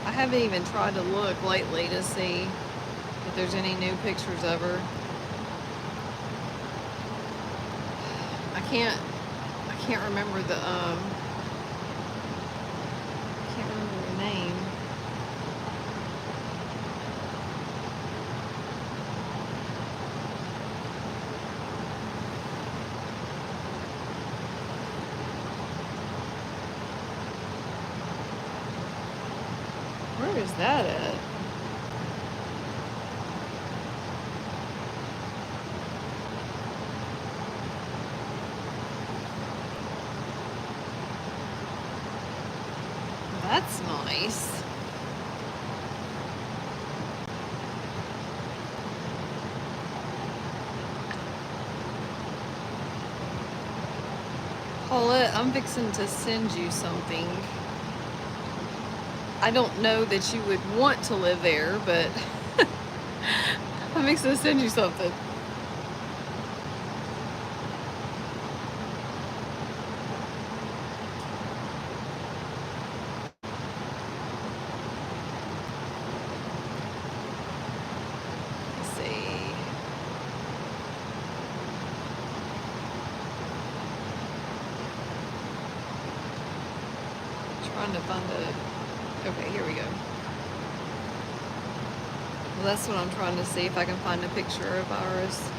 I haven't even tried to look lately to see if there's any new pictures of her. I can't remember the name. Where is that at? That's nice. Paulette, I'm fixing to send you something. I don't know that you would want to live there, but I'm fixing to send you something. Let's see. Trying to find a... Okay, here we go. Well, that's what I'm trying to see if I can find a picture of Iris.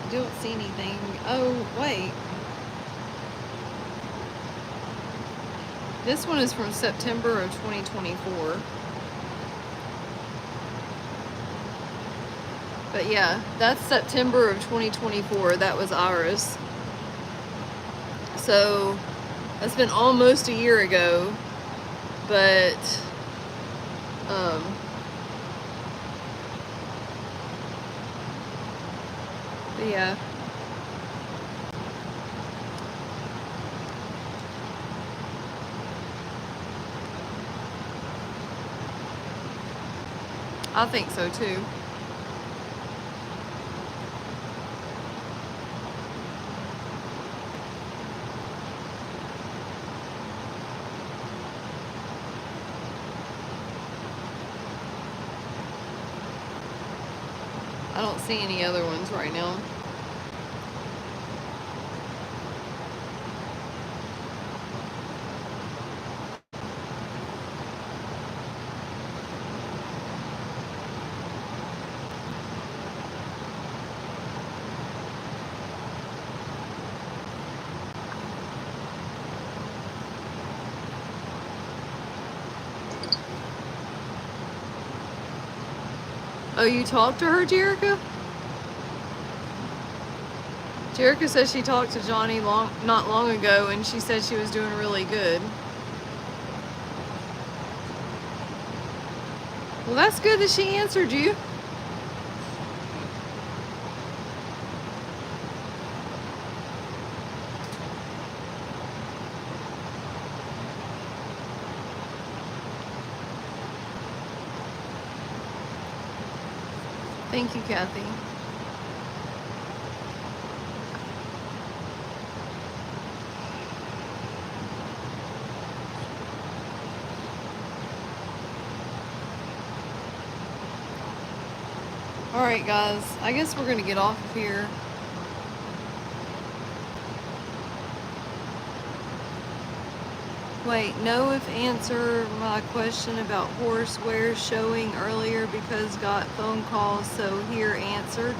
Don't see anything. Oh, wait. This one is from September of 2024. But yeah, that's September of 2024. That was Iris. So that's been almost a year ago. But yeah. I think so too. I don't see any other ones right now. Oh, you talked to her, Jerica? Jerica said she talked to Johnny not long ago, and she said she was doing really good. Well, that's good that she answered you. Thank you, Kathy. Alright guys, I guess we're gonna get off of here. Wait, no if answer my question about horseware showing earlier because got phone calls, so here answered.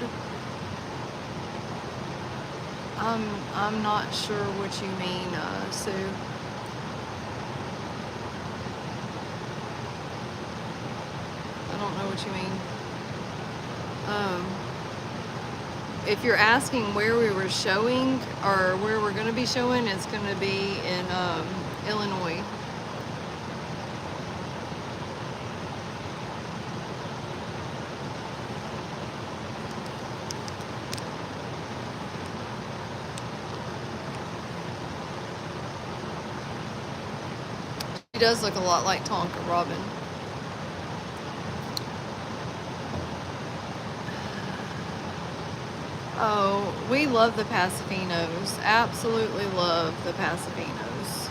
I'm not sure what you mean, Sue. I don't know what you mean. If you're asking where we were showing or where we're going to be showing, it's going to be in Illinois. He does look a lot like Tonka, Robin. Oh, we love the Pasafinos. Absolutely love the Pasafinos.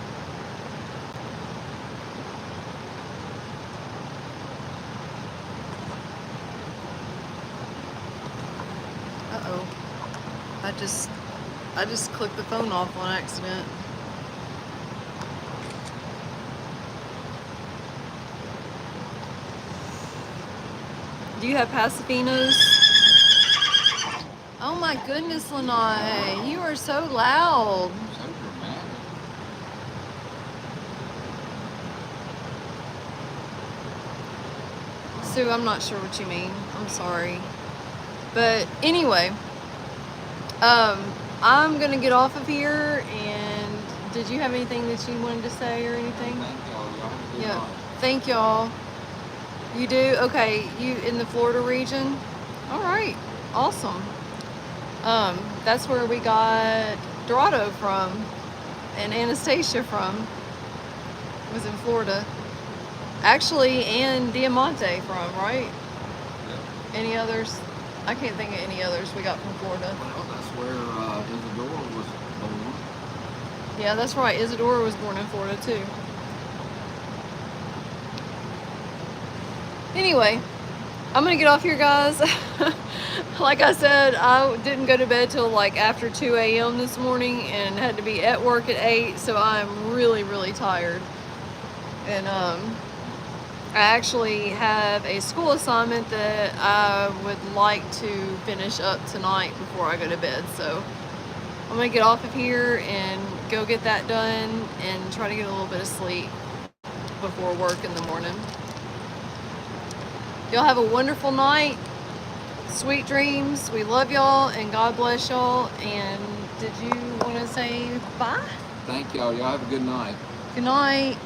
Uh-oh. I just clicked the phone off on accident. Do you have Pasafinos? Oh my goodness, Lanai, you are so loud. So dramatic. Sue, I'm not sure what you mean. I'm sorry. But anyway, I'm gonna get off of here, and did you have anything that you wanted to say or anything? Thank y'all. Y'all have a good Yeah. night. Thank y'all. You do? Okay, you in the Florida region? All right, awesome. That's where we got Dorado from and Anastasia from, was in Florida. Actually, and Diamante from, right? Yeah. Any others? I can't think of any others we got from Florida. Well, that's where Isadora was born. Yeah, that's right. Isadora was born in Florida too. Anyway, I'm gonna get off here, guys. Like I said, I didn't go to bed till like after 2 a.m. this morning and had to be at work at 8, so I'm really, really tired. And I actually have a school assignment that I would like to finish up tonight before I go to bed. So I'm gonna get off of here and go get that done and try to get a little bit of sleep before work in the morning. Y'all have a wonderful night. Sweet dreams. We love y'all and God bless y'all. And did you want to say bye? Thank y'all. Y'all have a good night. Good night.